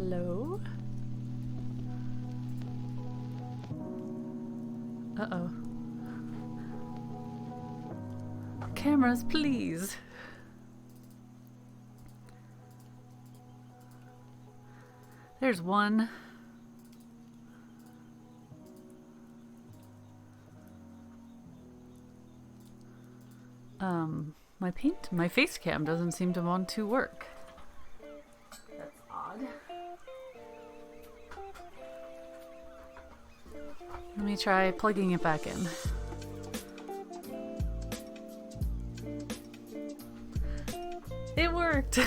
Hello? Uh-oh. Cameras, please. There's one. My face cam doesn't seem to want to work. That's odd. Let me try plugging it back in. It worked!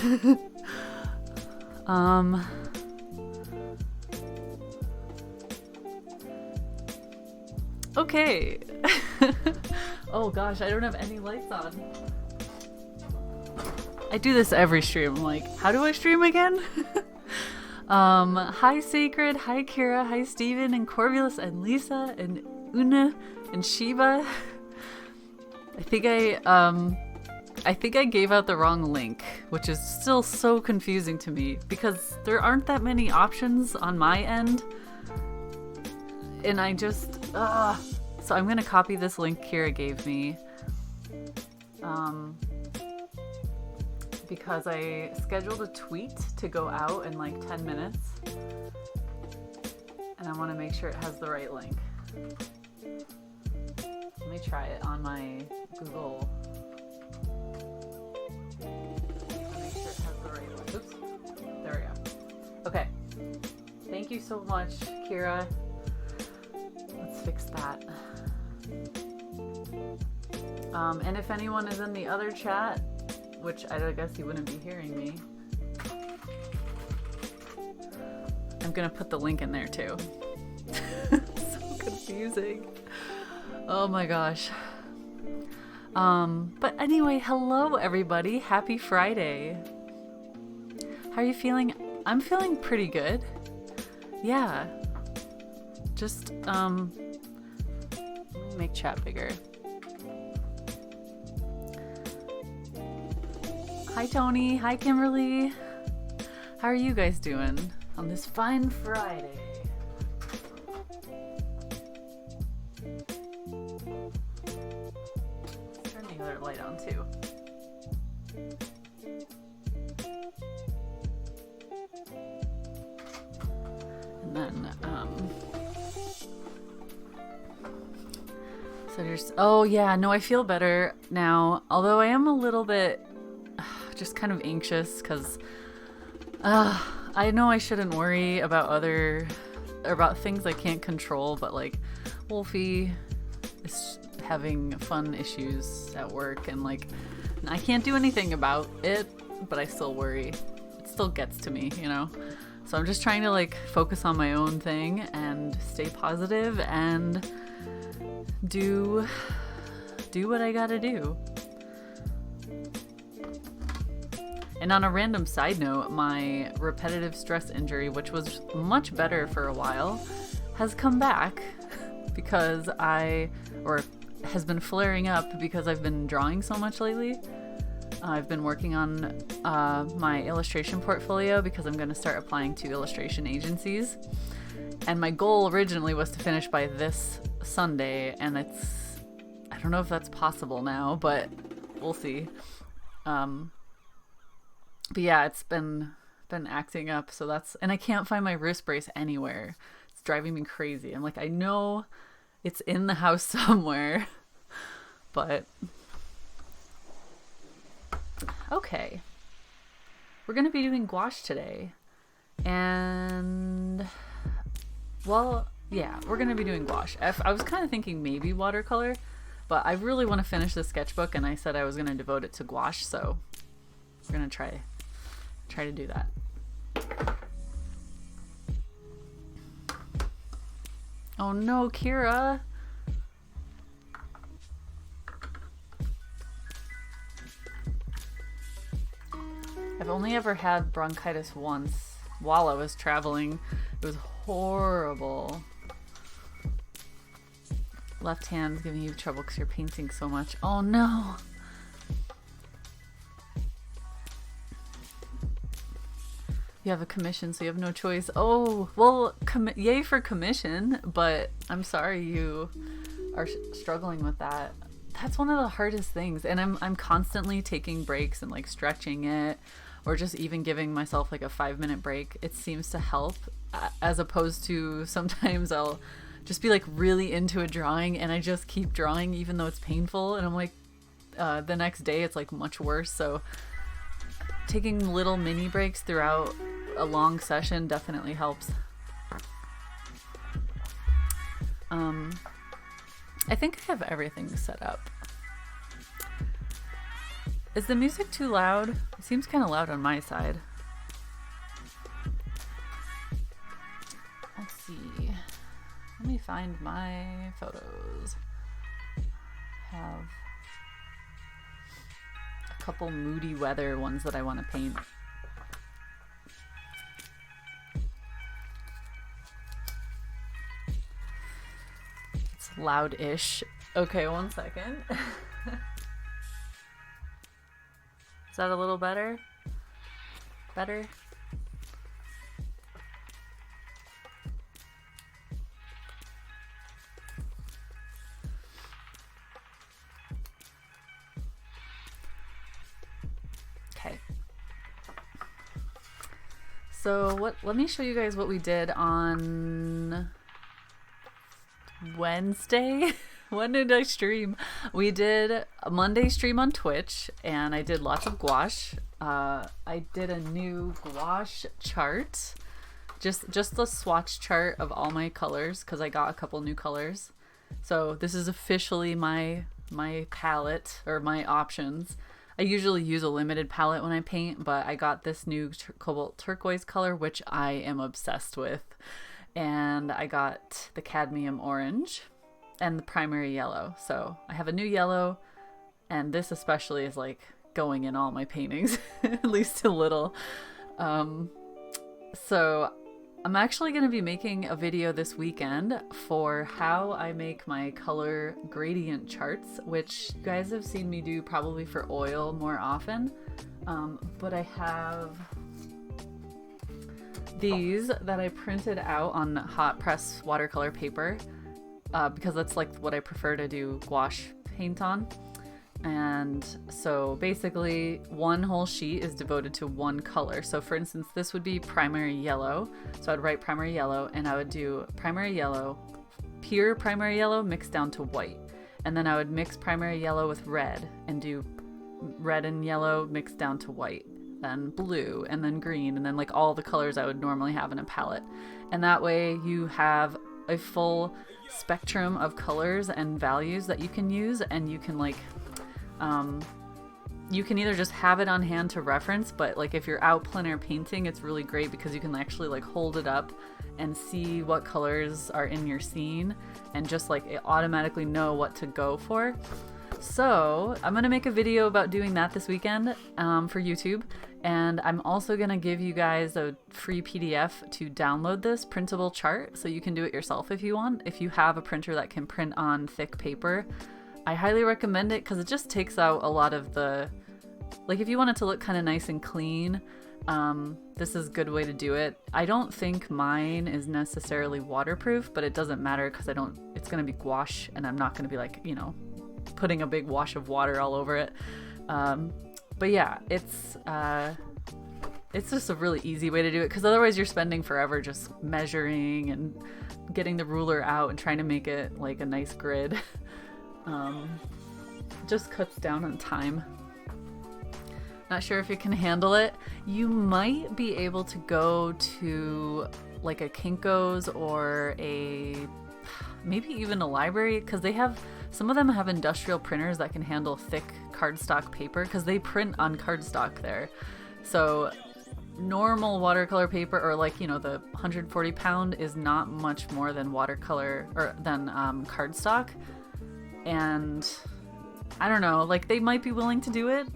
Okay. Oh gosh, I don't have any lights on. I do this every stream. I'm like, how do I stream again? Hi Sacred, hi Kira, hi Steven, and Corvulus, and Lisa, and Una, and Shiba. I think I gave out the wrong link, which is still so confusing to me because there aren't that many options on my end. And I just, So I'm gonna copy this link Kira gave me. Because I scheduled a tweet to go out in like 10 minutes. And I want to make sure it has the right link. Let me try it on my Google. Make sure it has the right link. Oops. There we go. Okay. Thank you so much, Kira. Let's fix that. And if anyone is in the other chat, which I guess you wouldn't be hearing me, I'm gonna put the link in there too. So confusing. Oh my gosh. But anyway, hello everybody. Happy Friday. How are you feeling? I'm feeling pretty good. Yeah. Just, let me make chat bigger. Hi Tony, hi Kimberly. How are you guys doing on this fine Friday? Turn the other light on too. And then, so there's, oh yeah, no, I feel better now. Although I am a little bit just kind of anxious because I know I shouldn't worry about things I can't control, but like Wolfie is having fun issues at work and like I can't do anything about it, but I still worry. It still gets to me, you know? So I'm just trying to like focus on my own thing and stay positive and do what I gotta do. And on a random side note, my repetitive stress injury, which was much better for a while, has come back because has been flaring up because I've been drawing so much lately. I've been working on my illustration portfolio because I'm going to start applying to illustration agencies. And my goal originally was to finish by this Sunday, and I don't know if that's possible now, but we'll see. But yeah, it's been acting up, so and I can't find my wrist brace anywhere. It's driving me crazy. I'm like, I know it's in the house somewhere, but okay. We're gonna be doing gouache today, and well, yeah, we're gonna be doing gouache. I was kind of thinking maybe watercolor, but I really want to finish the sketchbook, and I said I was gonna devote it to gouache, so we're gonna try to do that. Oh no, Kira. I've only ever had bronchitis once while I was traveling. It was horrible. Left hand's giving you trouble because you're painting so much. Oh no. You have a commission, so you have no choice. Oh, well, yay for commission, but I'm sorry you are struggling with that. That's one of the hardest things, and I'm constantly taking breaks and like stretching it, or just even giving myself like a 5-minute break. It seems to help, as opposed to sometimes I'll just be like really into a drawing and I just keep drawing even though it's painful, and I'm like the next day it's like much worse. So taking little mini breaks throughout a long session definitely helps. I think I have everything set up. Is the music too loud? It seems kind of loud on my side. Let's see. Let me find my photos. Have a couple moody weather ones that I want to paint. It's loud-ish. Okay, one second. Is that a little better? Better? Okay. So let me show you guys what we did on Wednesday. When did I stream? We did a Monday stream on Twitch, and I did lots of gouache. I did a new gouache chart, just the swatch chart of all my colors, because I got a couple new colors. So this is officially my palette, or my options. I usually use a limited palette when I paint, but I got this new cobalt turquoise color, which I am obsessed with. And I got the cadmium orange and the primary yellow. So I have a new yellow, and this especially is like going in all my paintings, at least a little. So I'm actually going to be making a video this weekend for how I make my color gradient charts, which you guys have seen me do probably for oil more often. But I have these that I printed out on hot press watercolor paper, because that's like what I prefer to do gouache paint on. And so basically one whole sheet is devoted to one color. So for instance, this would be primary yellow. So I'd write primary yellow, and I would do primary yellow, pure primary yellow mixed down to white. And then I would mix primary yellow with red and do red and yellow mixed down to white, then blue, and then green, and then like all the colors I would normally have in a palette. And that way you have a full spectrum of colors and values that you can use, and you can like you can either just have it on hand to reference, but like if you're out plein air painting, it's really great because you can actually like hold it up and see what colors are in your scene, and just like it automatically know what to go for. So I'm gonna make a video about doing that this weekend for YouTube, and I'm also gonna give you guys a free PDF to download this printable chart, so you can do it yourself if you want. If you have a printer that can print on thick paper, I highly recommend it because it just takes out a lot of the, like if you want it to look kind of nice and clean, this is a good way to do it. I don't think mine is necessarily waterproof, but it doesn't matter because it's gonna be gouache, and I'm not gonna be like, you know, putting a big wash of water all over it. But yeah, it's just a really easy way to do it, because otherwise you're spending forever just measuring and getting the ruler out and trying to make it like a nice grid. Just cuts down on time. Not sure if you can handle it. You might be able to go to like a Kinko's or maybe even a library, because some of them have industrial printers that can handle thick cardstock paper, because they print on cardstock there. So normal watercolor paper, or like, you know, the 140 pound is not much more than watercolor, or than cardstock. And I don't know, like they might be willing to do it.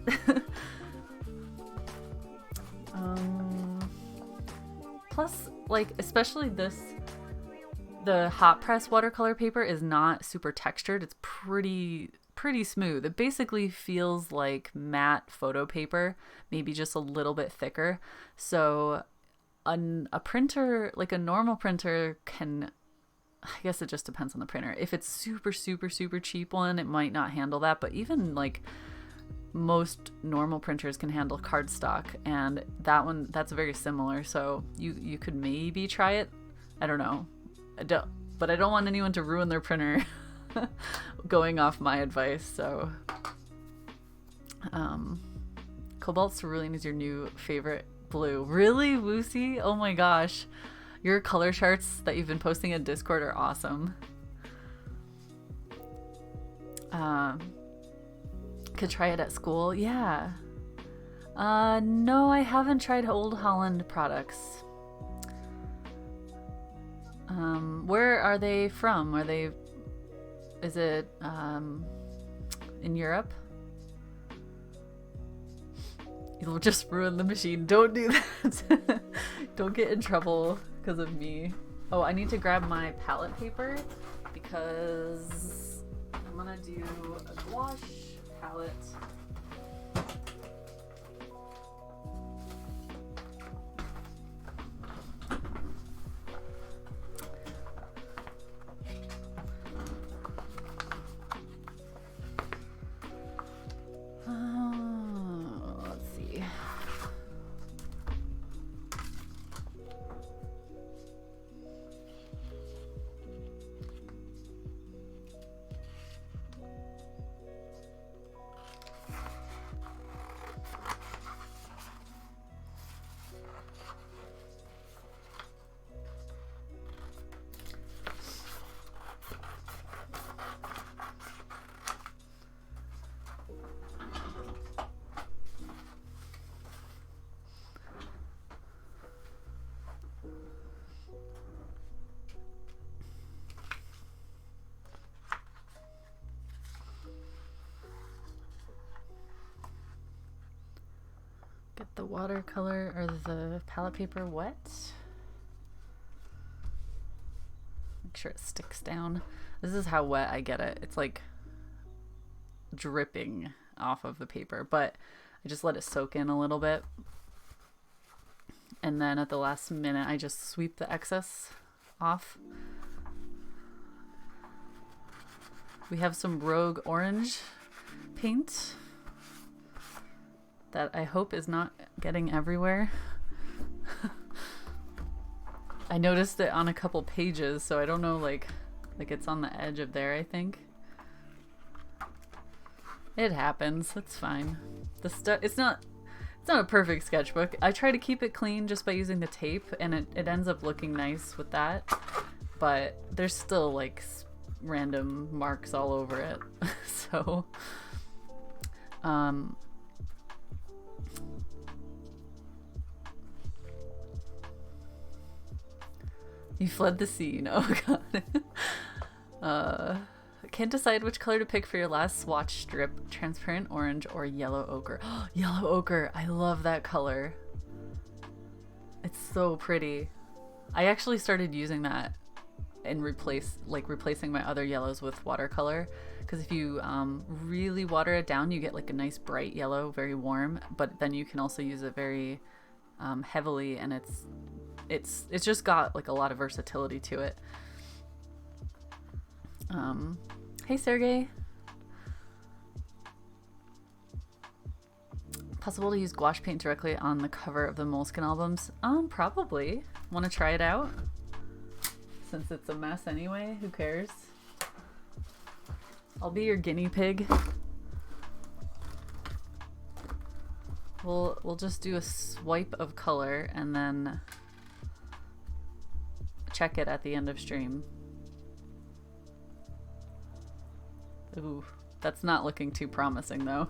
Plus, like, especially the hot press watercolor paper is not super textured. It's pretty smooth. It basically feels like matte photo paper, maybe just a little bit thicker. So a printer, like a normal printer, can, I guess it just depends on the printer. If it's super, super, super cheap one, it might not handle that. But even like most normal printers can handle cardstock, and that's very similar. So you could maybe try it. I don't know. But I don't want anyone to ruin their printer going off my advice. So Cobalt Cerulean is your new favorite blue. Really, Woosie? Oh my gosh. Your color charts that you've been posting in Discord are awesome. Could try it at school. Yeah. No, I haven't tried Old Holland products. Where are they from? Is it in Europe? You'll just ruin the machine. Don't do that. Don't get in trouble because of me. Oh, I need to grab my palette paper because I'm gonna do a gouache palette. Let's see. Get the watercolor or the palette paper wet. Make sure it sticks down. This is how wet I get it. It's like dripping off of the paper, but I just let it soak in a little bit. And then at the last minute, I just sweep the excess off. We have some Rogue Orange paint that I hope is not getting everywhere. I noticed it on a couple pages, so I don't know, like it's on the edge of there, I think. It happens. It's fine. It's not a perfect sketchbook. I try to keep it clean just by using the tape, and it ends up looking nice with that. But there's still like random marks all over it. So you fled the scene. Oh god. Can't decide which color to pick for your last swatch strip. Transparent orange or yellow ochre. Yellow ochre. I love that color. It's so pretty. I actually started using that and replacing my other yellows with watercolor, because if you really water it down, you get like a nice bright yellow, very warm, but then you can also use it very heavily, and it's just got like a lot of versatility to it. Hey Sergey. Possible to use gouache paint directly on the cover of the Moleskine albums? Probably. Want to try it out? Since it's a mess anyway, who cares? I'll be your guinea pig. We'll just do a swipe of color and then check it at the end of stream. Ooh, that's not looking too promising though.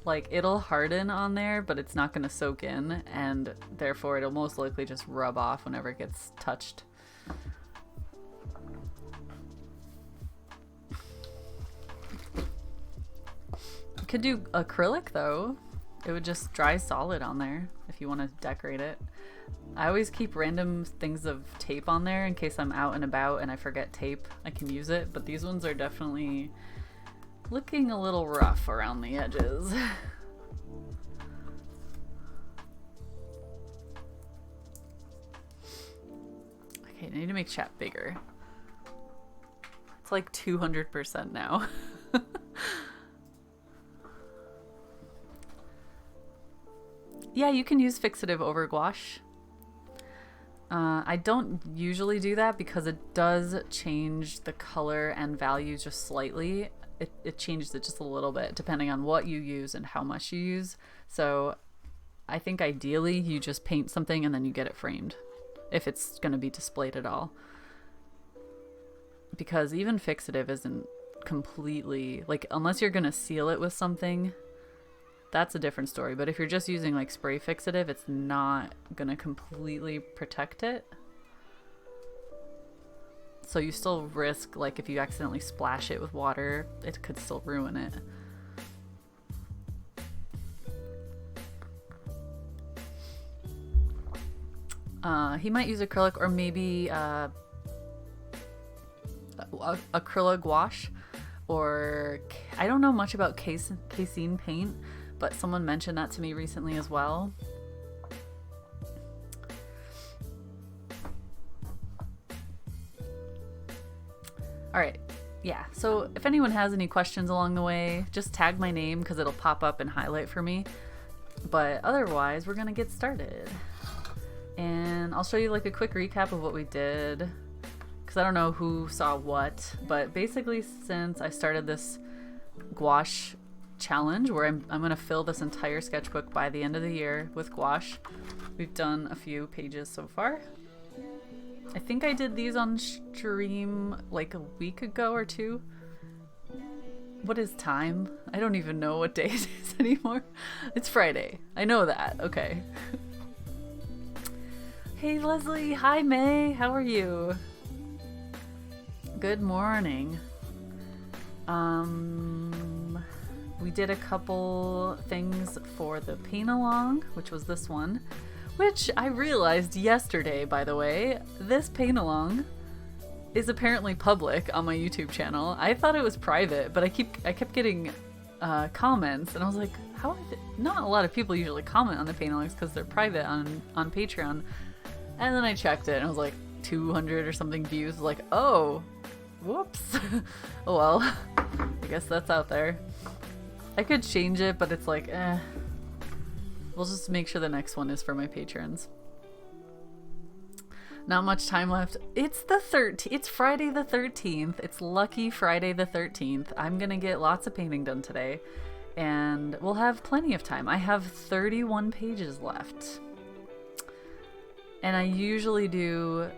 Like, it'll harden on there, but it's not going to soak in, and therefore it'll most likely just rub off whenever it gets touched. You could do acrylic though. It would just dry solid on there if you want to decorate it. I always keep random things of tape on there in case I'm out and about and I forget tape. I can use it, but these ones are definitely looking a little rough around the edges. Okay, I need to make chat bigger. It's like 200% now. Yeah, you can use fixative over gouache. I don't usually do that because it does change the color and value just slightly. It changes it just a little bit depending on what you use and how much you use. So I think ideally you just paint something and then you get it framed if it's going to be displayed at all. Because even fixative isn't completely, like, unless you're going to seal it with something, that's a different story. But if you're just using like spray fixative, it's not going to completely protect it. So you still risk, like, if you accidentally splash it with water, it could still ruin it. He might use acrylic or maybe acrylic gouache, or I don't know much about casein paint, but someone mentioned that to me recently as well. All right, yeah, so if anyone has any questions along the way, just tag my name because it'll pop up and highlight for me. But otherwise, we're gonna get started. And I'll show you like a quick recap of what we did, because I don't know who saw what, but basically since I started this gouache challenge where I'm gonna fill this entire sketchbook by the end of the year with gouache, we've done a few pages so far. I think I did these on stream like a week ago or two. What is time? I don't even know what day it is anymore. It's Friday. I know that. Okay. Hey Leslie. Hi May. How are you? Good morning. We did a couple things for the Paintalong, which was this one, which I realized yesterday, by the way. This Paintalong is apparently public on my YouTube channel. I thought it was private, but I kept getting comments, and I was like, how are they? Not a lot of people usually comment on the Paintalongs because they're private on Patreon. And then I checked it and it was like 200 or something views. Like, oh, whoops. Oh well, I guess that's out there. I could change it, but it's like, eh. We'll just make sure the next one is for my patrons. Not much time left. It's the 13th. It's Friday the 13th. It's lucky Friday the 13th. I'm gonna get lots of painting done today, and we'll have plenty of time. I have 31 pages left. And I usually do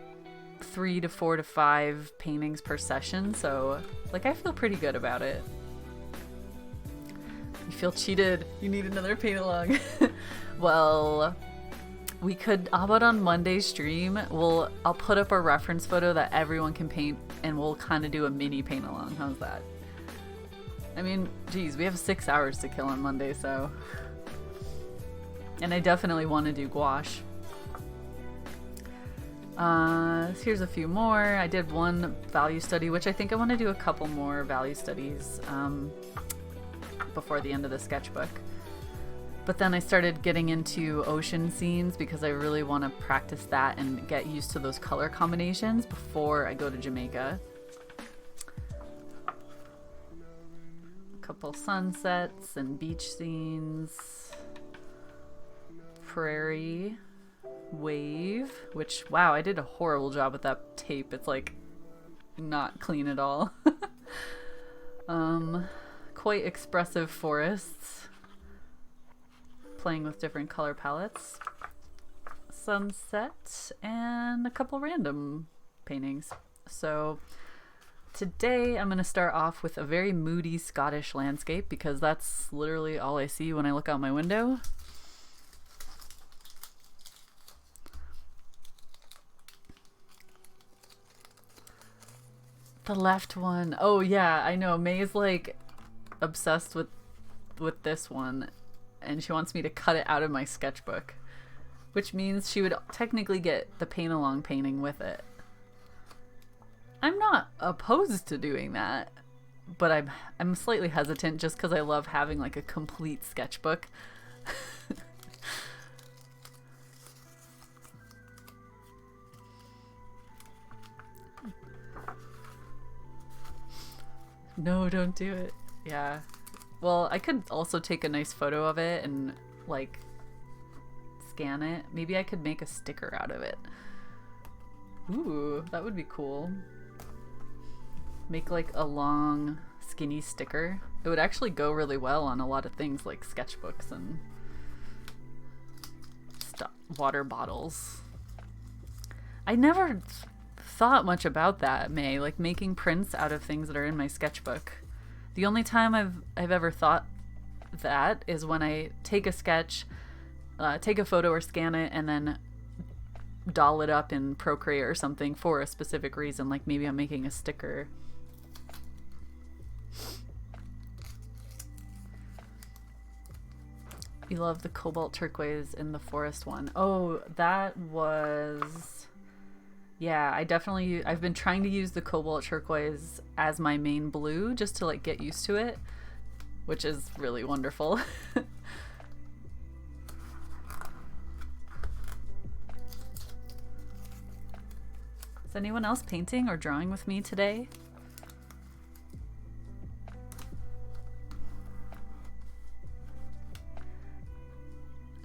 3 to 4 to 5 paintings per session, so like I feel pretty good about it. You feel cheated. You need another paint-along. Well, we could, how about on Monday's stream, I'll put up a reference photo that everyone can paint, and we'll kind of do a mini paint-along. How's that? I mean, geez, we have 6 hours to kill on Monday, so. And I definitely want to do gouache. Here's a few more. I did one value study, which I think I want to do a couple more value studies before the end of the sketchbook. But then I started getting into ocean scenes because I really want to practice that and get used to those color combinations before I go to Jamaica. A couple sunsets and beach scenes. Prairie. Wave, which, wow, I did a horrible job with that tape. It's like not clean at all. Quite expressive forests, playing with different color palettes, sunset, and a couple random paintings. So today I'm going to start off with a very moody Scottish landscape because that's literally all I see when I look out my window. The left one. Oh yeah, I know. May's like obsessed with this one, and she wants me to cut it out of my sketchbook, which means she would technically get the paint-along painting with it. I'm not opposed to doing that, but I'm slightly hesitant just because I love having like a complete sketchbook. No, don't do it. Yeah. Well, I could also take a nice photo of it and like scan it. Maybe I could make a sticker out of it. Ooh, that would be cool. Make like a long skinny sticker. It would actually go really well on a lot of things like sketchbooks and stuff, water bottles. I never thought much about that, May, like making prints out of things that are in my sketchbook. The only time I've ever thought that is when I take a sketch, take a photo or scan it, and then doll it up in Procreate or something for a specific reason, like maybe I'm making a sticker. You love the cobalt turquoise in the forest one. Oh, that was... Yeah, I've been trying to use the cobalt turquoise as my main blue just to like get used to it, which is really wonderful. Is anyone else painting or drawing with me today?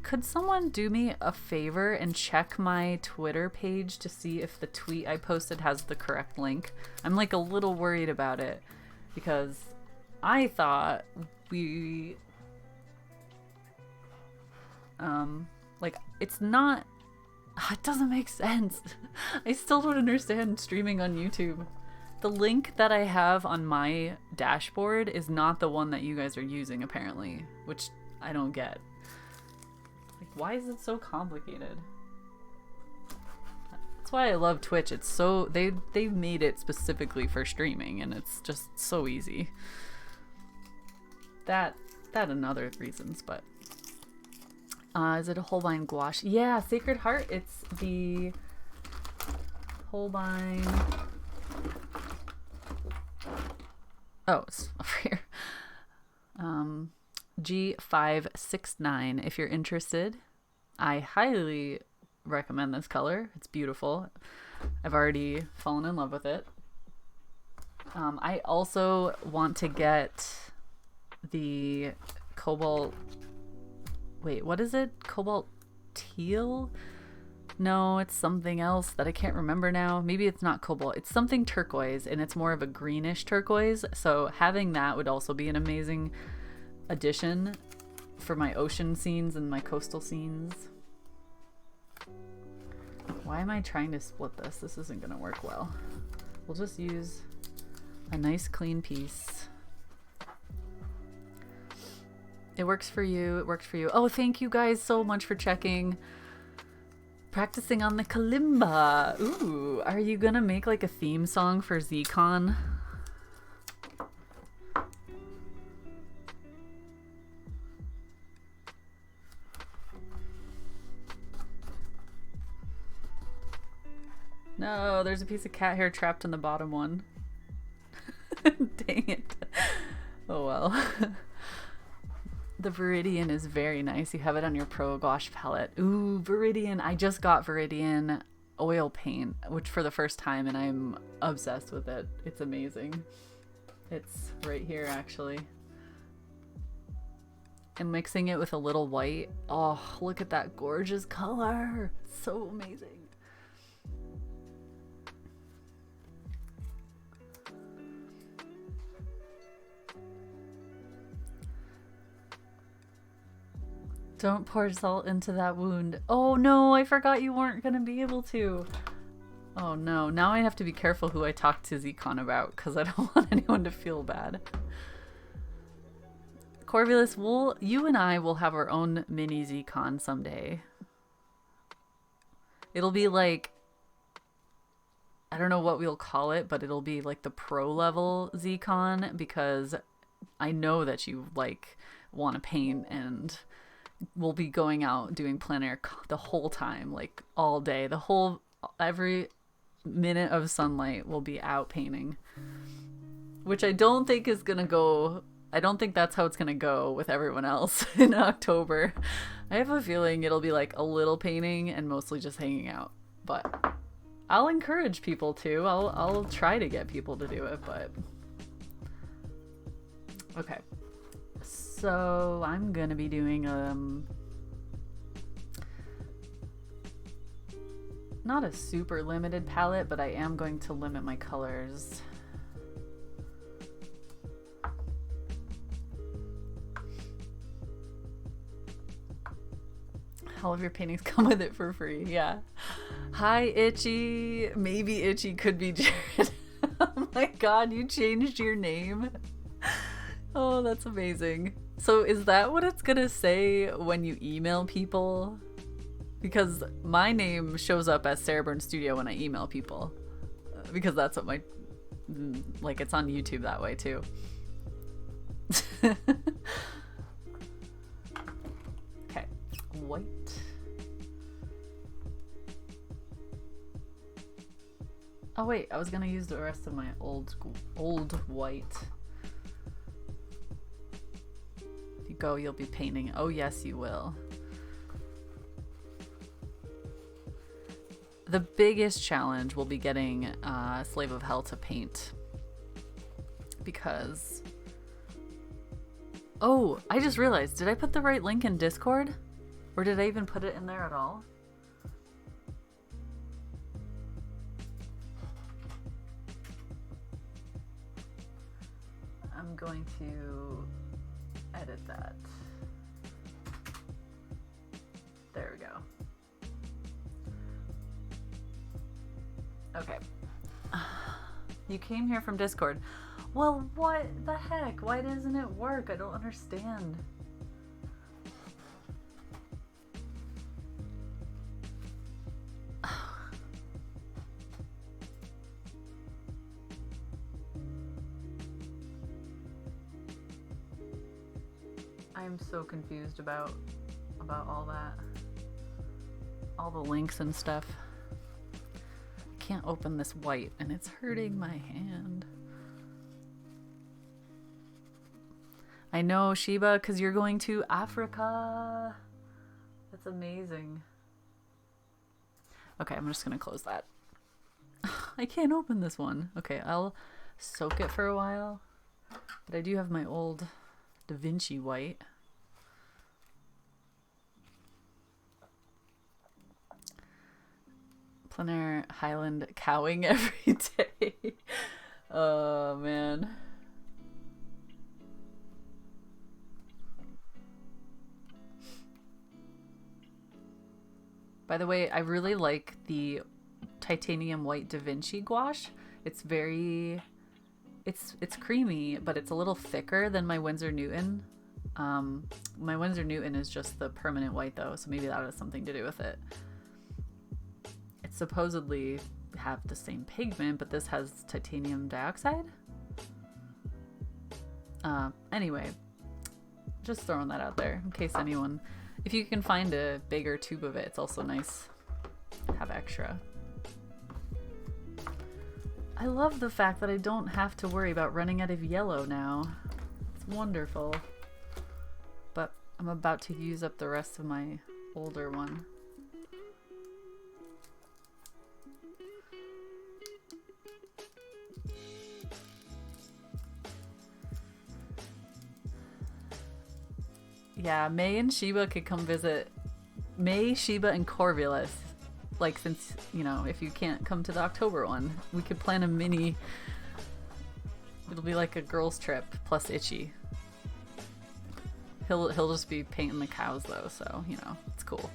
Could someone do me a favor and check my Twitter page to see if the tweet I posted has the correct link? I'm like a little worried about it because I thought we like it's not, it doesn't make sense. I still don't understand streaming on YouTube. The link that I have on my dashboard is not the one that you guys are using apparently, which I don't get. Why is it so complicated? That's why I love Twitch. It's so they've made it specifically for streaming and it's just so easy. That and other reasons, but is it a Holbein gouache? Yeah, Sacred Heart. It's the Holbein. Oh, it's over here. G569 if you're interested. I highly recommend this color. It's beautiful. I've already fallen in love with it. I also want to get the cobalt, wait, what is it? Cobalt teal? No, it's something else that I can't remember now. Maybe it's not cobalt. It's something turquoise and it's more of a greenish turquoise. So having that would also be an amazing addition for my ocean scenes and my coastal scenes. Why am I trying to split this? This isn't gonna work well. We'll just use a nice clean piece. It works for you. It works for you. Oh, thank you guys so much for checking. Practicing on the kalimba. Ooh, are you gonna make like a theme song for ZCon? No, there's a piece of cat hair trapped in the bottom one. Dang it. Oh well. The Viridian is very nice. You have it on your Pro Gouache palette. Ooh, Viridian. I just got Viridian oil paint, which for the first time, and I'm obsessed with it. It's amazing. It's right here, actually. And mixing it with a little white. Oh, look at that gorgeous color. So amazing. Don't pour salt into that wound. Oh no, I forgot you weren't gonna be able to. Oh no, now I have to be careful who I talk to ZCon about because I don't want anyone to feel bad. Corvulus, you and I will have our own mini ZCon someday. It'll be like, I don't know what we'll call it, but it'll be like the pro level ZCon because I know that you like want to paint and we'll be going out doing plein air the whole time, like all day. Every minute of sunlight we'll be out painting. which I don't think is gonna go. I don't think that's how it's gonna go with everyone else in October. I have a feeling it'll be like a little painting and mostly just hanging out. But I'll encourage people to. I'll try to get people to do it, but okay. So I'm gonna be doing not a super limited palette, but I am going to limit my colors. All of your paintings come with it for free. Yeah. Hi, Itchy. Maybe Itchy could be Jared. Oh my god, you changed your name. Oh, that's amazing. So is that what it's gonna say when you email people? Because my name shows up as Sarah Burn Studio when I email people. Because that's what my... Like, it's on YouTube that way, too. Okay. White. Oh wait, I was gonna use the rest of my old white. If you go, you'll be painting. Oh yes, you will. The biggest challenge will be getting Slave of Hell to paint. Because... Oh, I just realized, did I put the right link in Discord? Or did I even put it in there at all? I'm going to edit that. There we go. Okay. You came here from Discord. Well, what the heck? Why doesn't it work? I don't understand. I'm so confused about all that. All the links and stuff. I can't open this white and it's hurting my hand. I know, Sheba, because you're going to Africa. That's amazing. Okay, I'm just gonna close that. I can't open this one. Okay, I'll soak it for a while. But I do have my old Da Vinci white. Plein Air Highland cowing every day. Oh man. By the way, I really like the titanium white Da Vinci gouache. It's very, it's creamy, but it's a little thicker than my Winsor Newton. My Winsor Newton is just the permanent white though, so maybe that has something to do with it. It supposedly have the same pigment, but this has titanium dioxide. Anyway, just throwing that out there in case anyone, if you can find a bigger tube of it, it's also nice to have extra. I love the fact that I don't have to worry about running out of yellow now. It's wonderful. But I'm about to use up the rest of my older one. Yeah, May and Sheba could come visit. May, Sheba, and Corvulus. Like, since, you know, if you can't come to the October one, we could plan a mini... It'll be like a girls' trip plus Itchy. He'll just be painting the cows, though, so, you know, it's cool.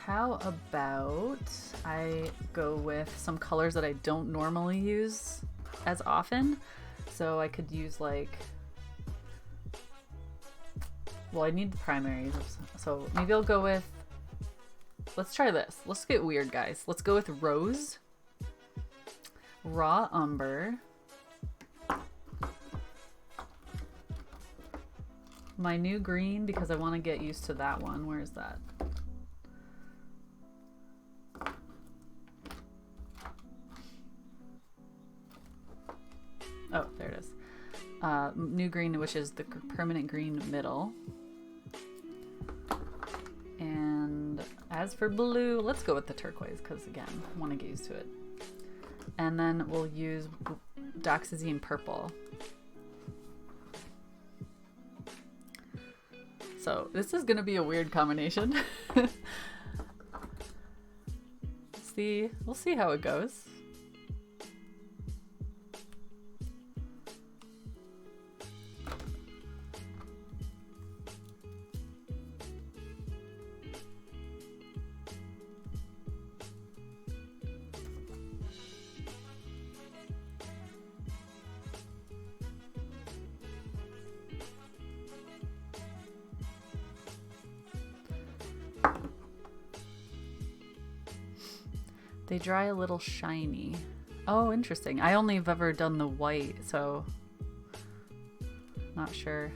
How about I go with some colors that I don't normally use as often? So I could use like, well, I need the primaries. So maybe I'll go with, let's try this. Let's get weird, guys. Let's go with Rose, Raw Umber, my new green, because I want to get used to that one. Where is that? Oh, there it is. New green, which is the permanent green middle. And as for blue, let's go with the turquoise because, again, I want to get used to it. And then we'll use Doxazine purple. So this is going to be a weird combination. We'll see how it goes. They dry a little shiny. Oh, interesting. I only have ever done the white, so not sure.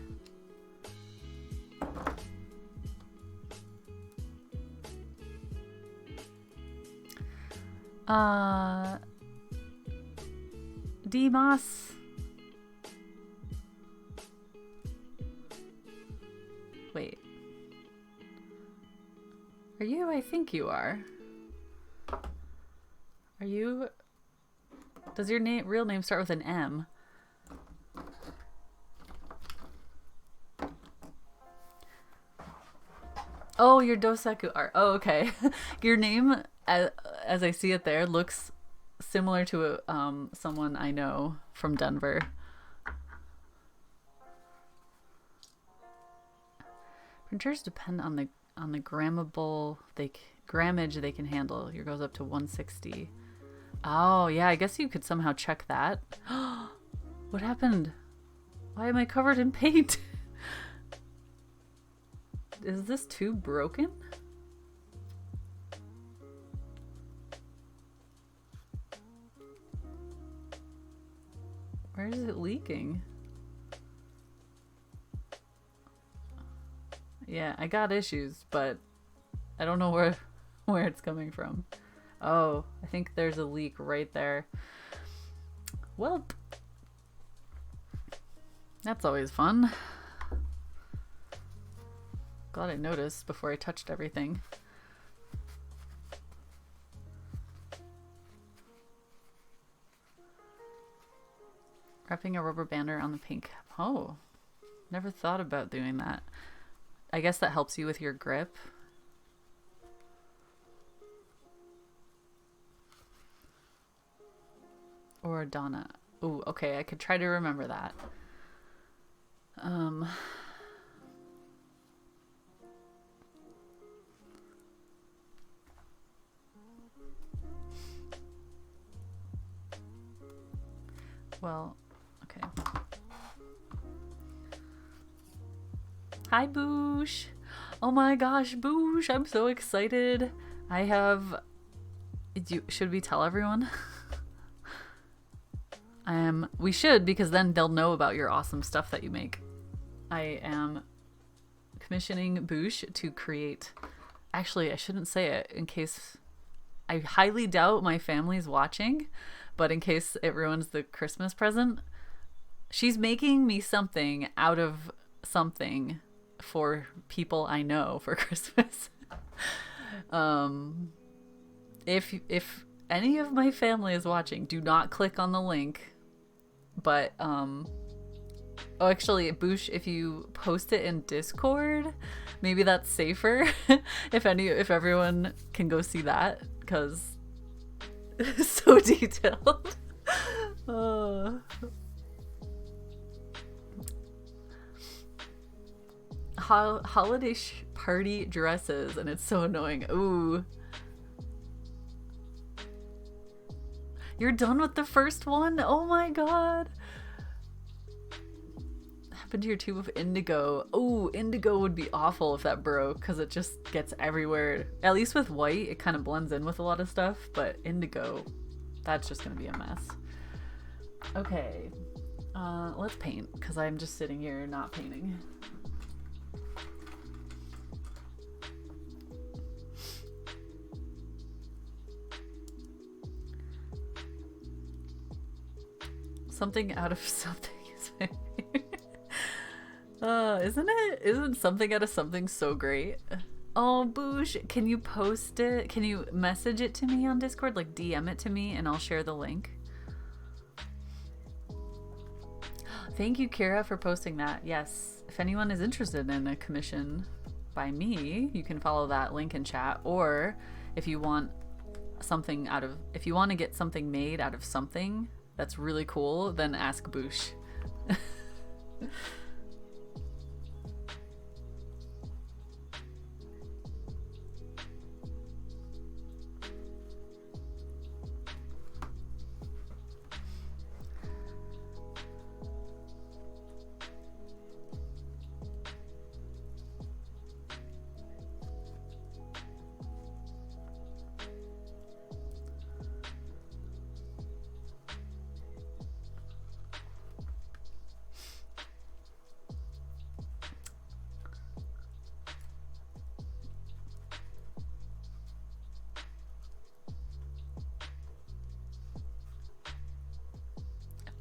Dimas. Wait. Are you? I think you are. Are you? Does your real name start with an M? Oh, your Dosaku art. Oh, okay. Your name, as I see it there, looks similar to someone I know from Denver. Printers depend on the grammage they can handle. Here goes up to 160. Oh, yeah, I guess you could somehow check that. What happened? Why am I covered in paint? Is this tube broken? Where is it leaking? Yeah, I got issues, but I don't know where it's coming from. Oh, I think there's a leak right there. Well, that's always fun. Glad I noticed before I touched everything. Wrapping a rubber bander on the paint cap. Oh, never thought about doing that. I guess that helps you with your grip. Or Donna. Ooh, okay, I could try to remember that. Well, okay. Hi, Boosh. Oh my gosh, Boosh, I'm so excited. I have... Should we tell everyone? We should, because then they'll know about your awesome stuff that you make. I am commissioning Boosh to create... Actually, I shouldn't say it in case... I highly doubt my family's watching, but in case it ruins the Christmas present, she's making me something out of something for people I know for Christmas. If any of my family is watching, do not click on the link. But oh, actually, Boosh, if you post it in Discord, maybe that's safer. if everyone can go see that, because it's so detailed. Holiday party dresses, and it's so annoying. Ooh. You're done with the first one? Oh my god. Happened to your tube of indigo. Oh, indigo would be awful if that broke, because it just gets everywhere. At least with white, it kind of blends in with a lot of stuff, but indigo, that's just going to be a mess. Okay, let's paint, because I'm just sitting here not painting. Something out of something is my favorite. Isn't it? Isn't something out of something so great? Oh, Boosh, can you post it? Can you message it to me on Discord? Like DM it to me and I'll share the link. Thank you, Kira, for posting that. Yes, if anyone is interested in a commission by me, you can follow that link in chat. Or if you want something out of, if you want to get something made out of something that's really cool, then ask Boosh.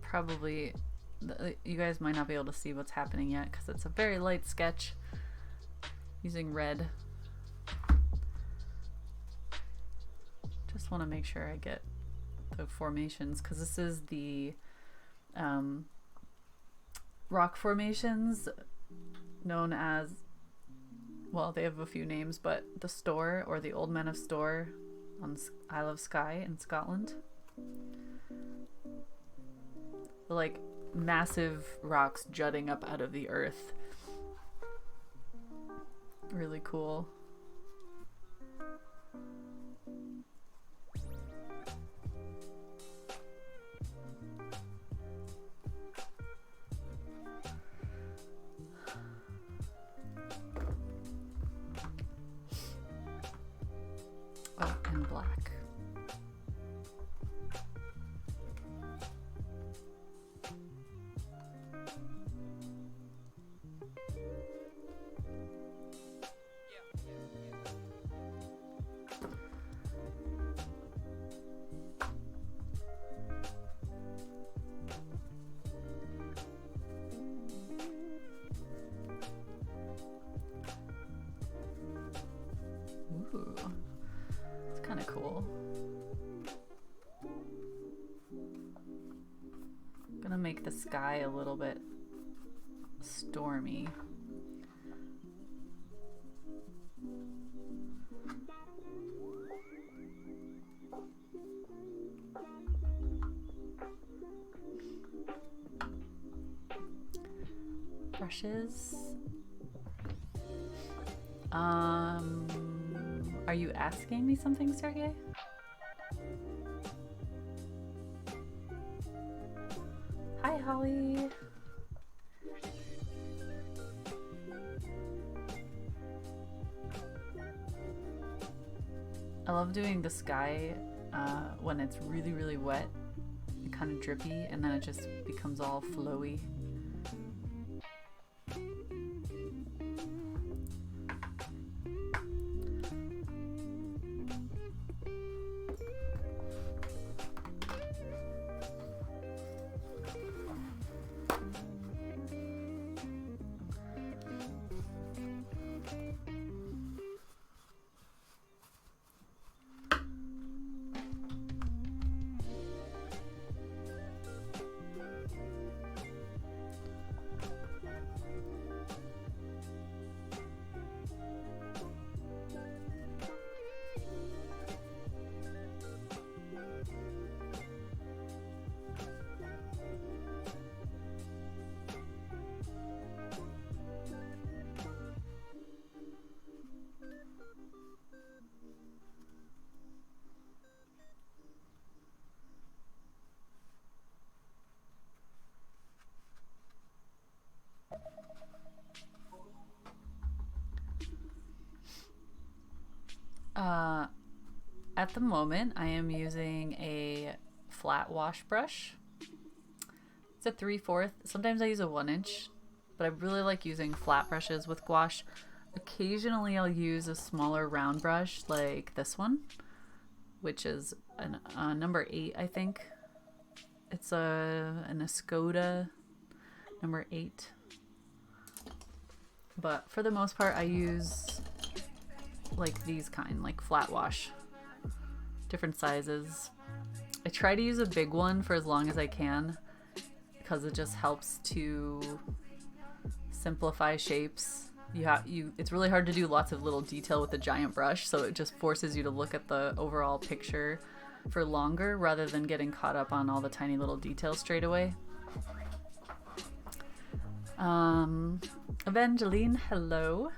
Probably, you guys might not be able to see what's happening yet because it's a very light sketch using red. Just want to make sure I get the formations because this is the rock formations known as, well, they have a few names, but the Store, or the Old Men of Store on Isle of Skye in Scotland. The, like, massive rocks jutting up out of the earth. Really cool. Oh, and black. Ooh, it's kind of cool. I'm gonna make the sky a little bit stormy. Brushes. Are you asking me something, Sergey? Hi, Holly. I love doing the sky when it's really, really wet, kind of drippy, and then it just becomes all flowy. At the moment, I am using a flat wash brush. It's a 3/4. Sometimes I use a 1-inch, but I really like using flat brushes with gouache. Occasionally, I'll use a smaller round brush like this one, which is a number 8, I think. It's an Escoda number 8. But for the most part, I use like these kind, like flat wash, different sizes. I try to use a big one for as long as I can because it just helps to simplify shapes. It's really hard to do lots of little detail with a giant brush, so it just forces you to look at the overall picture for longer rather than getting caught up on all the tiny little details straight away. Evangeline, hello.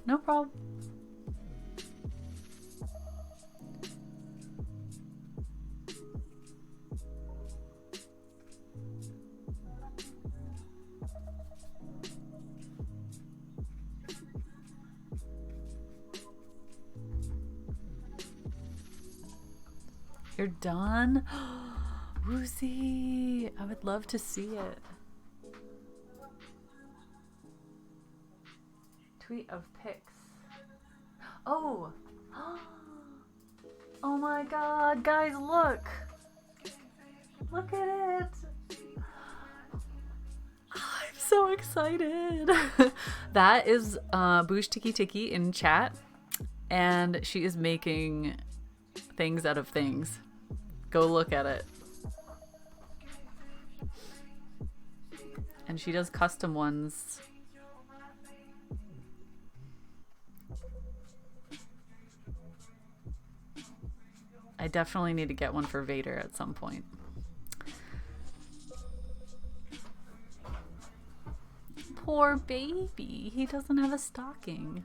No problem. You're done? Woozy! I would love to see it. Tweet of pics. Oh! Oh my god, guys, look! Look at it! I'm so excited! That is Boosh Tiki Tiki in chat, and she is making things out of things. Go look at it. And she does custom ones. I definitely need to get one for Vader at some point. Poor baby. He doesn't have a stocking.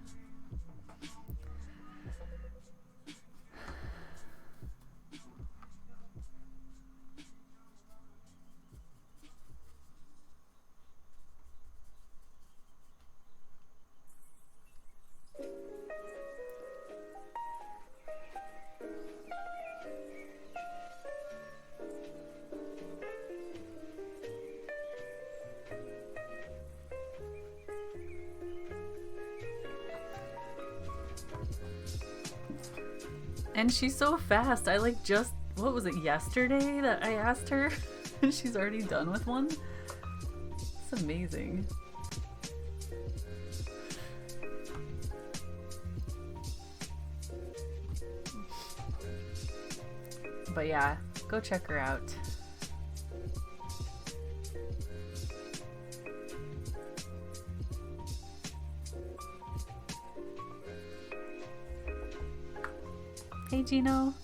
And she's so fast. I like just, what was it, yesterday that I asked her and she's already done with one? It's amazing. But yeah, go check her out. Hey Gino.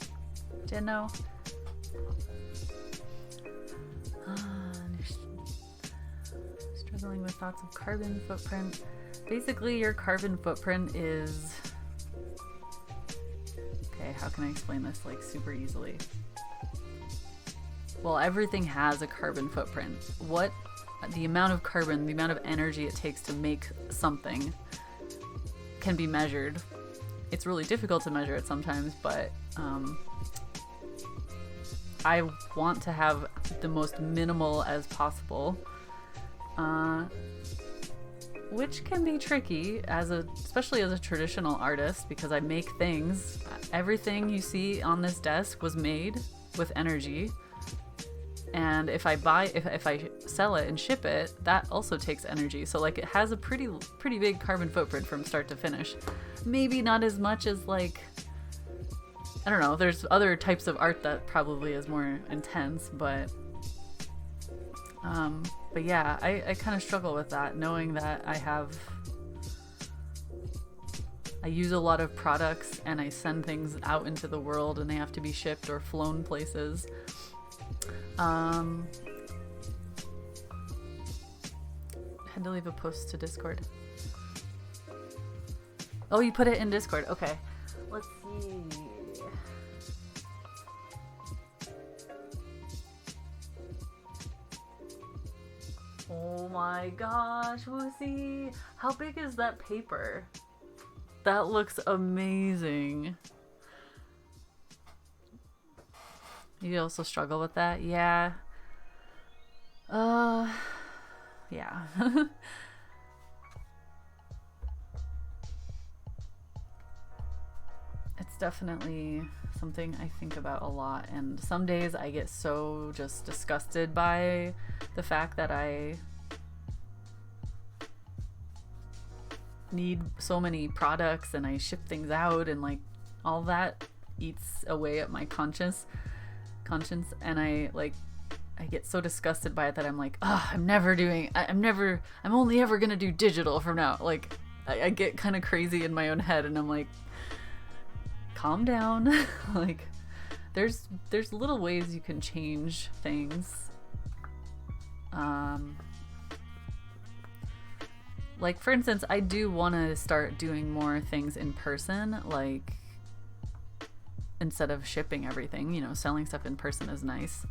Struggling with thoughts of carbon footprint. Basically, your carbon footprint is... Okay, how can I explain this like super easily? Well, everything has a carbon footprint. The amount of carbon, the amount of energy it takes to make something can be measured. It's really difficult to measure it sometimes, but I want to have the most minimal as possible, which can be tricky especially as a traditional artist, because I make things. Everything you see on this desk was made with energy, and if I sell it and ship it, that also takes energy. So like it has a pretty big carbon footprint from start to finish. Maybe not as much as like, I don't know, there's other types of art that probably is more intense, but yeah, I kind of struggle with that, knowing that I use a lot of products and I send things out into the world and they have to be shipped or flown places. Had to leave a post to Discord. Oh, you put it in Discord. Okay. Let's see. Oh my gosh, Woosie. How big is that paper? That looks amazing. You also struggle with that? Yeah. Uh, yeah. It's definitely something I think about a lot, and some days I get so just disgusted by the fact that I need so many products and I ship things out, and like all that eats away at my conscience, and I get so disgusted by it that I'm like, oh, I'm only ever gonna do digital from now. Like I get kind of crazy in my own head, and I'm like, calm down. Like there's little ways you can change things. Like for instance, I do want to start doing more things in person, like instead of shipping everything, you know, selling stuff in person is nice.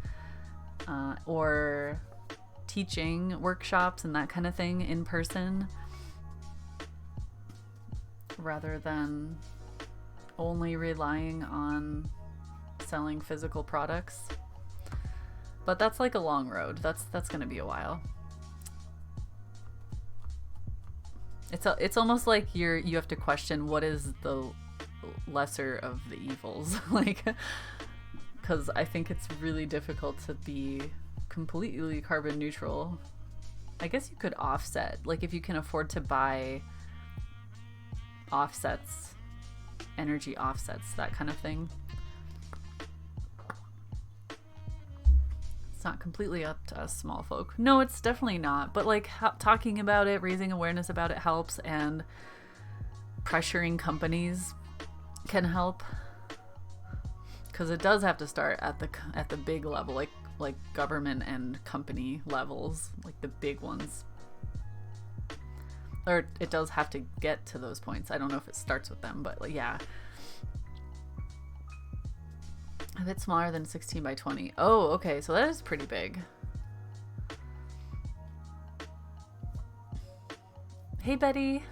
Or teaching workshops and that kind of thing in person rather than only relying on selling physical products. But that's like a long road. That's going to be a while. It's almost like you have to question what is the lesser of the evils. Like, because I think it's really difficult to be completely carbon neutral. I guess you could offset, like if you can afford to buy offsets, energy offsets, that kind of thing. It's not completely up to us small folk. No, it's definitely not. But like talking about it, raising awareness about it helps, and pressuring companies can help. Because it does have to start at the big level, like government and company levels, like the big ones. Or it does have to get to those points. I don't know if it starts with them, but like, yeah. A bit smaller than 16 by 20. Oh, okay, so that is pretty big. Hey, Betty.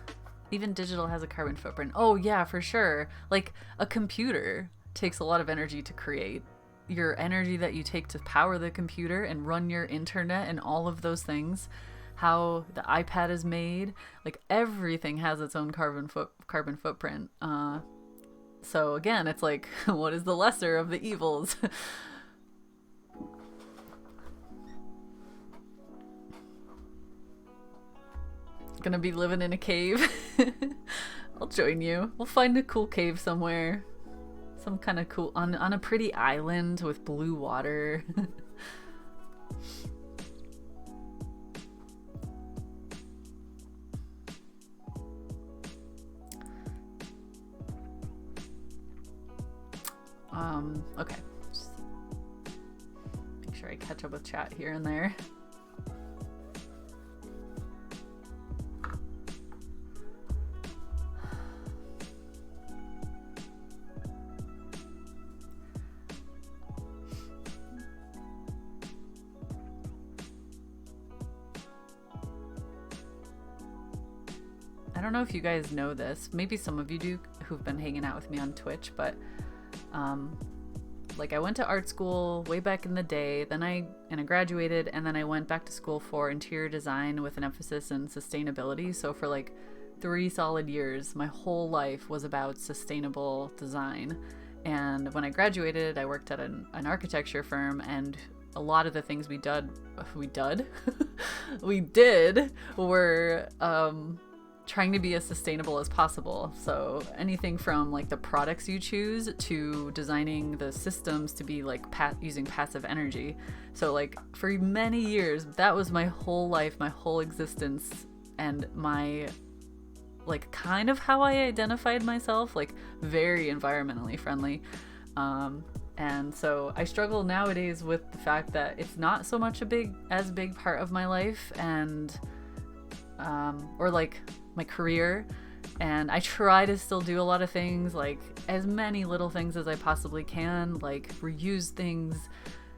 Even digital has a carbon footprint. Oh, yeah, for sure. Like, a computer takes a lot of energy to create. Your energy that you take to power the computer and run your internet and all of those things. How the iPad is made. Like, everything has its own carbon footprint. So again, it's like, what is the lesser of the evils? Gonna be living in a cave. I'll join you. We'll find a cool cave somewhere. Some kind of cool, on a pretty island with blue water. Okay. Just make sure I catch up with chat here and there. I don't know if you guys know this. Maybe some of you do who've been hanging out with me on Twitch, but like I went to art school way back in the day, then I graduated, and then I went back to school for interior design with an emphasis in sustainability. So for like 3 solid years, my whole life was about sustainable design. And when I graduated, I worked at an architecture firm, and a lot of the things we did were trying to be as sustainable as possible. So anything from like the products you choose to designing the systems to be like using passive energy. So like for many years, that was my whole life, my whole existence, and my like kind of how I identified myself, like very environmentally friendly. And so I struggle nowadays with the fact that it's not so much a big part of my life, and or like my career, and I try to still do a lot of things, like as many little things as I possibly can, like reuse things,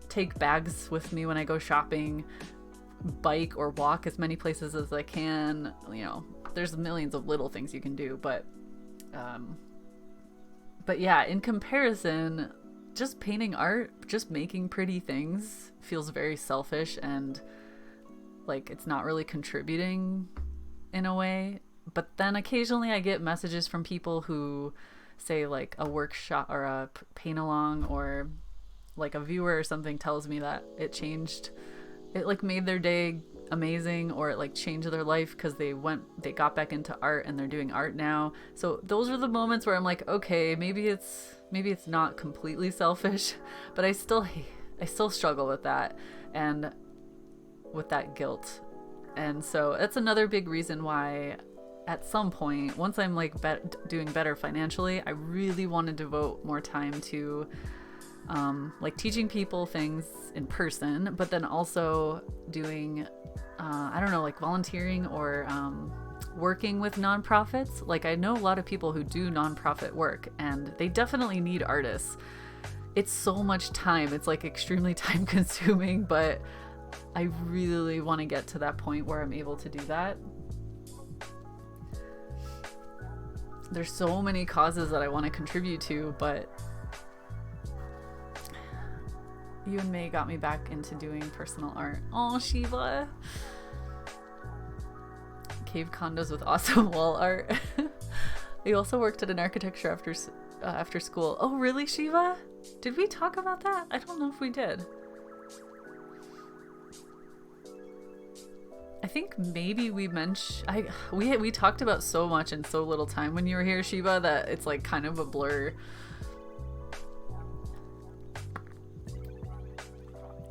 take bags with me when I go shopping, bike or walk as many places as I can. You know, there's millions of little things you can do, but yeah, in comparison, just painting art, just making pretty things feels very selfish, and like it's not really contributing in a way. But then occasionally I get messages from people who say like a workshop or a paint along, or like a viewer or something tells me that it like made their day amazing, or it like changed their life because they got back into art and they're doing art now. So those are the moments where I'm like, okay, maybe it's not completely selfish, but I still struggle with that and with that guilt. And so that's another big reason why at some point, once I'm like doing better financially, I really want to devote more time to like teaching people things in person, but then also doing I don't know, like volunteering or working with nonprofits. Like I know a lot of people who do nonprofit work, and they definitely need artists. It's so much time. It's like extremely time consuming, but I really want to get to that point where I'm able to do that. There's so many causes that I want to contribute to, but you and May got me back into doing personal art. Oh, Shiva. Cave condos with awesome wall art. You also worked at an architecture after school. Oh, really, Shiva? Did we talk about that? I don't know if we did. I think maybe we we talked about so much in so little time when you were here, Shiva, that it's like kind of a blur.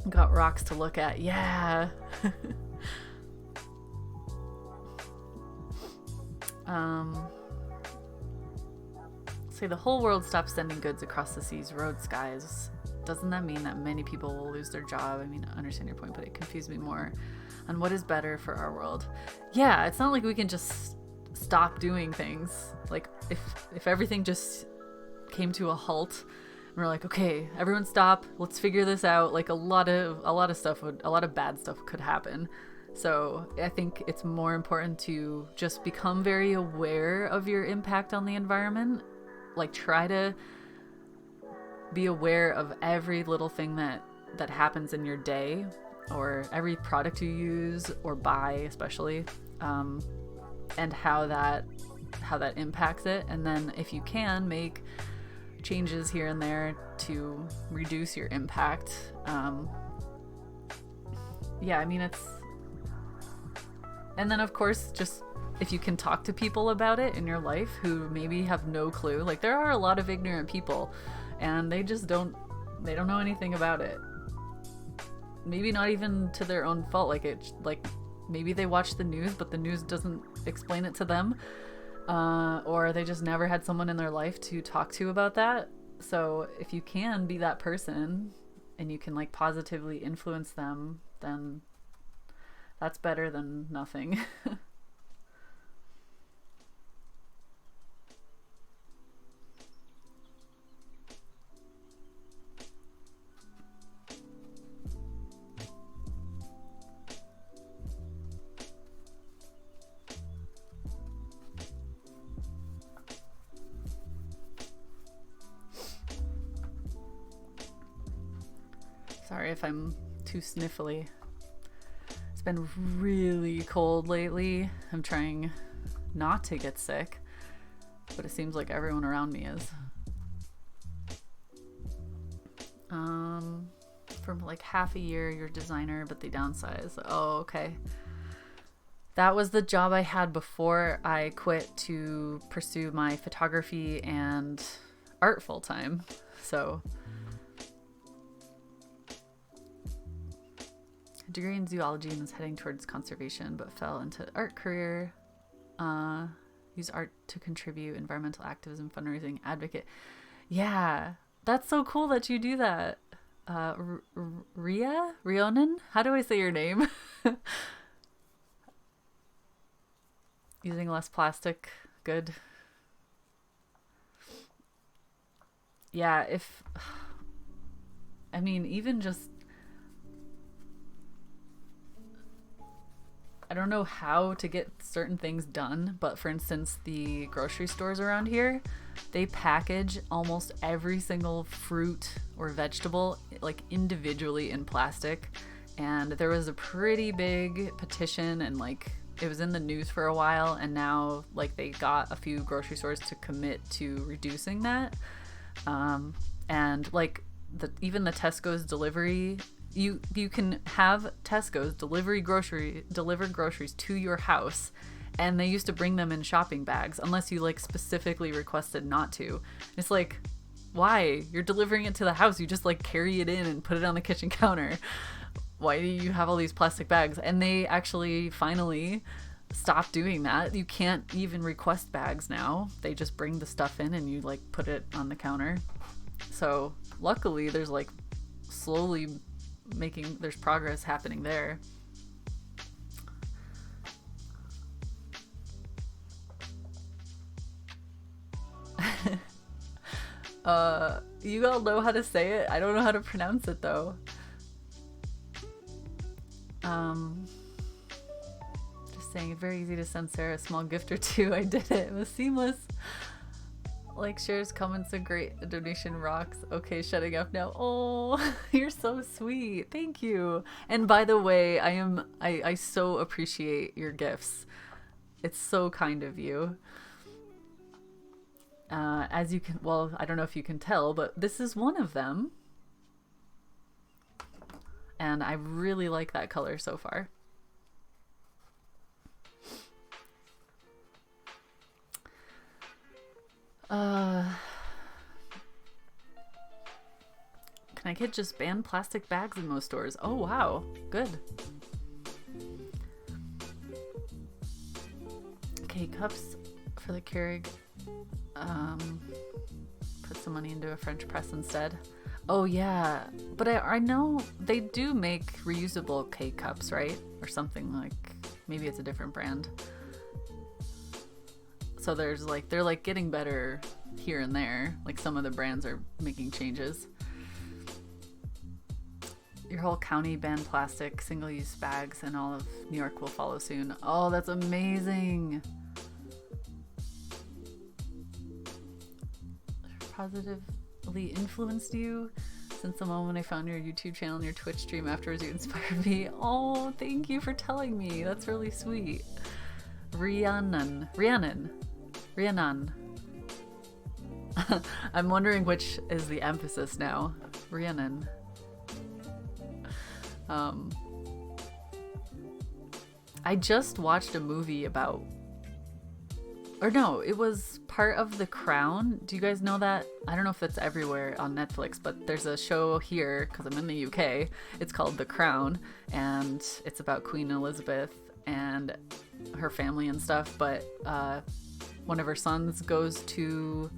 Got rocks to look at. Yeah. Say the whole world stops sending goods across the seas, road, skies. Doesn't that mean that many people will lose their job? I mean, I understand your point, but it confused me more on what is better for our world. Yeah, it's not like we can just stop doing things. Like if everything just came to a halt and we're like, okay, everyone stop, let's figure this out. Like a lot of bad stuff could happen. So I think it's more important to just become very aware of your impact on the environment. Like try to be aware of every little thing that happens in your day, or every product you use or buy, especially, and how that impacts it. And then if you can, make changes here and there to reduce your impact. Yeah, I mean, and then of course, just if you can talk to people about it in your life who maybe have no clue. Like there are a lot of ignorant people, and they don't know anything about it. Maybe not even to their own fault. Like maybe they watch the news, but the news doesn't explain it to them, or they just never had someone in their life to talk to about that. So if you can be that person and you can like positively influence them, then that's better than nothing. Sorry if I'm too sniffly. It's been really cold lately. I'm trying not to get sick, but it seems like everyone around me is. For like half a year, you're a designer, but they downsize. Oh, okay. That was the job I had before I quit to pursue my photography and art full time. So degree in zoology and was heading towards conservation, but fell into art career. Use art to contribute, environmental activism, fundraising, advocate. Yeah, that's so cool that you do that. Rionan? How do I say your name? Using less plastic. Good. Yeah, I mean, even just I don't know how to get certain things done, but for instance, the grocery stores around here, they package almost every single fruit or vegetable like individually in plastic. And there was a pretty big petition, and like it was in the news for a while, and now like they got a few grocery stores to commit to reducing that. And like even the Tesco's delivery, you can have Tesco's deliver groceries to your house, and they used to bring them in shopping bags unless you like specifically requested not to. It's like, why? You're delivering it to the house, you just like carry it in and put it on the kitchen counter. Why do you have all these plastic bags? And they actually finally stopped doing that. You can't even request bags now. They just bring the stuff in and you like put it on the counter. So luckily there's like slowly there's progress happening there. You all know how to say it. I don't know how to pronounce it though. Just saying, very easy to send Sarah a small gift or two. I did it. It was seamless. Like, shares, comments are great. The donation rocks. Okay, shutting up now. Oh, you're so sweet. Thank you. And by the way, I so appreciate your gifts. It's so kind of you. As you can, well, I don't know if you can tell, but this is one of them. And I really like that color so far. Can I get just banned plastic bags in most stores? Oh wow, good. Okay, cups for the Keurig. Put some money into a French press instead. Oh yeah, but I know they do make reusable K-cups, right? Or something like, maybe it's a different brand. So there's like, they're like getting better here and there. Like some of the brands are making changes. Your whole county banned plastic, single-use bags, and all of New York will follow soon. Oh, that's amazing. Positively influenced you? Since the moment I found your YouTube channel and your Twitch stream afterwards, you inspired me. Oh, thank you for telling me. That's really sweet. Rhiannon. I'm wondering which is the emphasis now. Rhiannon. I just watched a movie about, or no, it was part of The Crown. Do you guys know that? I don't know if it's everywhere on Netflix, but there's a show here, because I'm in the UK. It's called The Crown, and it's about Queen Elizabeth and her family and stuff. But one of her sons goes to,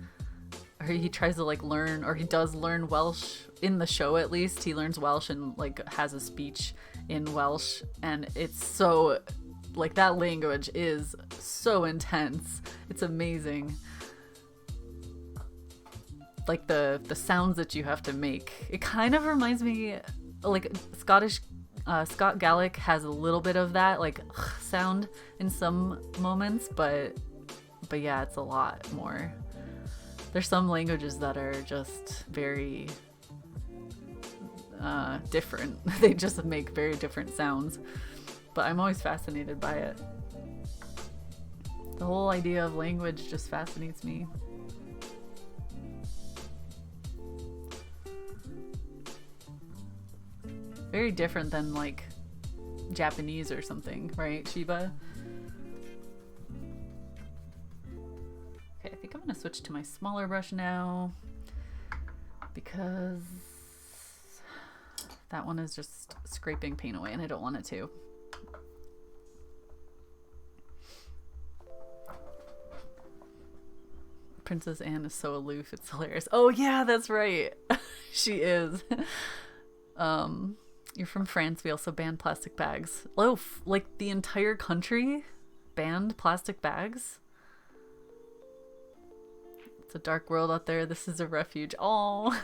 or he tries to like learn, or he does learn Welsh in the show. At least he learns Welsh and like has a speech in Welsh, and it's so, like, that language is so intense. It's amazing. Like the sounds that you have to make. It kind of reminds me, like, Scott Gaelic has a little bit of that like sound in some moments, but yeah, it's a lot more. There's some languages that are just very different. They just make very different sounds, but I'm always fascinated by it. The whole idea of language just fascinates me. Very different than like Japanese or something, right, Shiba? Okay, I think I'm gonna switch to my smaller brush now, because that one is just scraping paint away and I don't want it to. Princess Anne is so aloof, it's hilarious. Oh yeah, that's right. She is. You're from France. We also banned plastic bags. Oh, like the entire country banned plastic bags? It's a dark world out there. This is a refuge. Oh.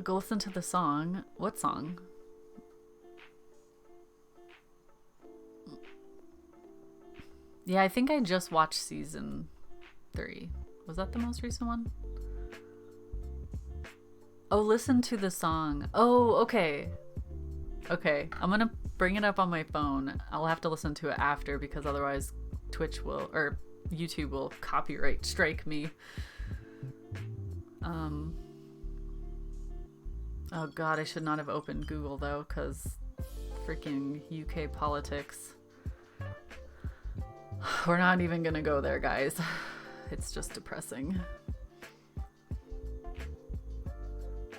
go listen to the song. What song? Yeah, I think I just watched season 3. Was that the most recent one? Oh, listen to the song. Oh, okay. Okay, I'm gonna bring it up on my phone. I'll have to listen to it after because otherwise Twitch will, or YouTube will copyright strike me. Oh god, I should not have opened Google though, because freaking UK politics. We're not even gonna go there, guys. It's just depressing.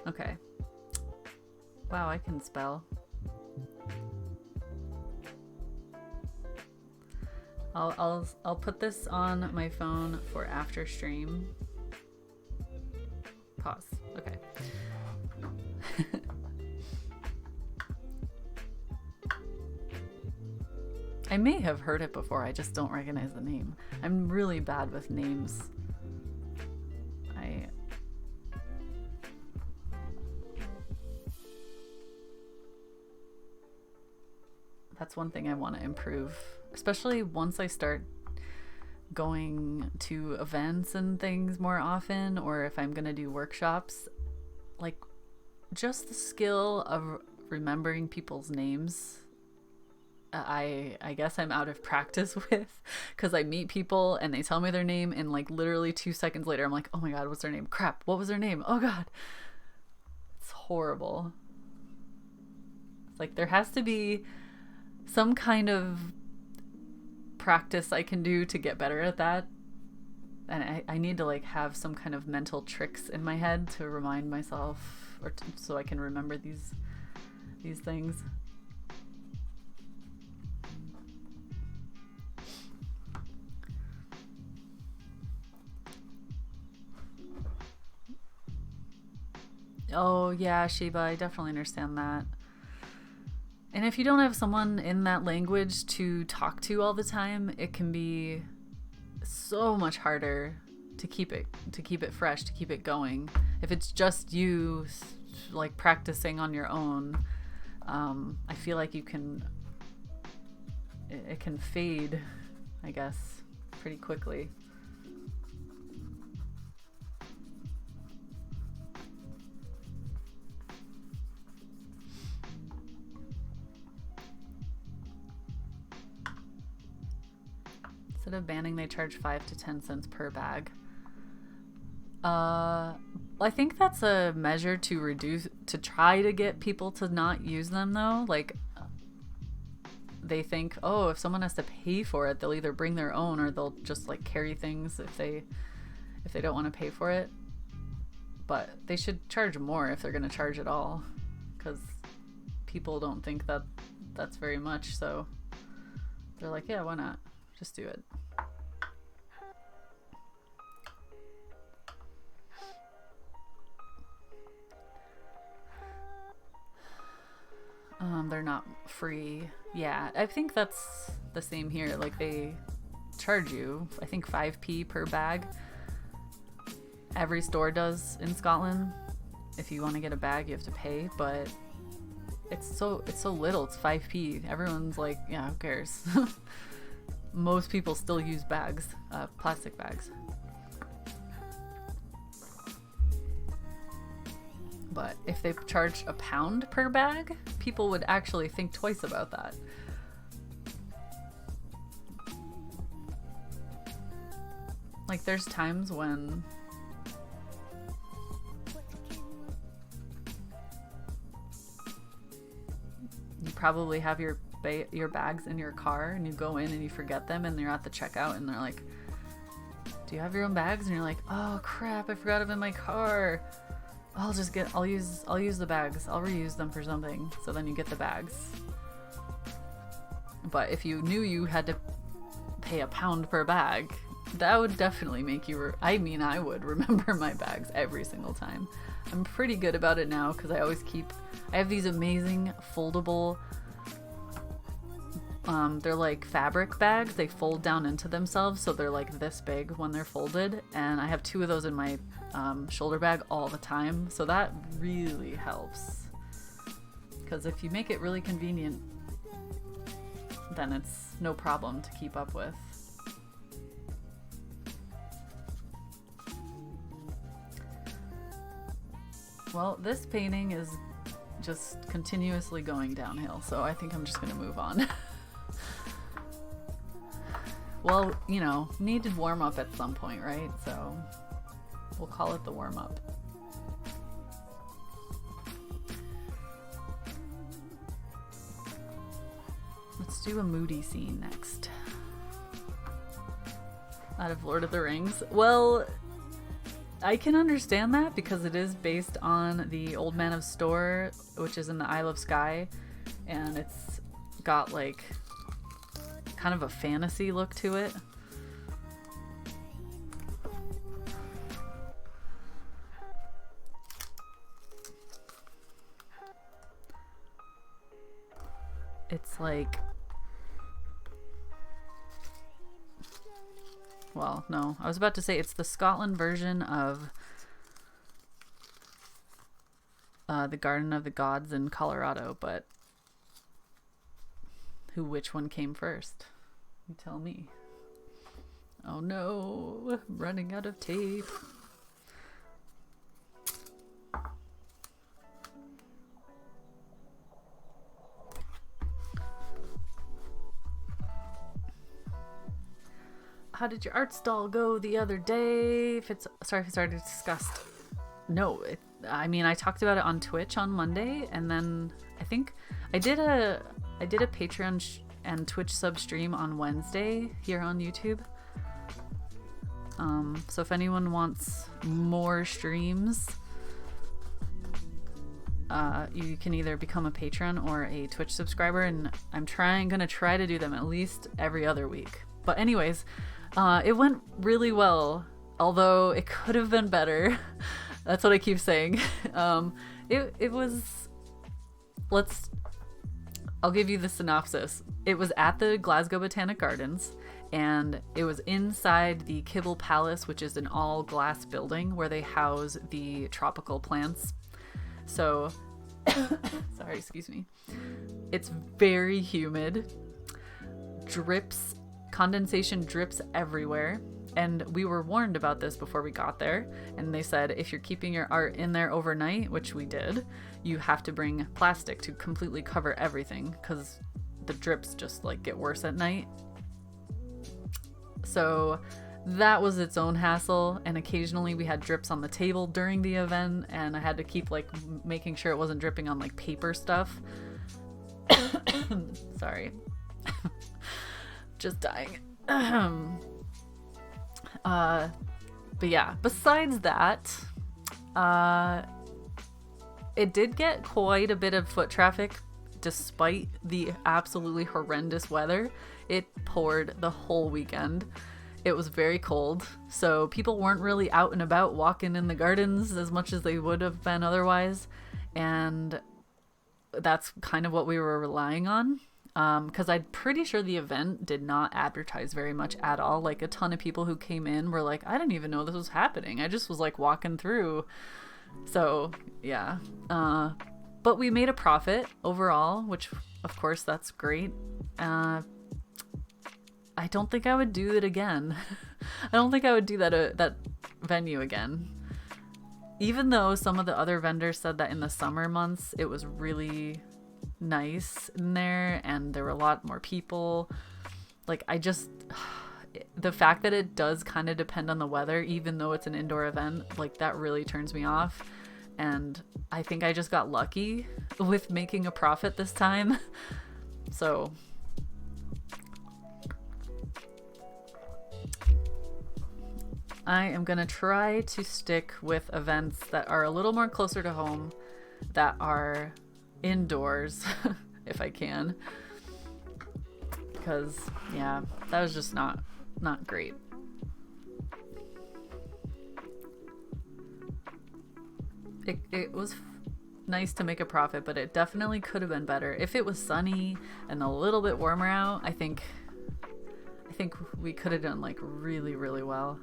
Okay. Wow, I can spell. I'll put this on my phone for after stream. Pause. Okay. I may have heard it before, I just don't recognize the name. I'm really bad with names. That's one thing I want to improve, especially once I start going to events and things more often, or if I'm gonna do workshops. Like, just the skill of remembering people's names, I guess I'm out of practice with, because I meet people and they tell me their name and like literally 2 seconds later I'm like, oh my god, what's their name? Crap, what was their name? Oh god. It's horrible. Like, there has to be some kind of practice I can do to get better at that. And I need to like have some kind of mental tricks in my head to remind myself, or so I can remember these things. Oh yeah, Sheba, I definitely understand that. And if you don't have someone in that language to talk to all the time, it can be so much harder to keep it fresh, to keep it going. If it's just you like practicing on your own, I feel like it can fade, I guess, pretty quickly. Instead of banning, they charge 5 to 10 cents per bag. I think that's a measure to try to get people to not use them though. Like, they think, oh, if someone has to pay for it, they'll either bring their own or they'll just like carry things if they don't want to pay for it. But they should charge more if they're going to charge at all, because people don't think that that's very much. So they're like, yeah, why not? Just do it. They're not free. Yeah, I think that's the same here. Like, they charge you, I think 5p per bag. Every store does in Scotland. If you want to get a bag, you have to pay, but it's so little. It's 5p. Everyone's like, yeah, who cares? Most people still use bags, plastic bags. But if they charge £1 per bag, people would actually think twice about that. Like, there's times when you probably have your bags in your car and you go in and you forget them and you're at the checkout and they're like, do you have your own bags? And you're like, oh crap, I forgot them in my car. I'll use the bags. I'll reuse them for something. So then you get the bags. But if you knew you had to pay £1 per bag, that would definitely make you I would remember my bags every single time. I'm pretty good about it now because I have these amazing foldable They're like fabric bags. They fold down into themselves, so they're like this big when they're folded. And I have 2 of those in my shoulder bag all the time, so that really helps. Because if you make it really convenient, then it's no problem to keep up with. Well, this painting is just continuously going downhill, so I think I'm just gonna move on. Well, you know, needed warm up at some point, right? So we'll call it the warm up. Let's do a moody scene next. Out of Lord of the Rings. Well, I can understand that because it is based on the Old Man of Store, which is in the Isle of Skye, and it's got like kind of a fantasy look to it. It's like, well, no, I was about to say it's the Scotland version of the Garden of the Gods in Colorado, but which one came first? You tell me. Oh no, I'm running out of tape. How did your art stall go the other day? Sorry if it's already discussed. No, I mean, I talked about it on Twitch on Monday, and then I think I did a Patreon and Twitch sub stream on Wednesday here on YouTube. So if anyone wants more streams, you can either become a patron or a Twitch subscriber, and I'm gonna try to do them at least every other week. But anyways, it went really well, although it could have been better. That's what I keep saying. It was, I'll give you the synopsis. It was at the Glasgow Botanic Gardens, and it was inside the Kibble Palace, which is an all glass building where they house the tropical plants. So, sorry, excuse me. It's very humid. Condensation drips everywhere. And we were warned about this before we got there, and they said if you're keeping your art in there overnight, which we did, you have to bring plastic to completely cover everything because the drips just like get worse at night. So that was its own hassle, and occasionally we had drips on the table during the event, and I had to keep like making sure it wasn't dripping on like paper stuff. Sorry. Just dying. But yeah, besides that, it did get quite a bit of foot traffic despite the absolutely horrendous weather. It poured the whole weekend. It was very cold, so people weren't really out and about walking in the gardens as much as they would have been otherwise, and that's kind of what we were relying on. Because I'm pretty sure the event did not advertise very much at all. Like, a ton of people who came in were like, I didn't even know this was happening. I just was like walking through. So yeah, but we made a profit overall, which of course that's great. I don't think I would do it again. I don't think I would do that venue again. Even though some of the other vendors said that in the summer months it was really nice in there and there were a lot more people. Like, the fact that it does kind of depend on the weather, even though it's an indoor event, like, that really turns me off. And I think I just got lucky with making a profit this time. So I am gonna try to stick with events that are a little more closer to home, that are indoors if I can, because yeah, that was just not great. It was nice to make a profit, but it definitely could have been better. If it was sunny and a little bit warmer out, I think we could have done like really, really well.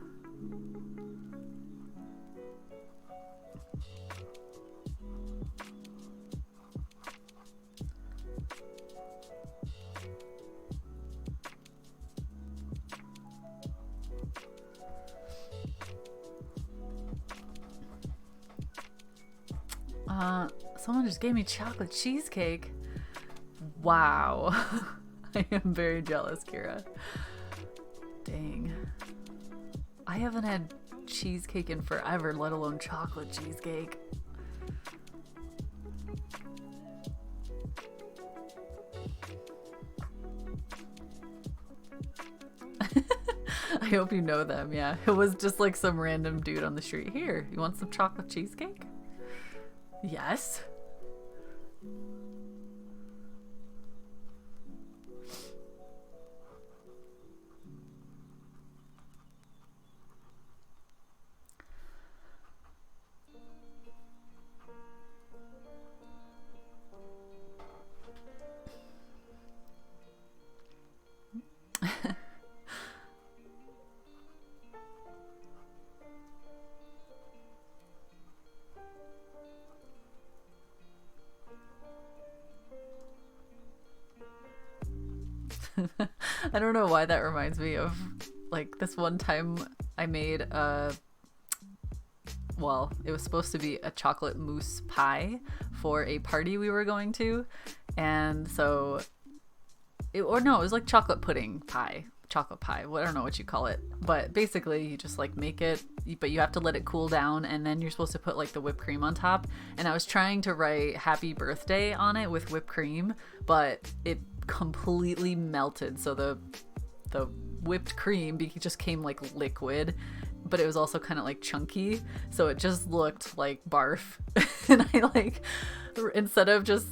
Someone just gave me chocolate cheesecake. Wow. I am very jealous, Kira. Dang. I haven't had cheesecake in forever, let alone chocolate cheesecake. I hope you know them, yeah. It was just like some random dude on the street. Here, you want some chocolate cheesecake? Yes. I don't know why that reminds me of like this one time I made well, it was supposed to be a chocolate mousse pie for a party we were going to, and so it was like chocolate pudding pie, chocolate pie, I don't know what you call it, but basically you just like make it, but you have to let it cool down, and then you're supposed to put like the whipped cream on top. And I was trying to write happy birthday on it with whipped cream, but it completely melted, so the whipped cream just came like liquid, but it was also kind of like chunky, so it just looked like barf. And I like, instead of just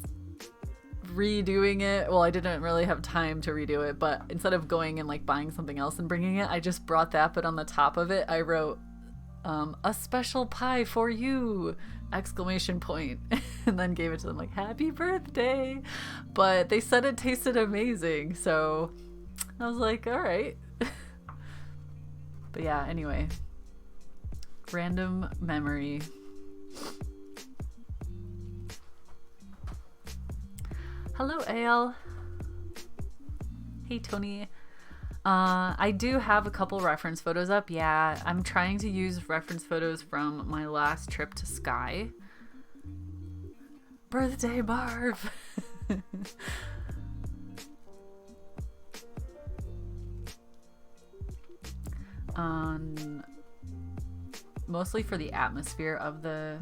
redoing it, well, I didn't really have time to redo it, but instead of going and like buying something else and bringing it, I just brought that, but on the top of it I wrote a special pie for you ! And then gave it to them like happy birthday. But they said it tasted amazing, so I was like, all right. But yeah, anyway, random memory. Hello, Ale. Hey, Tony. I do have a couple reference photos up. Yeah, I'm trying to use reference photos from my last trip to Skye. Birthday Barf. Mostly for the atmosphere of the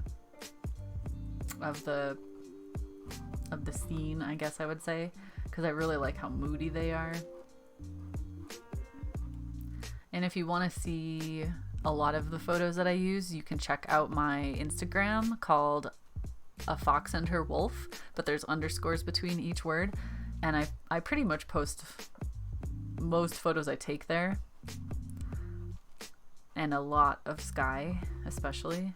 scene, I guess I would say, because I really like how moody they are. And if you want to see a lot of the photos that I use, you can check out my Instagram called A Fox and Her Wolf, but there's underscores between each word, and I pretty much post most photos I take there, and a lot of Skye especially.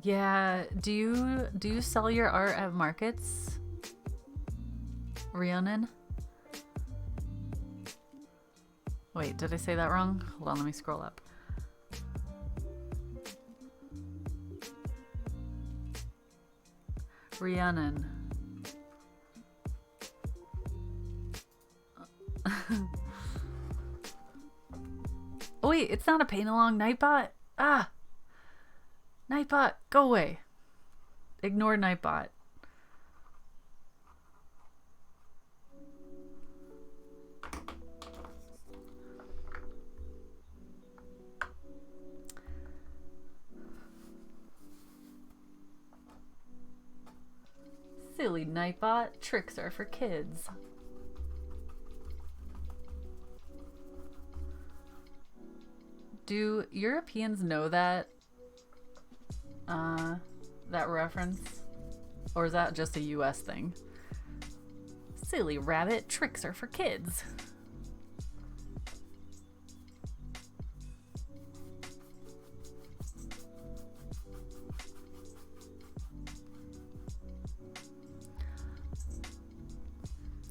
Yeah, do you sell your art at markets, Rhiannon? Wait, did I say that wrong? Hold on, let me scroll up. Rhiannon. Oh wait, it's not a Paintalong Nightbot? Ah! Nightbot, go away. Ignore Nightbot. Silly Nightbot, tricks are for kids. Do Europeans know that that reference? Or is that just a US thing? Silly rabbit, tricks are for kids.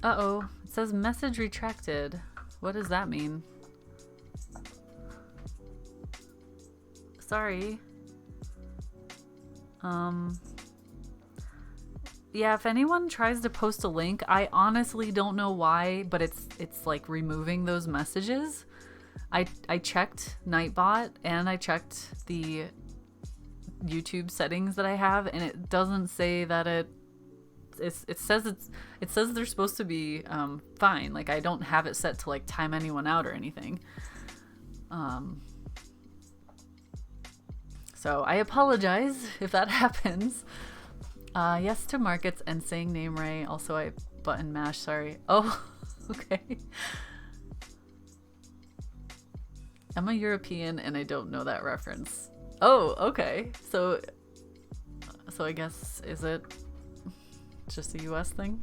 Uh-oh, it says message retracted. What does that mean? Sorry. Yeah, if anyone tries to post a link, I honestly don't know why, but it's like removing those messages. I checked Nightbot and I checked the YouTube settings that I have, and it doesn't say that it says they're supposed to be fine. Like, I don't have it set to like time anyone out or anything. So I apologize if that happens. Yes to markets and saying name right. Also, I button mash. Sorry. Oh, okay. I'm a European and I don't know that reference. Oh, okay. So I guess, is it just a US thing?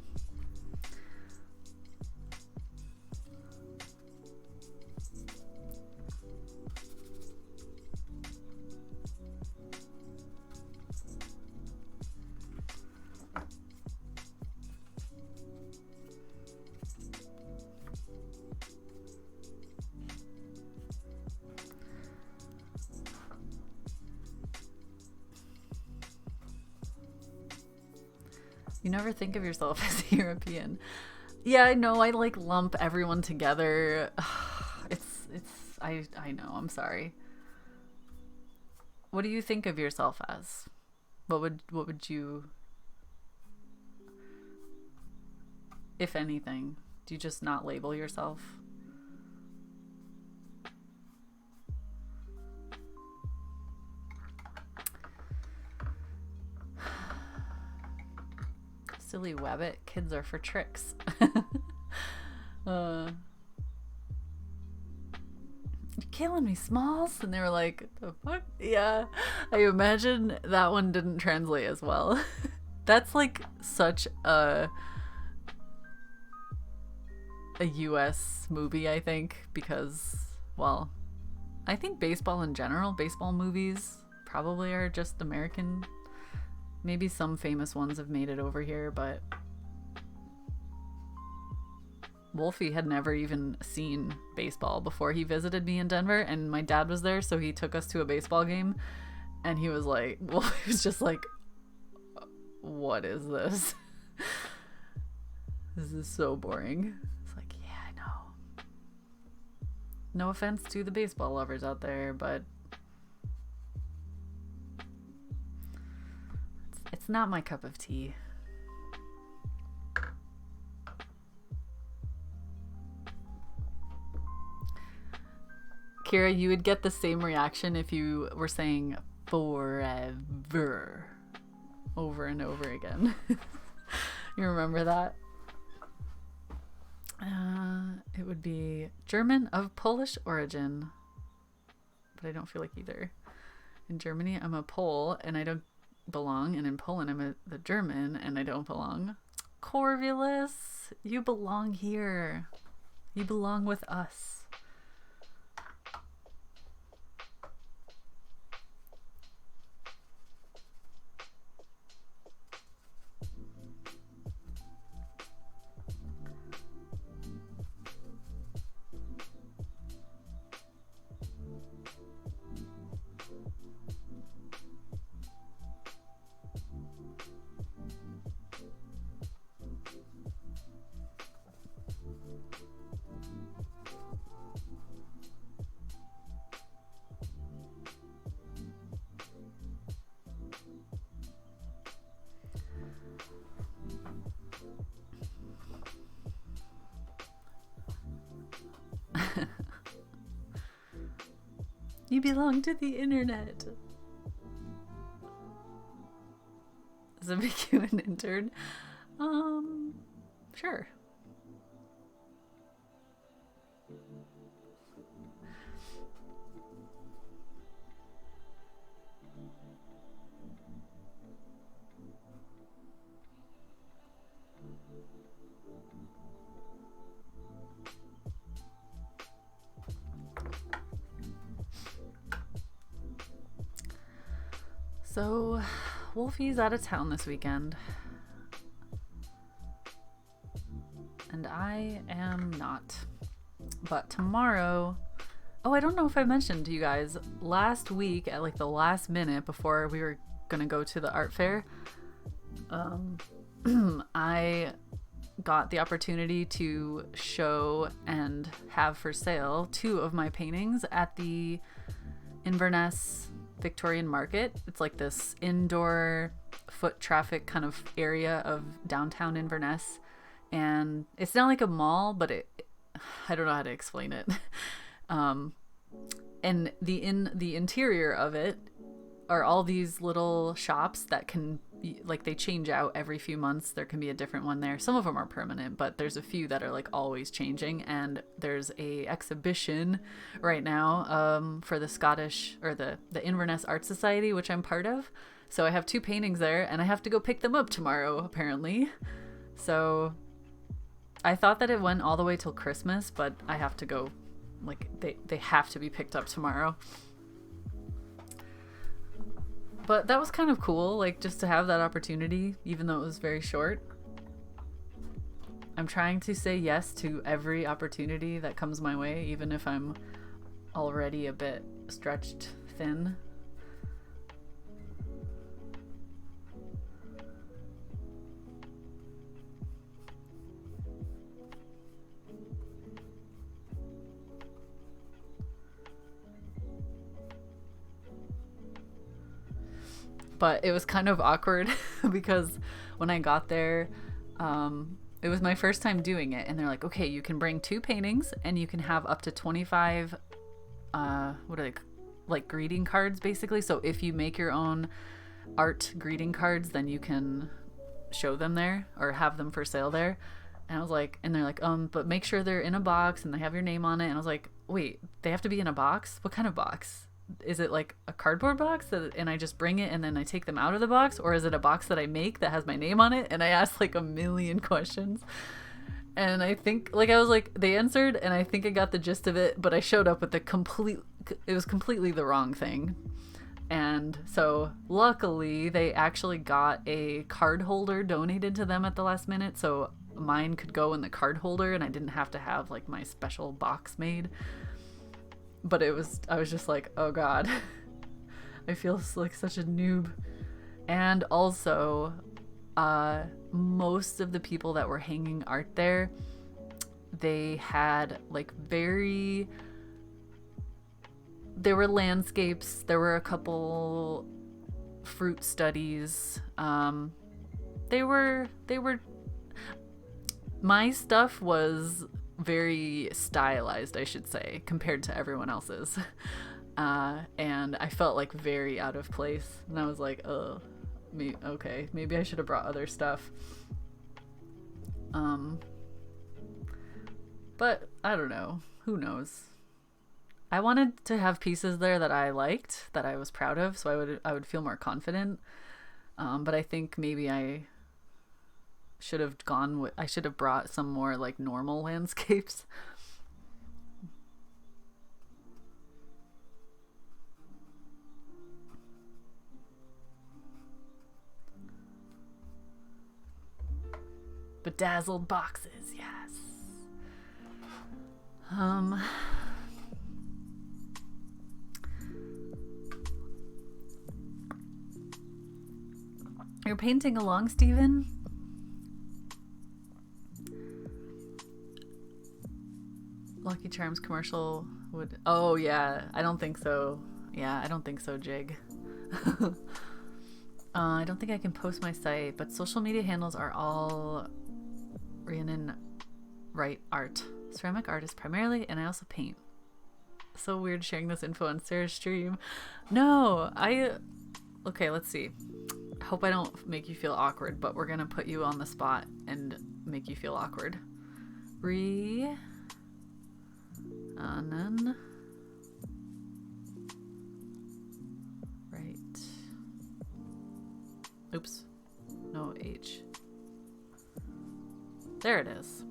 You never think of yourself as a European. Yeah, I know. I like lump everyone together. I know. I'm sorry. What do you think of yourself as? What would you, if anything, do you just not label yourself? Silly Wabbit, kids are for tricks. You're killing me, Smalls. And they were like, the fuck? Yeah, I imagine that one didn't translate as well. That's like such a US movie, I think, because, well, I think baseball in general, baseball movies probably are just American. Maybe some famous ones have made it over here, but Wolfie had never even seen baseball before he visited me in Denver, and my dad was there, so he took us to a baseball game, and he was like, well, he was just like, what is this? This is so boring. It's like, yeah, I know. No offense to the baseball lovers out there, but it's not my cup of tea. Kira, you would get the same reaction if you were saying forever over and over again. You remember that? It would be German of Polish origin, but I don't feel like either. In Germany, I'm a Pole and I don't belong, and in Poland I'm the German and I don't belong. Corvulus, you belong here. You belong with us. You belong to the internet. Does it make you an intern? Sure. So, Wolfie's out of town this weekend. And I am not. But tomorrow... Oh, I don't know if I mentioned to you guys, last week at like the last minute before we were gonna go to the art fair, I got the opportunity to show and have for sale 2 of my paintings at the Inverness Victorian Market. It's like this indoor foot traffic kind of area of downtown Inverness, and it's not like a mall, but I don't know how to explain it. And the interior of it are all these little shops that can, like, they change out every few months. There can be a different one there. Some of them are permanent, but there's a few that are like always changing. And there's a exhibition right now for the Scottish, or the Inverness Art Society, which I'm part of. So I have 2 paintings there, and I have to go pick them up tomorrow, apparently. So I thought that it went all the way till Christmas, but I have to go, like, they have to be picked up tomorrow. But that was kind of cool, like, just to have that opportunity, even though it was very short. I'm trying to say yes to every opportunity that comes my way, even if I'm already a bit stretched thin. But it was kind of awkward because when I got there, it was my first time doing it. And they're like, okay, you can bring 2 paintings and you can have up to 25, what are they, like greeting cards basically. So if you make your own art greeting cards, then you can show them there or have them for sale there. And I was like, and they're like, but make sure they're in a box and they have your name on it. And I was like, wait, they have to be in a box? What kind of box? Is it like a cardboard box and I just bring it and then I take them out of the box, or is it a box that I make that has my name on it? And I asked like a million questions, and I think, like, I was like, they answered and I think I got the gist of it, but I showed up with it was completely the wrong thing. And so luckily they actually got a card holder donated to them at the last minute, so mine could go in the card holder and I didn't have to have like my special box made. But I was just like, oh god, I feel like such a noob. And also, most of the people that were hanging art there, they had like there were landscapes, there were a couple fruit studies. My stuff was very stylized, I should say, compared to everyone else's. And I felt like very out of place. And I was like, oh, okay, maybe I should have brought other stuff. But I don't know. Who knows? I wanted to have pieces there that I liked, that I was proud of, so I would feel more confident. But I think maybe I should have I should have brought some more like normal landscapes. Bedazzled boxes, yes. You're painting along, Steven? Lucky Charms commercial would... Oh, yeah. I don't think so. Yeah, I don't think so, Jig. I don't think I can post my site, but social media handles are all Rhiannon Wright Art. Ceramic artist primarily, and I also paint. So weird sharing this info on Sarah's stream. No, okay, let's see. hope I don't make you feel awkward, but we're gonna put you on the spot and make you feel awkward. Rhiannon. Right. Oops. No H. There it is.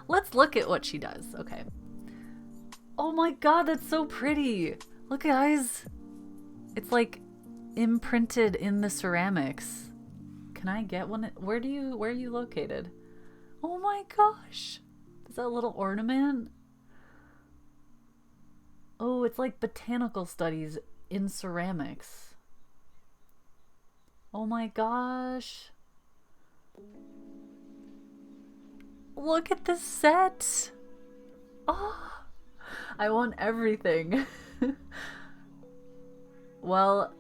Let's look at what she does. Okay. Oh my god, that's so pretty. Look, guys. It's like imprinted in the ceramics. Can I get one? Where are you located? Oh my gosh. Is that a little ornament? Oh, it's like botanical studies in ceramics. Oh my gosh. Look at this set. Oh, I want everything. Well,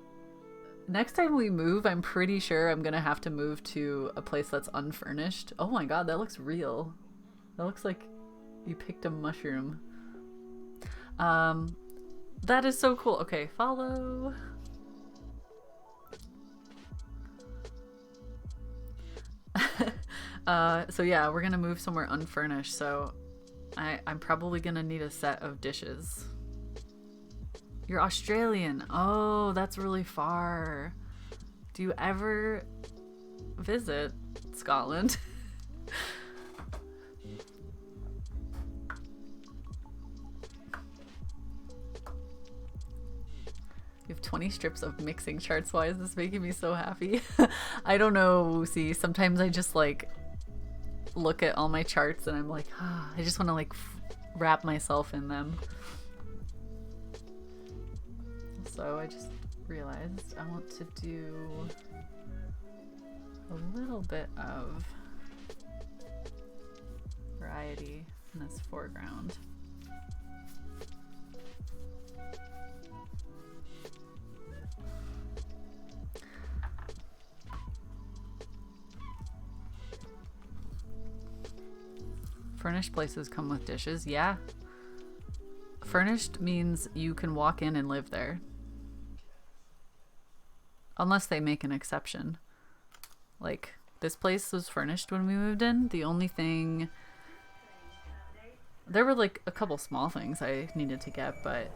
next time we move, I'm pretty sure I'm gonna have to move to a place that's unfurnished. Oh my god, that looks real. That looks like you picked a mushroom. That is so cool. Okay, follow. So yeah, we're gonna move somewhere unfurnished, so I'm probably gonna need a set of dishes. You're Australian. Oh, that's really far. Do you ever visit Scotland? You have 20 strips of mixing charts. Why is this making me so happy? I don't know. See, sometimes I just like look at all my charts and I'm like, I just want to like wrap myself in them. So I just realized I want to do a little bit of variety in this foreground. Furnished places come with dishes. Yeah. Furnished means you can walk in and live there. Unless they make an exception. Like, this place was furnished when we moved in. The only thing... There were like a couple small things I needed to get, but...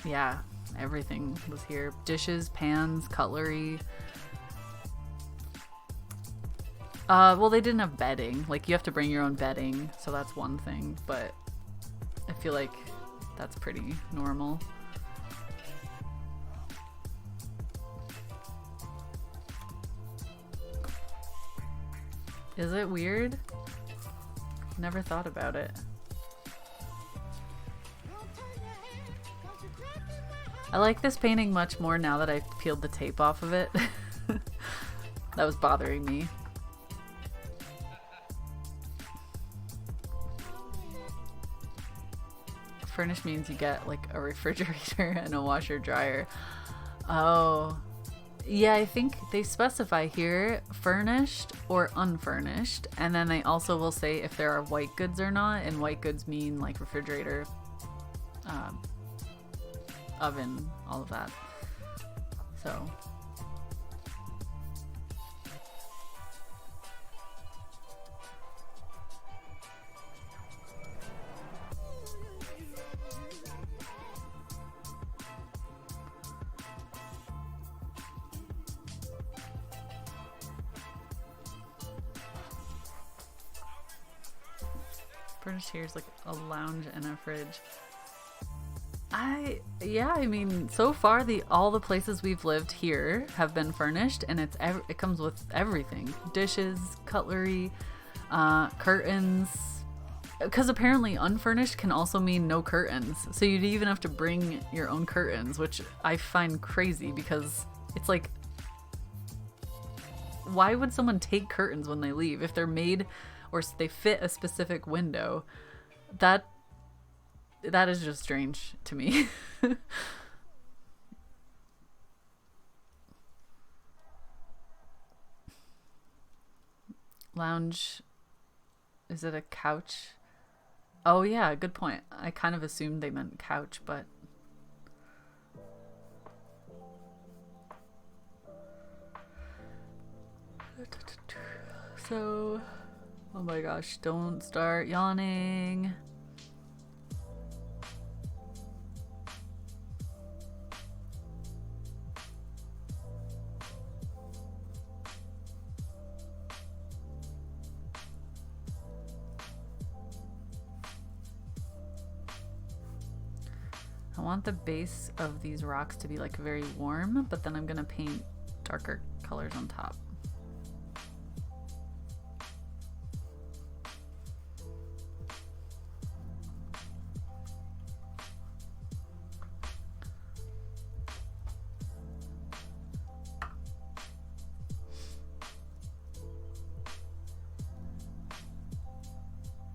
Yeah, everything was here. Dishes, pans, cutlery... well, they didn't have bedding. Like, you have to bring your own bedding, so that's one thing, but I feel like that's pretty normal. Is it weird? Never thought about it. I like this painting much more now that I've peeled the tape off of it. That was bothering me. Furnished means you get like a refrigerator and a washer dryer. Oh, yeah, I think they specify here furnished or unfurnished, and then they also will say if there are white goods or not, and white goods mean like refrigerator, oven, all of that. So furnished here is like a lounge and a fridge. I mean, so far all the places we've lived here have been furnished, and it comes with everything: dishes, cutlery, curtains. Because apparently unfurnished can also mean no curtains, so you'd even have to bring your own curtains, which I find crazy because it's like, why would someone take curtains when they leave if they're made or they fit a specific window? That is just strange to me. Lounge, is it a couch? Oh yeah, good point. I kind of assumed they meant couch, but So, oh my gosh, don't start yawning. I want the base of these rocks to be like very warm, but then I'm gonna paint darker colors on top.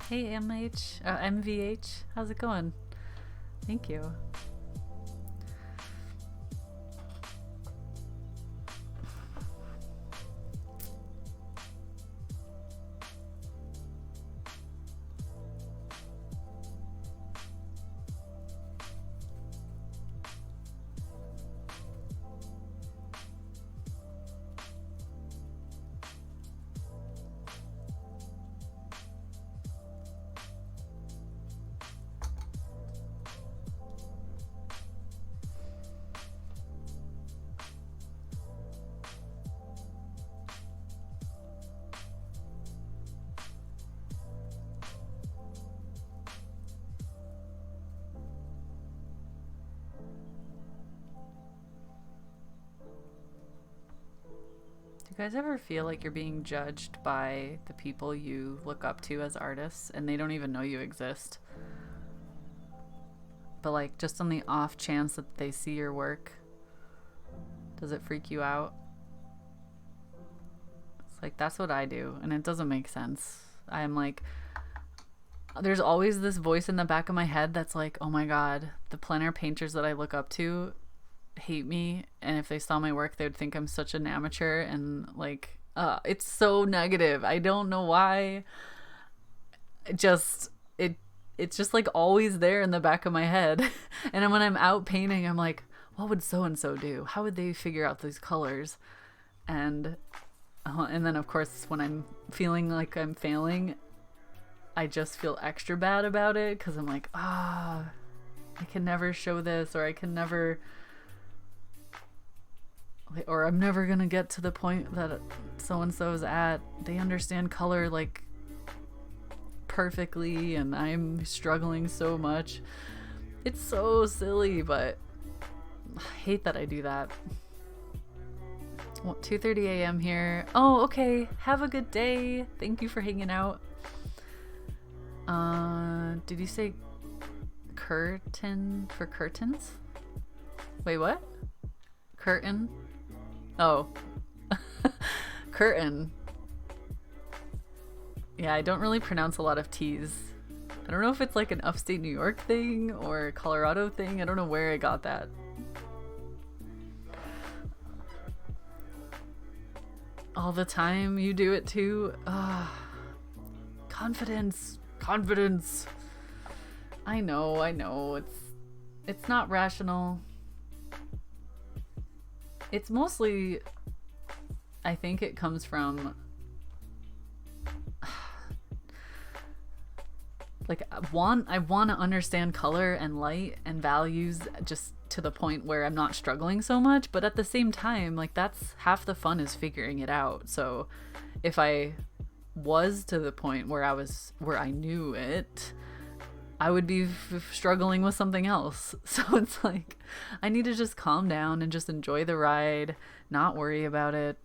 Hey MVH, how's it going? Thank you. You guys ever feel like you're being judged by the people you look up to as artists and they don't even know you exist? But like just on the off chance that they see your work, does it freak you out? It's like, that's what I do, and it doesn't make sense. I'm like, there's always this voice in the back of my head that's like, oh my god, the plein air painters that I look up to hate me, and if they saw my work they would think I'm such an amateur, and like it's so negative. I don't know why. It's just like always there in the back of my head. And when I'm out painting, I'm like, what would so and so do? How would they figure out these colors? And then of course when I'm feeling like I'm failing, I just feel extra bad about it because I'm like, I can never show this, or I can never, or I'm never gonna get to the point that so-and-so's at. They understand color like perfectly and I'm struggling so much. It's so silly, but I hate that I do that. Well, 2:30 a.m. here. Oh, okay. Have a good day. Thank you for hanging out. Did you say curtain for curtains? Wait, what? Curtain? Oh. Curtain. Yeah, I don't really pronounce a lot of T's. I don't know if it's like an upstate New York thing or a Colorado thing. I don't know where I got that. All the time you do it too. Confidence. Confidence. I know. It's not rational. It's mostly, I think it comes from like I want to understand color and light and values just to the point where I'm not struggling so much, but at the same time, like that's half the fun is figuring it out. So if I was to the point where I knew it, I would be struggling with something else. So it's like I need to just calm down and just enjoy the ride, not worry about it.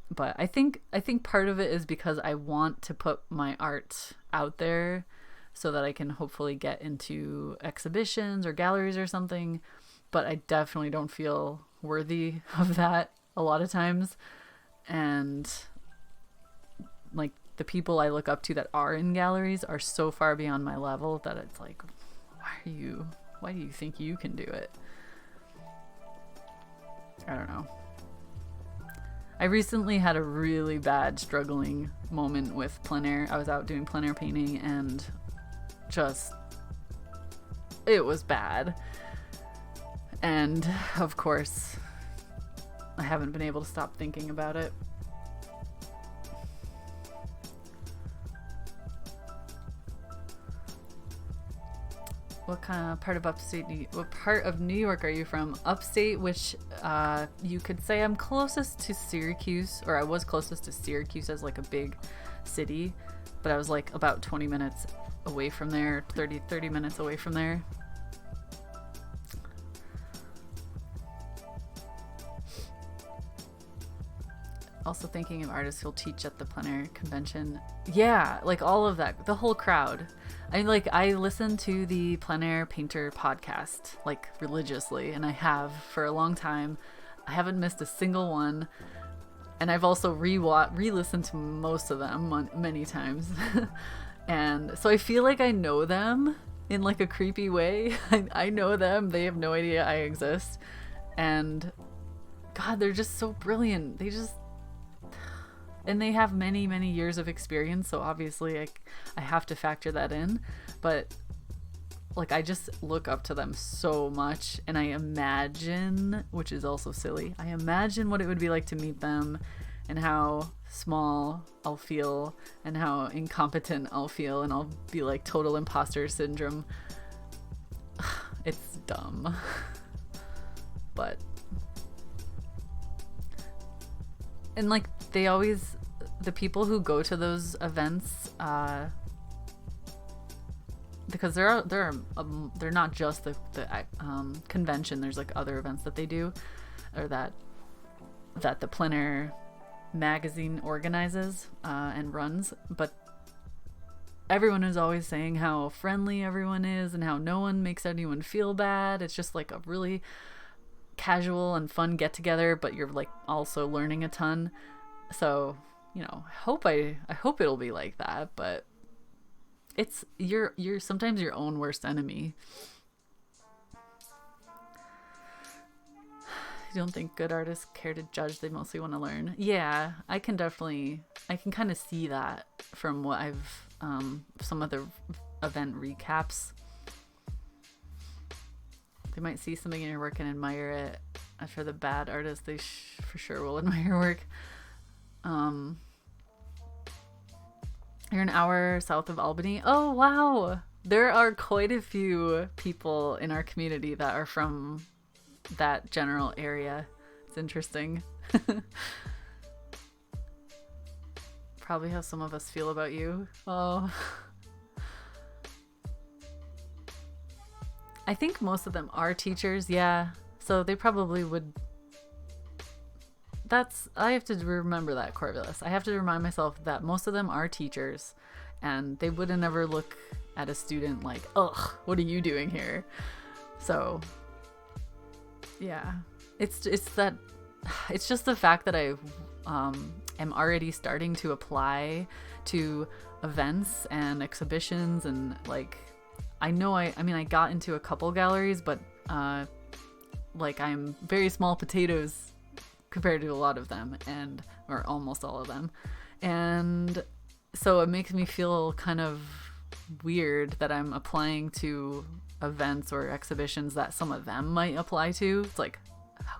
But I think part of it is because I want to put my art out there so that I can hopefully get into exhibitions or galleries or something. But I definitely don't feel worthy of that a lot of times. And like the people I look up to that are in galleries are so far beyond my level that it's like, why do you think you can do it? I don't know. I recently had a really bad struggling moment with plein air. I was out doing plein air painting and it was bad. And of course, I haven't been able to stop thinking about it. what kind of part of what part of New York are you from? Upstate, which you could say I'm closest to Syracuse, or I was closest to Syracuse as like a big city, but I was like about 20 minutes away from there, 30 minutes away from there. Also thinking of artists who'll teach at the Plein Air convention. Yeah, like all of that, the whole crowd. I listen to the Plein Air Painter podcast like religiously, and I have for a long time. I haven't missed a single one, and I've also re-listened to most of them many times. And so I feel like I know them in like a creepy way. I know them. They have no idea I exist, and God, they're just so brilliant. And they have many, many years of experience, so obviously I have to factor that in. But like, I just look up to them so much, and I imagine, which is also silly, I imagine what it would be like to meet them and how small I'll feel and how incompetent I'll feel, and I'll be like total imposter syndrome. It's dumb. But and like they always, the people who go to those events, because they're not just the convention. There's like other events that they do, or that the Plein Air magazine organizes and runs. But everyone is always saying how friendly everyone is and how no one makes anyone feel bad. It's just like a really casual and fun get together, but you're like also learning a ton. So, you know, I hope it'll be like that, but it's you're sometimes your own worst enemy. You don't think good artists care to judge, they mostly want to learn. Yeah, I can kind of see that from what I've some of the event recaps. They might see something in your work and admire it. As for the bad artists, they for sure will admire your work. You're an hour south of Albany. Oh, wow. There are quite a few people in our community that are from that general area. It's interesting. Probably how some of us feel about you. Oh. I think most of them are teachers, yeah. So they probably would. I have to remember that, Corvus. I have to remind myself that most of them are teachers, and they wouldn't ever look at a student like, ugh, what are you doing here? So, yeah. It's just the fact that I am already starting to apply to events and exhibitions, and like, I know I got into a couple galleries, but like I'm very small potatoes compared to a lot of them, or almost all of them. And so it makes me feel kind of weird that I'm applying to events or exhibitions that some of them might apply to. It's like,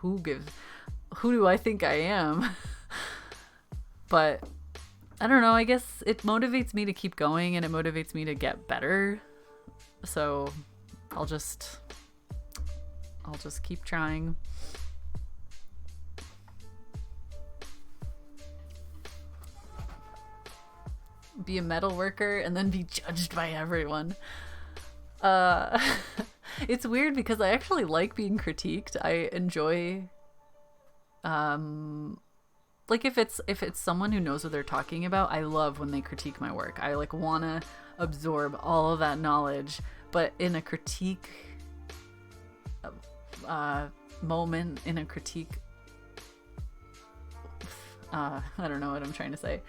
who do I think I am? But I don't know, I guess it motivates me to keep going, and it motivates me to get better. So I'll just keep trying. Be a metal worker and then be judged by everyone. It's weird because I actually like being critiqued. I enjoy like if it's someone who knows what they're talking about, I love when they critique my work. I like want to absorb all of that knowledge, but in a critique moment, in a critique I don't know what I'm trying to say.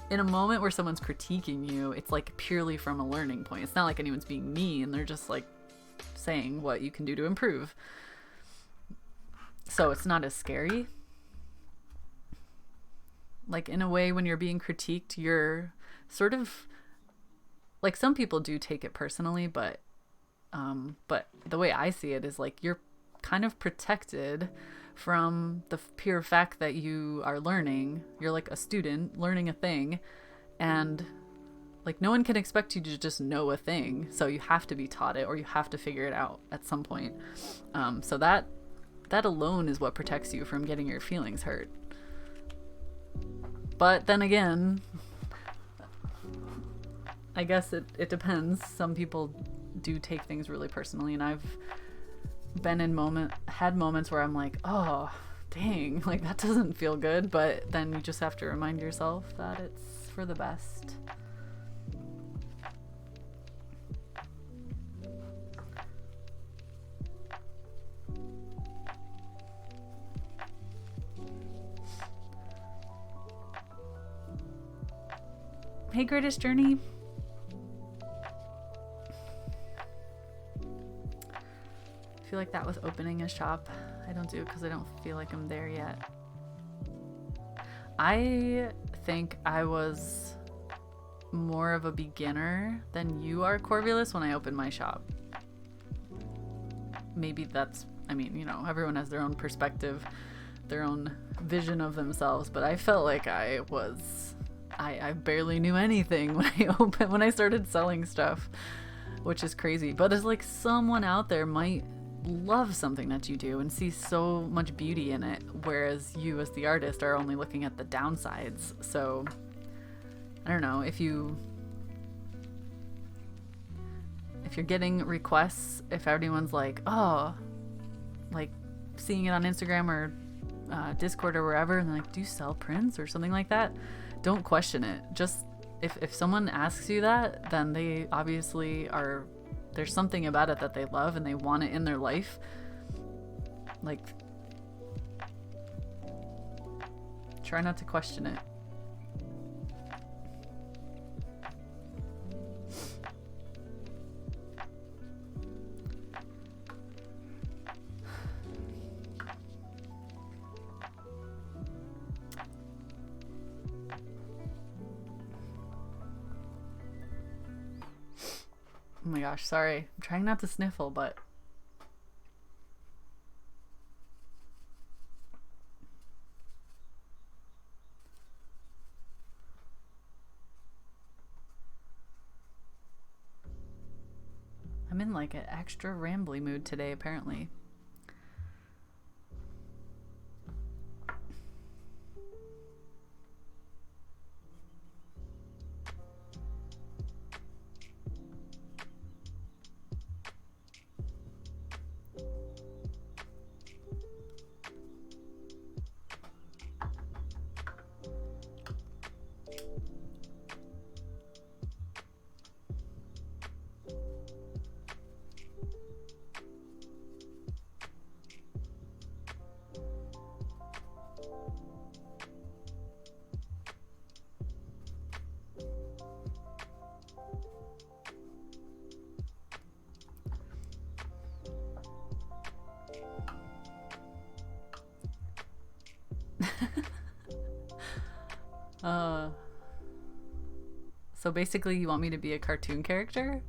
In a moment where someone's critiquing you, it's like purely from a learning point. It's not like anyone's being mean. They're just like saying what you can do to improve. So it's not as scary. Like in a way, when you're being critiqued, you're sort of like, some people do take it personally, but the way I see it is like you're kind of protected from the pure fact that you are learning. You're like a student learning a thing, and Like, no one can expect you to just know a thing, so you have to be taught it, or you have to figure it out at some point. So that alone is what protects you from getting your feelings hurt. But then again, I guess it depends. Some people do take things really personally, and I've been had moments where I'm like, oh, dang, like that doesn't feel good, but then you just have to remind yourself that it's for the best. Hey, Greatest Journey. I feel like that was opening a shop. I don't do it because I don't feel like I'm there yet. I think I was more of a beginner than you are, Corvulus, when I opened my shop. Maybe that's, I mean, you know, everyone has their own perspective, their own vision of themselves, but I felt like I barely knew anything when I started selling stuff, which is crazy. But it's like someone out there might love something that you do and see so much beauty in it, whereas you as the artist are only looking at the downsides. So I don't know, if you're getting requests, if everyone's like, oh, like seeing it on Instagram or Discord or wherever, and they're like, do you sell prints or something like that? Don't question it. Just if someone asks you that, then they obviously are, there's something about it that they love and they want it in their life. Like, try not to question it. Oh my gosh, sorry. I'm trying not to sniffle, but I'm in like an extra rambly mood today, apparently. So basically you want me to be a cartoon character?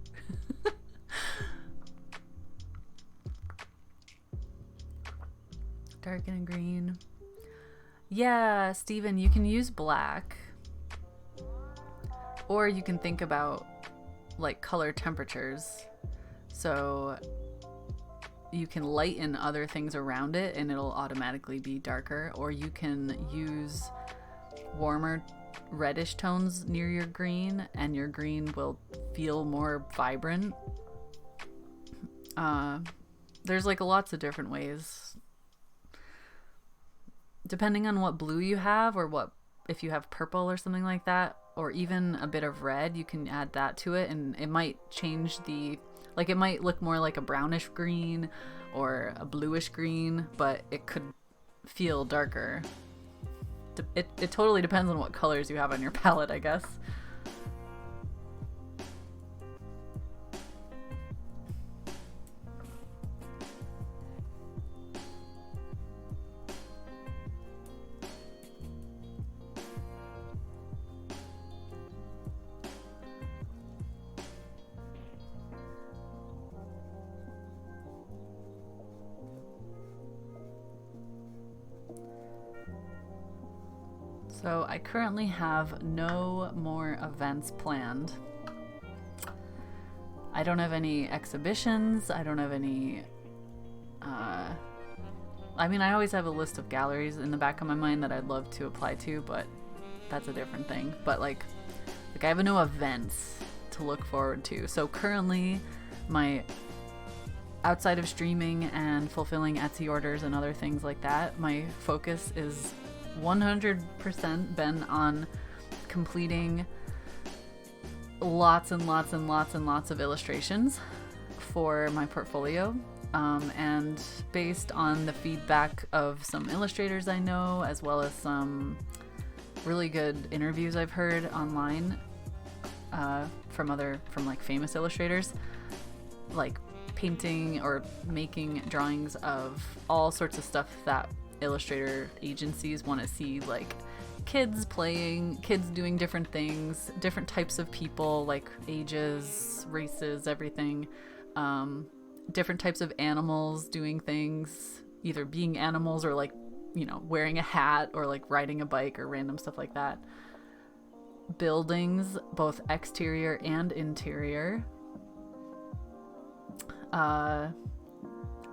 Darken and green. Yeah, Steven, you can use black. Or you can think about like color temperatures. So you can lighten other things around it and it'll automatically be darker. Or you can use warmer reddish tones near your green and your green will feel more vibrant. There's like lots of different ways. Depending on what blue you have, or what, if you have purple or something like that, or even a bit of red, you can add that to it and it might change the, like it might look more like a brownish green or a bluish green, but it could feel darker. It totally depends on what colors you have on your palette, I guess. So I currently have no more events planned. I don't have any exhibitions. I don't have any, I mean, I always have a list of galleries in the back of my mind that I'd love to apply to, but that's a different thing. But like I have no events to look forward to. So currently my, outside of streaming and fulfilling Etsy orders and other things like that, my focus is 100% been on completing lots and lots and lots and lots of illustrations for my portfolio. And based on the feedback of some illustrators I know, as well as some really good interviews I've heard online from like famous illustrators, like painting or making drawings of all sorts of stuff that illustrator agencies want to see, like kids playing, kids doing different things, different types of people, like ages, races, everything, different types of animals doing things, either being animals or like, you know, wearing a hat or like riding a bike or random stuff like that. Buildings, both exterior and interior.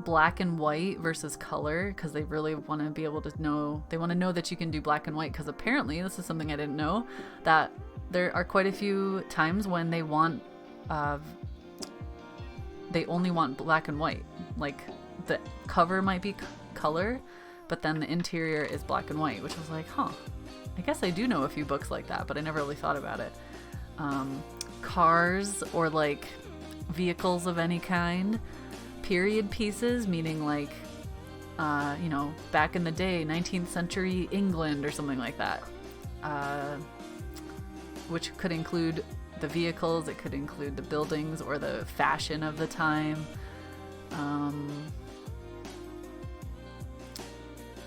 Black and white versus color, because they really want to be able to know, they want to know that you can do black and white, because apparently, this is something I didn't know, that there are quite a few times when they want, they only want black and white. Like the cover might be color, but then the interior is black and white, which was like, huh, I guess I do know a few books like that, but I never really thought about it. Cars or like vehicles of any kind. Period pieces, meaning like, you know, back in the day, 19th century England or something like that, which could include the vehicles, it could include the buildings or the fashion of the time.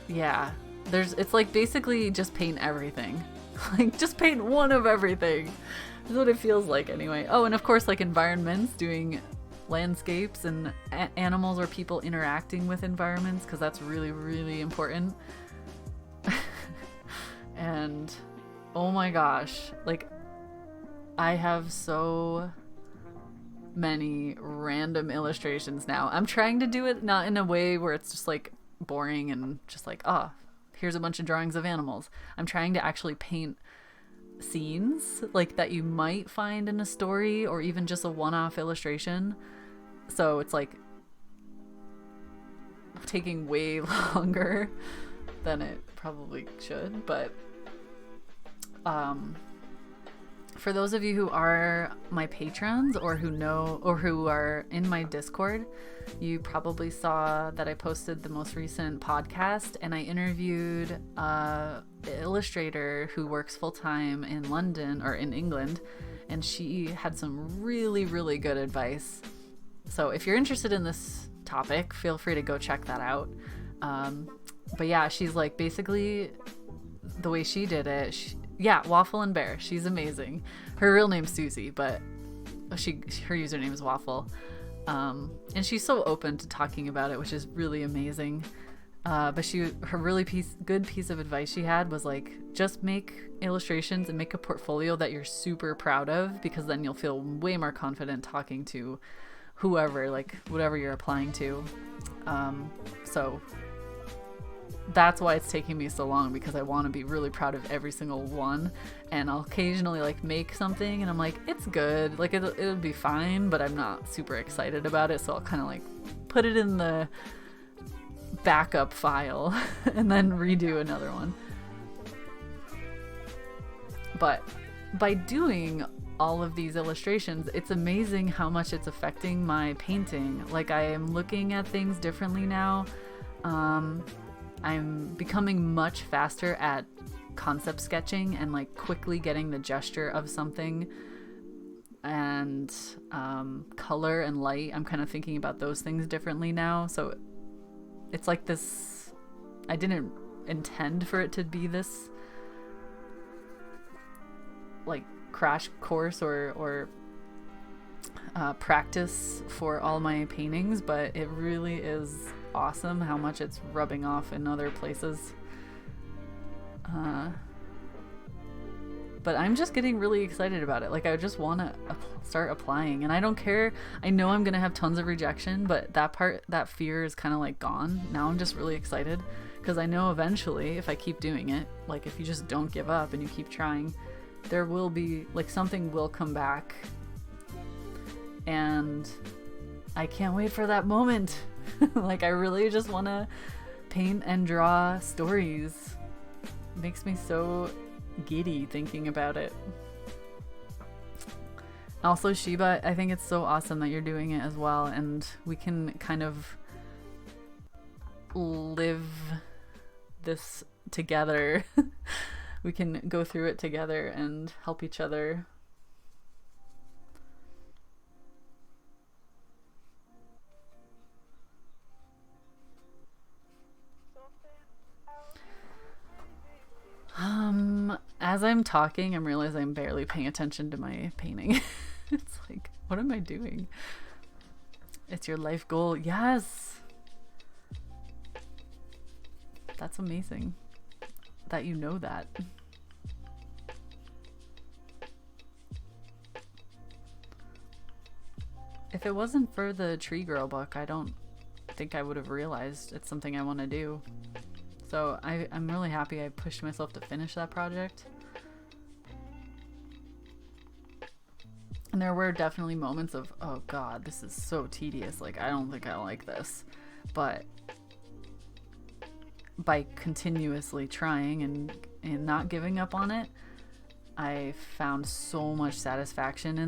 Yeah, it's like basically just paint everything. Like just paint one of everything. That's what it feels like anyway. Oh, and of course like environments, doing landscapes and animals or people interacting with environments, because that's really, really important. And oh my gosh, like I have so many random illustrations now. I'm trying to do it not in a way where it's just like boring and just like, oh, here's a bunch of drawings of animals. I'm trying to actually paint scenes like that you might find in a story or even just a one-off illustration. So it's like taking way longer than it probably should, but for those of you who are my patrons or who know or who are in my Discord, you probably saw that I posted the most recent podcast and I interviewed an illustrator who works full-time in London or in England, and she had some really, really good advice. So if you're interested in this topic, feel free to go check that out. But yeah, she's like basically the way she did it. Waffle and Bear. She's amazing. Her real name's Susie, but her username is Waffle. And she's so open to talking about it, which is really amazing. But her really good piece of advice she had was like, just make illustrations and make a portfolio that you're super proud of, because then you'll feel way more confident talking to whoever, like whatever you're applying to. So that's why it's taking me so long, because I want to be really proud of every single one. And I'll occasionally like make something and I'm like, it's good, like it'll be fine, but I'm not super excited about it. So I'll kind of like put it in the backup file and then redo another one. But by doing all of these illustrations, it's amazing how much it's affecting my painting. Like I am looking at things differently now. I'm becoming much faster at concept sketching and like quickly getting the gesture of something, and color and light. I'm kind of thinking about those things differently now. So it's like this, I didn't intend for it to be this like crash course or practice for all my paintings, but it really is awesome how much it's rubbing off in other places. but I'm just getting really excited about it. Like, I just want to start applying, and I don't care. I know I'm gonna have tons of rejection, but that fear is kind of like gone. Now I'm just really excited because I know eventually, if I keep doing it, like if you just don't give up and you keep trying, there will be, like, something will come back, and I can't wait for that moment. Like, I really just want to paint and draw stories. It makes me so giddy thinking about it. Also, Sheba, I think it's so awesome that you're doing it as well, and we can kind of live this together. We can go through it together and help each other. As I'm talking, I'm realizing I'm barely paying attention to my painting. It's like, what am I doing? It's your life goal. Yes. That's amazing that you know that. If it wasn't for the Tree Girl book, I don't think I would have realized it's something I want to do. So I'm really happy I pushed myself to finish that project. And there were definitely moments of, oh God, this is so tedious. Like, I don't think I like this. But by continuously trying and not giving up on it, I found so much satisfaction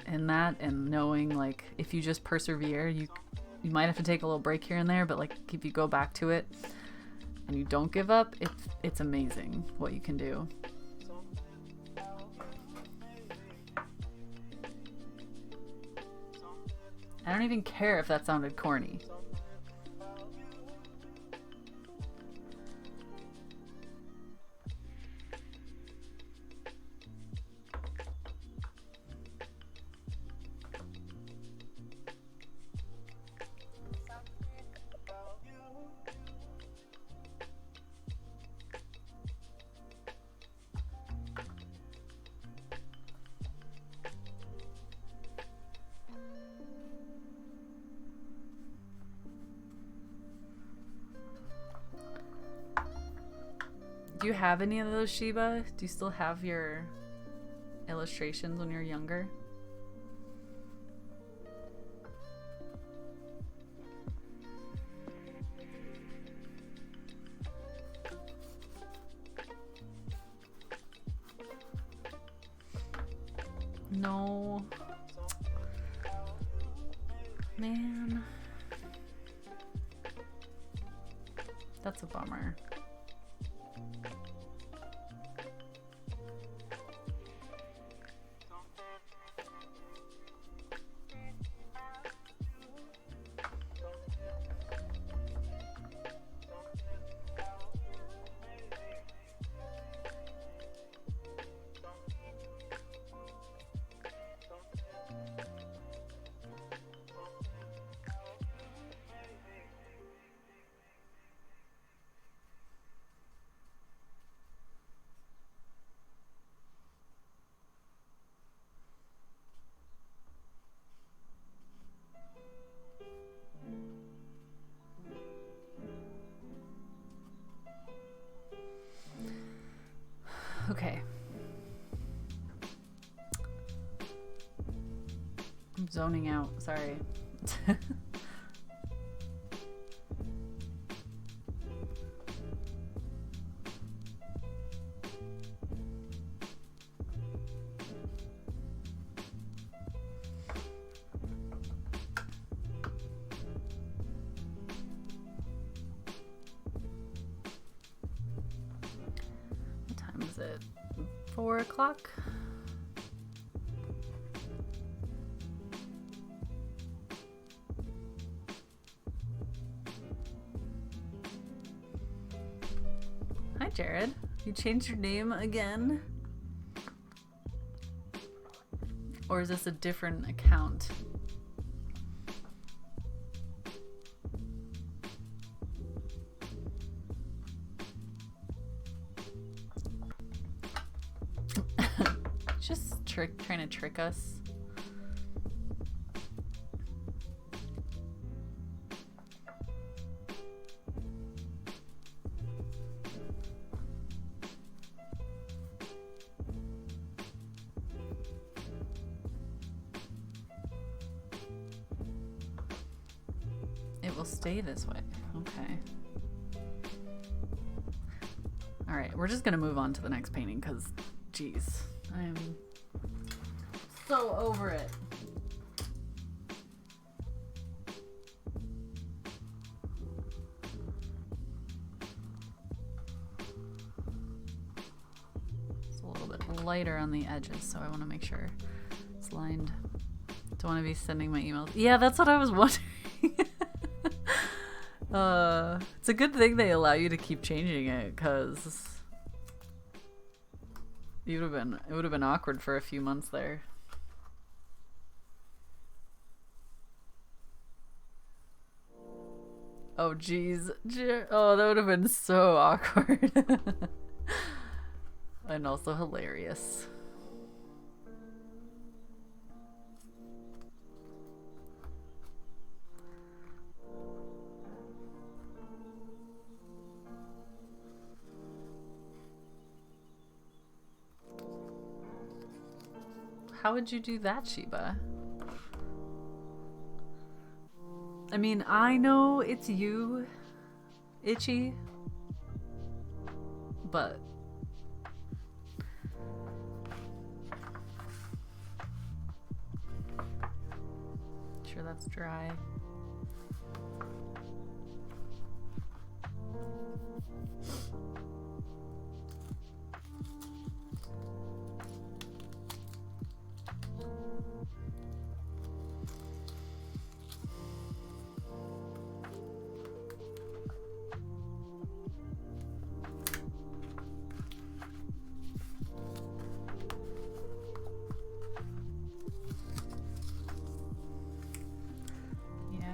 in that, and knowing, like, if you just persevere, you might have to take a little break here and there, but like if you go back to it and you don't give up, it's amazing what you can do. I don't even care if that sounded corny. Do you have any of those, Sheba? Do you still have your illustrations when you're younger? No. Man. That's a bummer. Okay. I'm zoning out, sorry. What time is it? 4 o'clock? Hi, Jared. You changed your name again? Or is this a different account? trying to trick us. It will stay this way. Okay. All right, we're just gonna move on to the next painting because, geez, I am so over it. It's a little bit lighter on the edges, so I want to make sure it's lined. Don't want to be sending my emails. Yeah, that's what I was wondering. It's a good thing they allow you to keep changing it, because it would have been awkward for a few months there. Oh geez. Oh, that would have been so awkward. And also hilarious. How would you do that, Sheba? I mean, I know it's you, Itchy, but sure that's dry.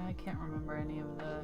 I can't remember any of the...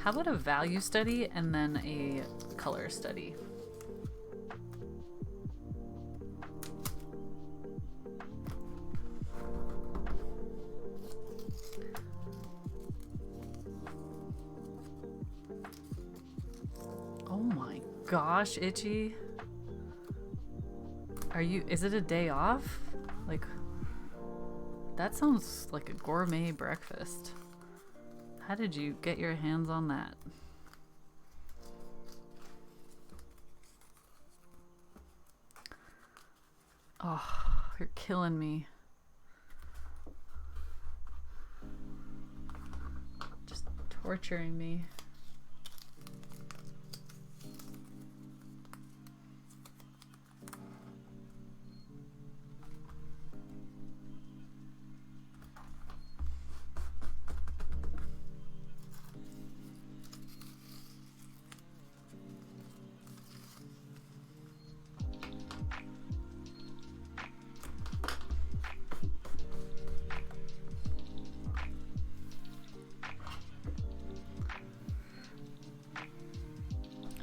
How about a value study and then a color study? Oh my gosh, Itchy. Is it a day off? Like, that sounds like a gourmet breakfast. How did you get your hands on that? Oh, you're killing me. Just torturing me.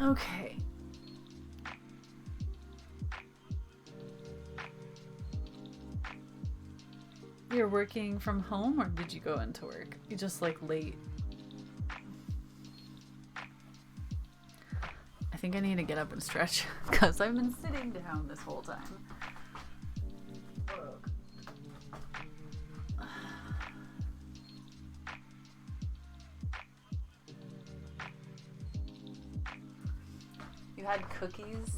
Okay. You're working from home, or did you go into work? You just like late. I think I need to get up and stretch because I've been sitting down this whole time. You had cookies?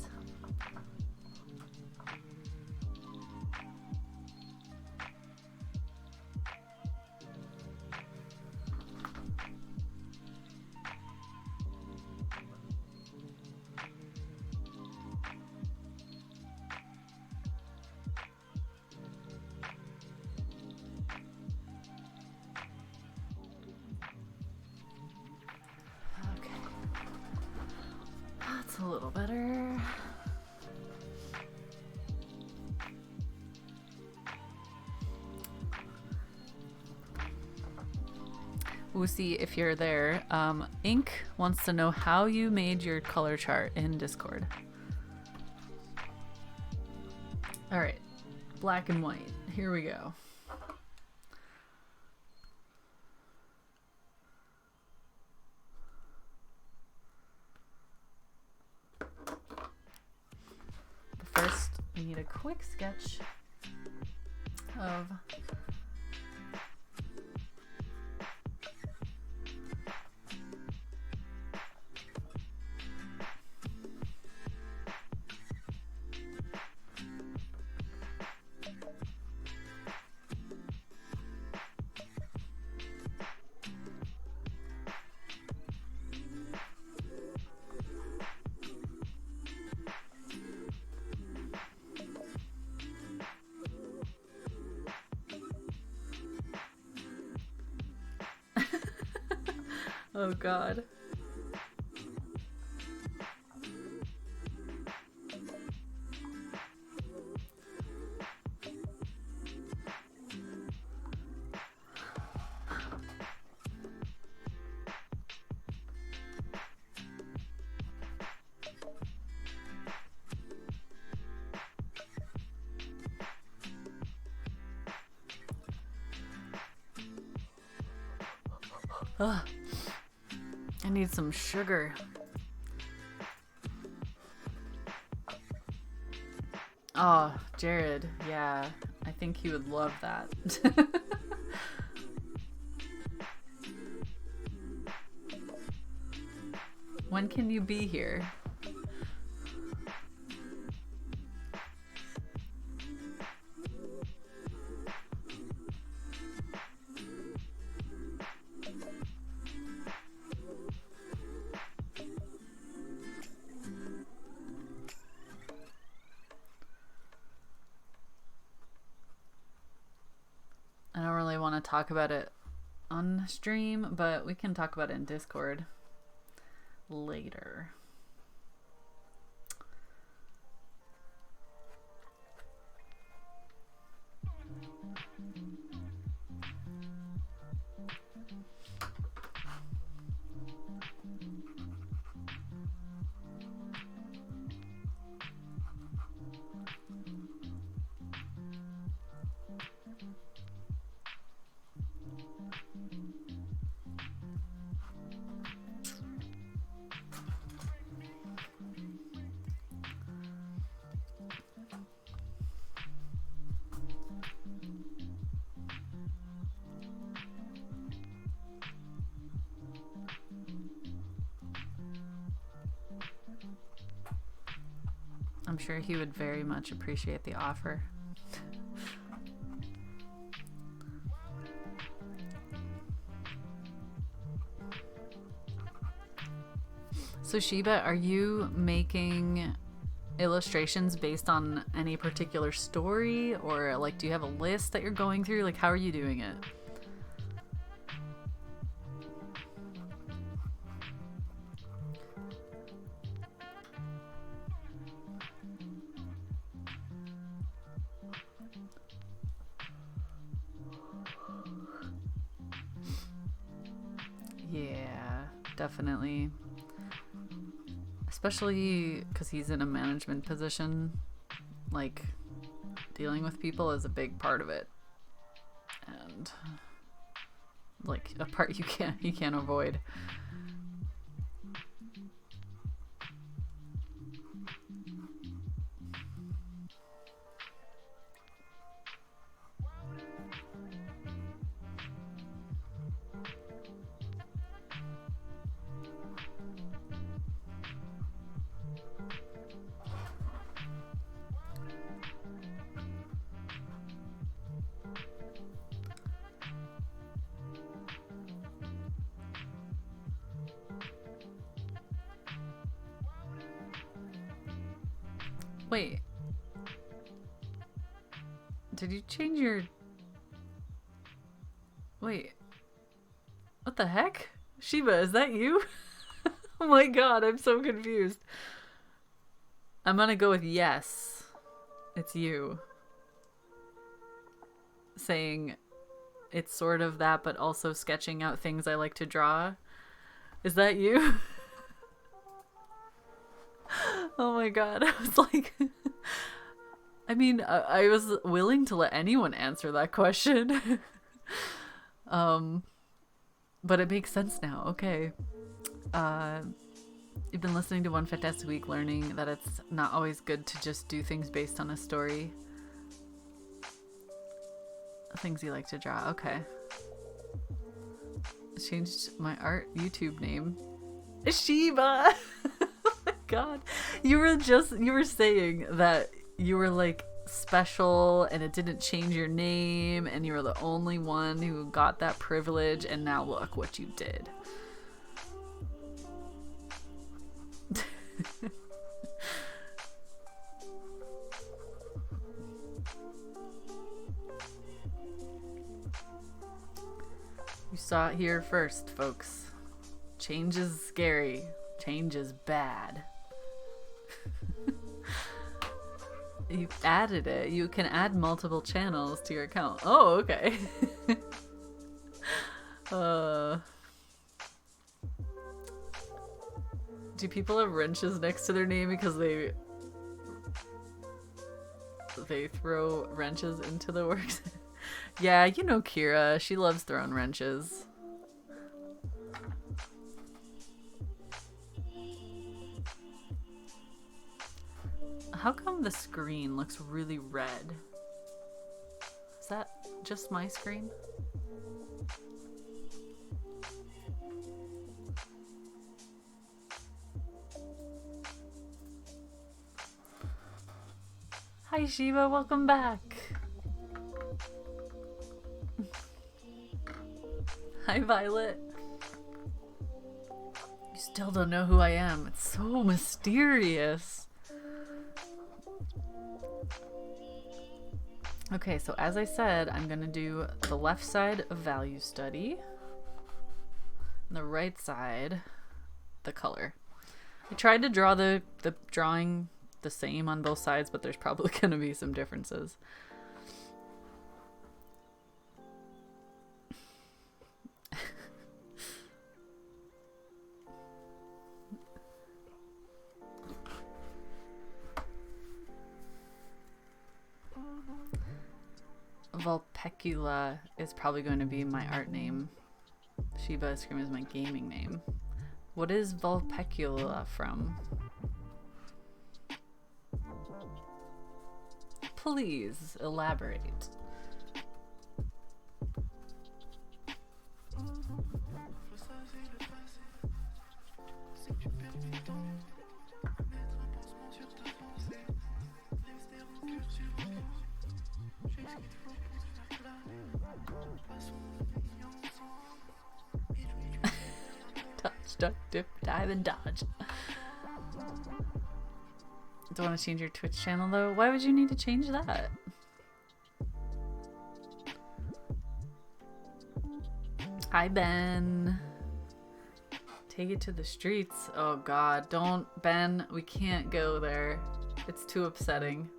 a little better. Woosie, if you're there, Ink wants to know how you made your color chart in Discord. All right, black and white. Here we go. But first, we need a quick sketch of oh God. Ugh. I need some sugar. Oh, Jared, yeah, I think he would love that. When can you be here? I don't really want to talk about it on stream, but we can talk about it in Discord later. I'm sure he would very much appreciate the offer. So Shiba, are you making illustrations based on any particular story, or like do you have a list that you're going through? Like how are you doing it? Yeah, definitely. Especially because he's in a management position, like dealing with people is a big part of it, and like a part you can't avoid. Wait. Did you change your... Wait. What the heck? Shiba, is that you? Oh my god, I'm so confused. I'm gonna go with yes. It's you. Saying it's sort of that, but also sketching out things I like to draw. Is that you? Oh my god. I was like... I mean, I was willing to let anyone answer that question. But it makes sense now. Okay. You've been listening to One Fantastic Week, learning that it's not always good to just do things based on a story. Things you like to draw. Okay. I changed my art YouTube name. Shiba! Oh my god. You were saying that you were like special and it didn't change your name and you were the only one who got that privilege, and now look what you did. You saw it here first, folks. Change is scary. Change is bad. You added it. You can add multiple channels to your account. Oh, okay. Do people have wrenches next to their name because they throw wrenches into the works? Yeah, you know Kira. She loves throwing wrenches. How come the screen looks really red? Is that just my screen? Hi Shiva, welcome back. Hi Violet. You still don't know who I am. It's so mysterious. Okay, so as I said, I'm gonna do the left side of value study, and the right side, the color. I tried to draw the drawing the same on both sides, but there's probably gonna be some differences. Vulpecula is probably going to be my art name. Shiba Scream is my gaming name. What is Vulpecula from? Please elaborate. Touch, duck, dip, dive, and dodge. Don't want to change your Twitch channel though. Why would you need to change that? Hi Ben. Take it to the streets. Oh god, don't, Ben. We can't go there. It's too upsetting.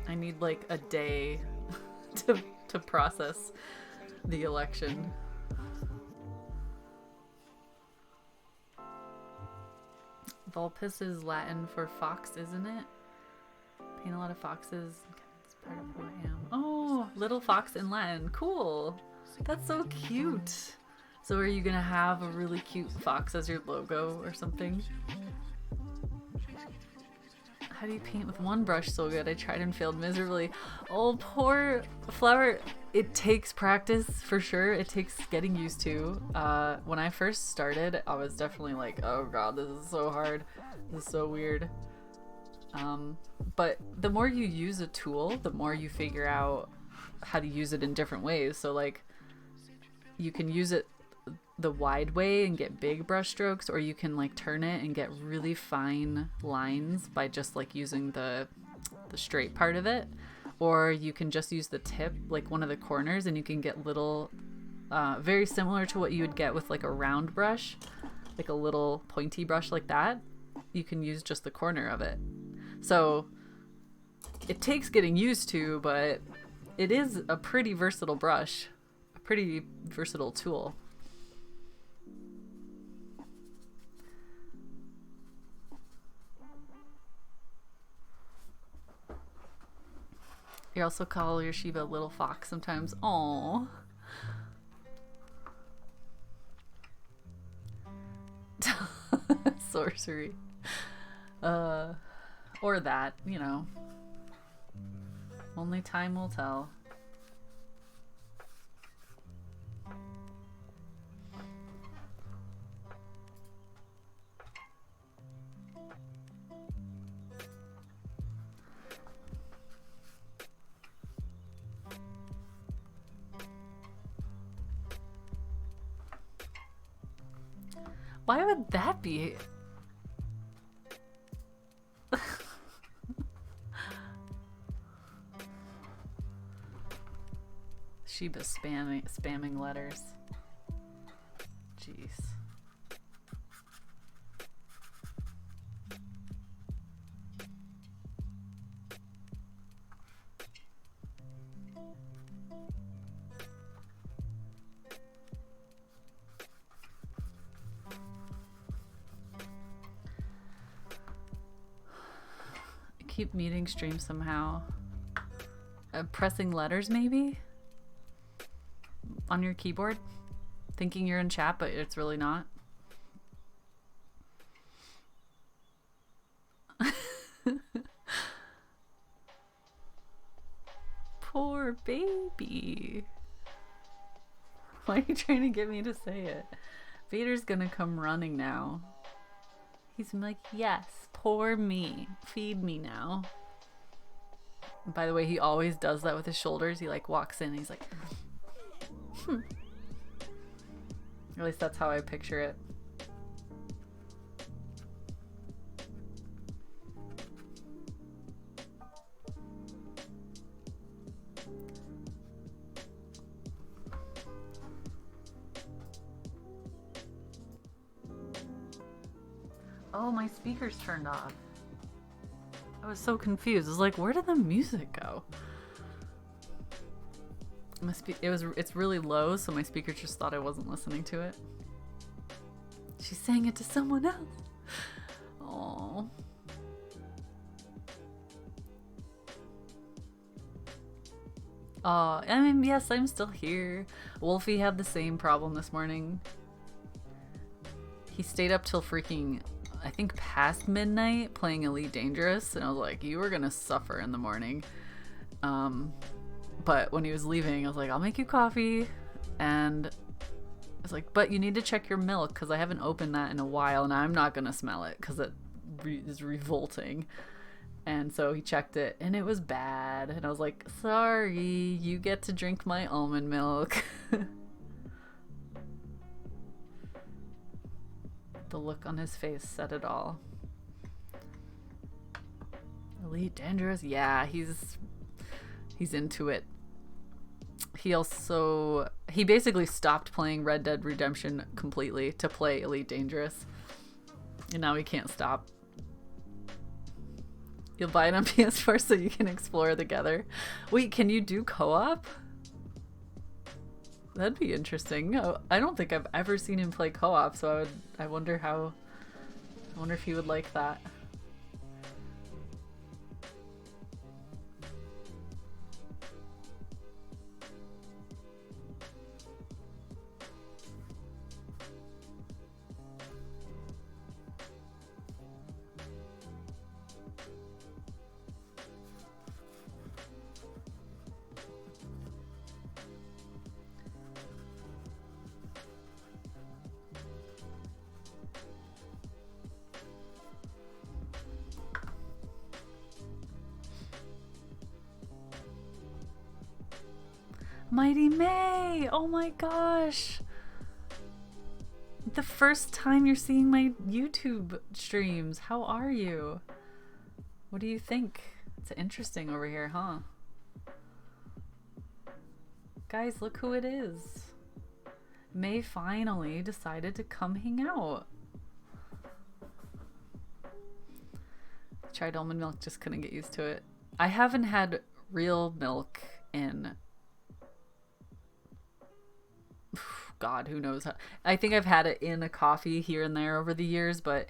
I need like a day to process the election. Vulpes is Latin for fox, isn't it? Paint a lot of foxes. It's part of who I am. Oh, little fox in Latin. Cool. That's so cute. So are you gonna have a really cute fox as your logo or something? How do you paint with one brush so good? I tried and failed miserably. Oh, poor Flower. It takes practice for sure. It takes getting used to. When I first started, I was definitely like, oh god, this is so hard. This is so weird. But the more you use a tool, the more you figure out how to use it in different ways. So like, you can use it the wide way and get big brush strokes, or you can like turn it and get really fine lines by just like using the straight part of it, or you can just use the tip, like one of the corners, and you can get little very similar to what you would get with like a round brush, like a little pointy brush like that. You can use just the corner of it. So it takes getting used to, but it is a pretty versatile brush, a pretty versatile tool. You also call your Shiba little fox sometimes. Aww. Sorcery. Or that, you know. Only time will tell. Why would that be? Sheba spamming letters. Jeez. Keep meeting stream somehow. Pressing letters maybe? On your keyboard? Thinking you're in chat, but it's really not. Poor baby. Why are you trying to get me to say it? Vader's gonna come running now. He's like, yes, poor me. Feed me now. And by the way, he always does that with his shoulders. He like walks in and he's like, At least that's how I picture it. Oh, my speaker's turned off. I was so confused. I was like, where did the music go? It's really low, so my speaker just thought I wasn't listening to it. She's saying it to someone else. Oh. I mean, yes, I'm still here. Wolfie had the same problem this morning. He stayed up till freaking, I think, past midnight playing Elite Dangerous, and I was like, you were gonna suffer in the morning. But when he was leaving, I was like, I'll make you coffee. And I was like, but you need to check your milk because I haven't opened that in a while and I'm not going to smell it because it is revolting. And so he checked it and it was bad. And I was like, sorry, you get to drink my almond milk. The look on his face said it all. Elite Dangerous? Yeah, he's into it. He basically stopped playing Red Dead Redemption completely to play Elite Dangerous. And now he can't stop. You'll buy it on PS4 so you can explore together. Wait, can you do co-op? That'd be interesting. I don't think I've ever seen him play co-op, so I wonder if he would like that. Mighty May! Oh my gosh! The first time you're seeing my YouTube streams. How are you? What do you think? It's interesting over here, huh? Guys, look who it is. May finally decided to come hang out. Tried almond milk, just couldn't get used to it. I haven't had real milk in, God, who knows how. I think I've had it in a coffee here and there over the years, but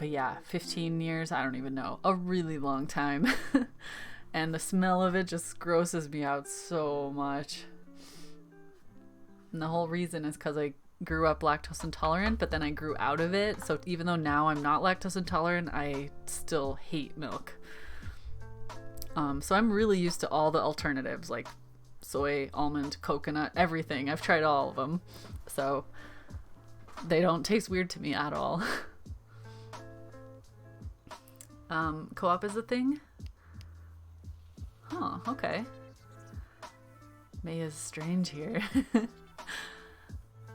yeah, 15 years, I don't even know. A really long time. And the smell of it just grosses me out so much. And the whole reason is because I grew up lactose intolerant, but then I grew out of it. So even though now I'm not lactose intolerant, I still hate milk. So I'm really used to all the alternatives, like soy, almond, coconut, everything. I've tried all of them. So they don't taste weird to me at all. Co-op is a thing? Huh, okay. May is strange here.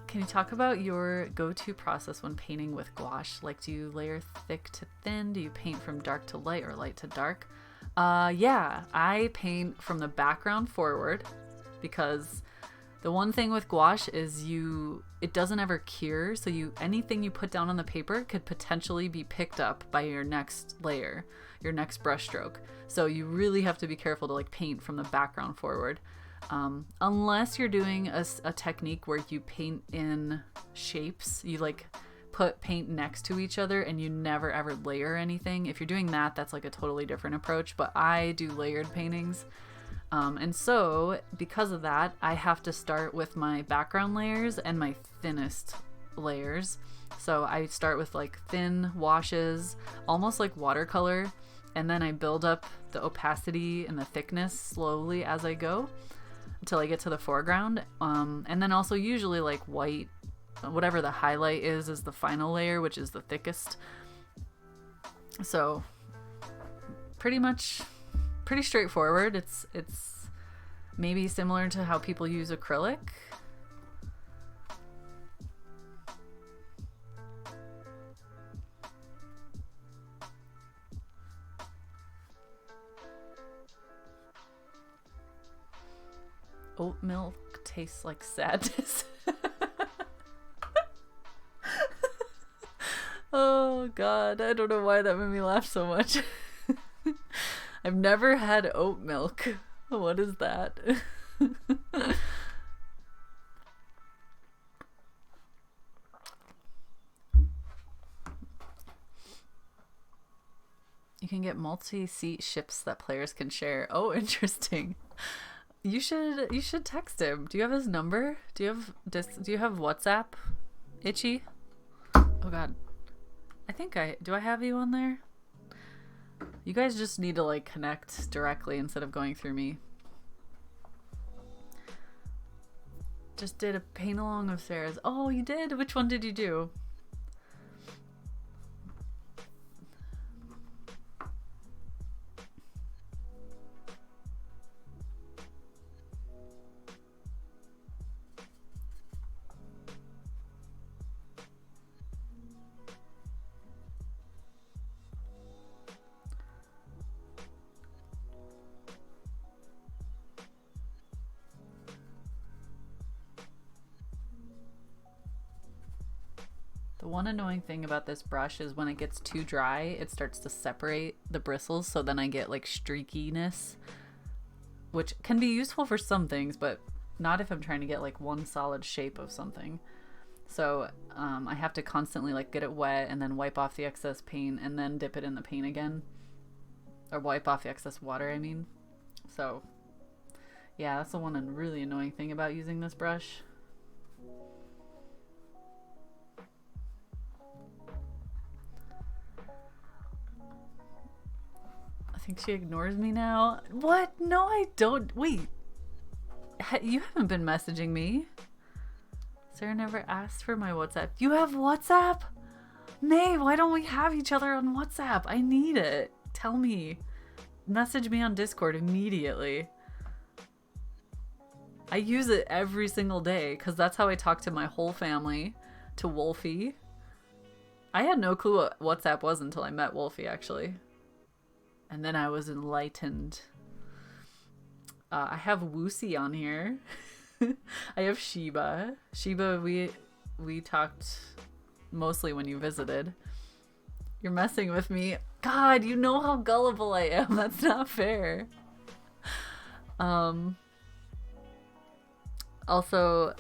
Can you talk about your go-to process when painting with gouache? Like, do you layer thick to thin? Do you paint from dark to light or light to dark? Yeah, I paint from the background forward because the one thing with gouache is it doesn't ever cure, so anything you put down on the paper could potentially be picked up by your next layer, your next brush stroke. So you really have to be careful to like paint from the background forward. Unless you're doing a technique where you paint in shapes, you like put paint next to each other and you never ever layer anything. If you're doing that, that's like a totally different approach, but I do layered paintings. And so because of that, I have to start with my background layers and my thinnest layers. So I start with like thin washes, almost like watercolor, and then I build up the opacity and the thickness slowly as I go until I get to the foreground. And then also usually like white, whatever the highlight is the final layer, which is the thickest. So pretty straightforward. It's maybe similar to how people use acrylic. Oat milk tastes like sadness. Oh God, I don't know why that made me laugh so much. I've never had oat milk. What is that? You can get multi-seat ships that players can share. Oh, interesting. You should text him. Do you have his number? Do you have WhatsApp? Itchy? Oh God. Do I have you on there? You guys just need to like connect directly instead of going through me. Just did a paint along of Sarah's. Oh, you did? Which one did you do? The one annoying thing about this brush is when it gets too dry, it starts to separate the bristles, so then I get like streakiness, which can be useful for some things, but not if I'm trying to get like one solid shape of something. So I have to constantly like get it wet and then wipe off the excess paint and then dip it in the paint again. Or wipe off the excess water, I mean. So yeah, that's the one really annoying thing about using this brush. I think she ignores me now. What? No, I don't. Wait. You haven't been messaging me. Sarah never asked for my WhatsApp. You have WhatsApp? May, why don't we have each other on WhatsApp? I need it. Tell me. Message me on Discord immediately. I use it every single day because that's how I talk to my whole family, to Wolfie. I had no clue what WhatsApp was until I met Wolfie, actually. And then I was enlightened. I have Woosie on here. I have Sheba. Sheba, we talked mostly when you visited. You're messing with me. God, you know how gullible I am. That's not fair. Also,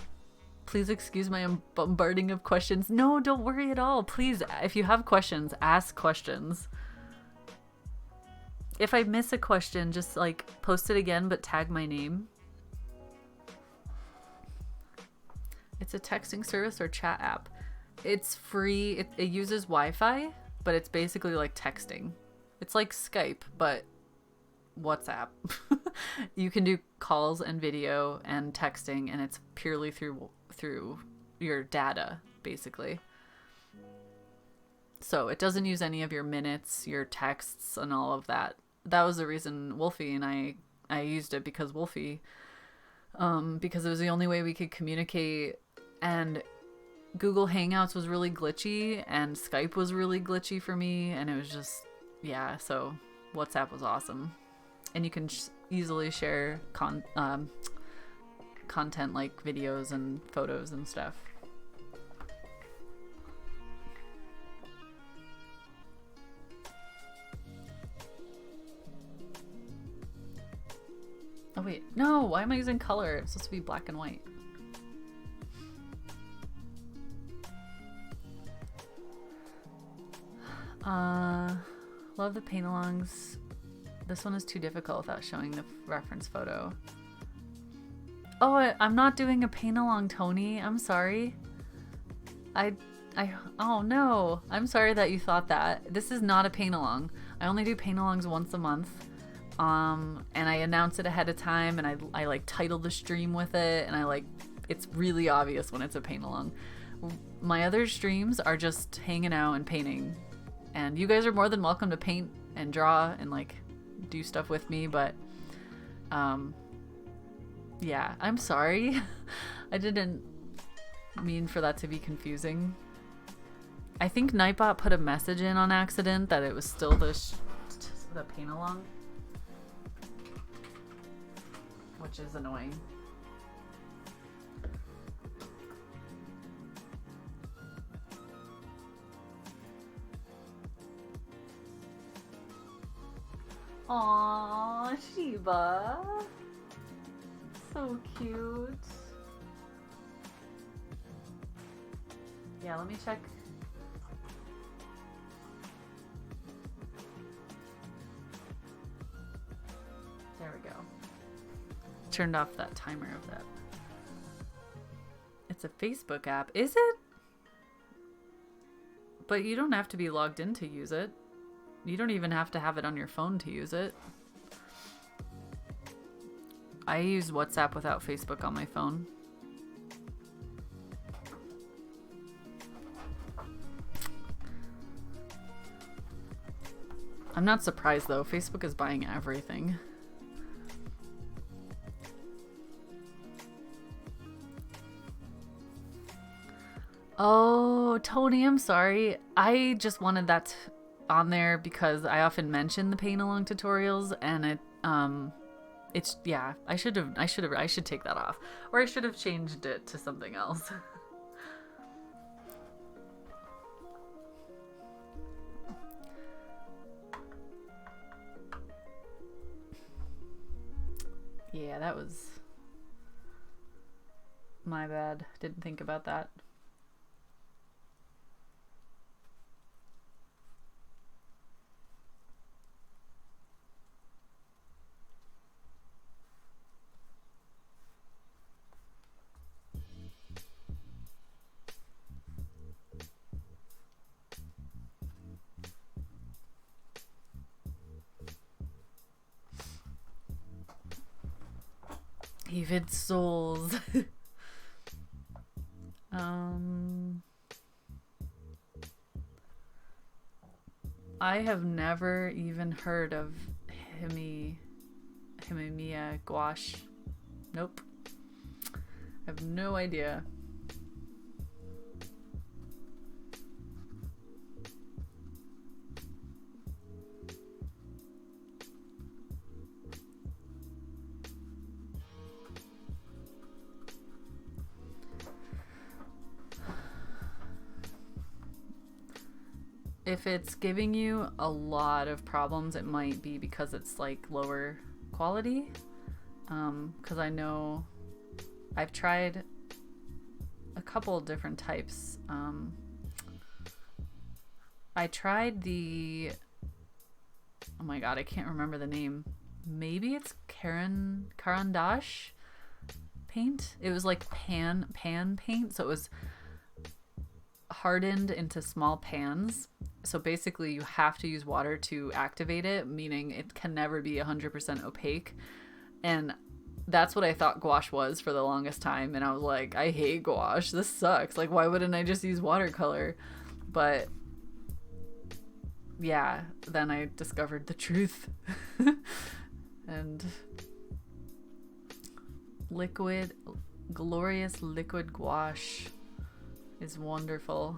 please excuse my bombarding of questions. No, don't worry at all. Please, if you have questions, ask questions. If I miss a question, just like post it again, but tag my name. It's a texting service or chat app. It's free. It uses Wi-Fi, but it's basically like texting. It's like Skype, but WhatsApp. You can do calls and video and texting, and it's purely through your data, basically. So it doesn't use any of your minutes, your texts, and all of that. That was the reason Wolfie and I used it, because Wolfie, because it was the only way we could communicate, and Google Hangouts was really glitchy, and Skype was really glitchy for me, and it was just, yeah, so WhatsApp was awesome. And you can easily share content like videos and photos and stuff. Oh wait, no, why am I using color? It's supposed to be black and white. Love the paint-alongs. This one is too difficult without showing the reference photo. Oh, I'm not doing a paint-along, Tony. I'm sorry. Oh no. I'm sorry that you thought that. This is not a paint-along. I only do paint-alongs once a month. And I announce it ahead of time, and I like title the stream with it, and it's really obvious when it's a paint-along. My other streams are just hanging out and painting. And you guys are more than welcome to paint and draw and like do stuff with me, but yeah, I'm sorry. I didn't mean for that to be confusing. I think Nightbot put a message in on accident that it was still the paint along, which is annoying. Aww, Sheba. So cute. Yeah, let me check. There we go. Turned off that timer of that. It's a Facebook app. Is it? But you don't have to be logged in to use it. You don't even have to have it on your phone to use it. I use WhatsApp without Facebook on my phone. I'm not surprised though. Facebook is buying everything. Oh, Tony, I'm sorry. I just wanted that on there because I often mention the Paintalong tutorials, and it's, yeah, I should take that off, or I should have changed it to something else. Yeah, that was my bad. Didn't think about that. Even souls. I have never even heard of Himimiya Gouache. Nope. I have no idea. if it's giving you a lot of problems, it might be because it's like lower quality. Because I know I've tried a couple different types. I tried the, oh my god, I can't remember the name. Maybe it's Carandash paint. It was like pan paint, so it was hardened into small pans. So basically you have to use water to activate it, meaning it can never be 100% opaque. And that's what I thought gouache was for the longest time, and I was like, I hate gouache, this sucks, like why wouldn't I just use watercolor? But yeah, then I discovered the truth. And glorious liquid gouache is wonderful.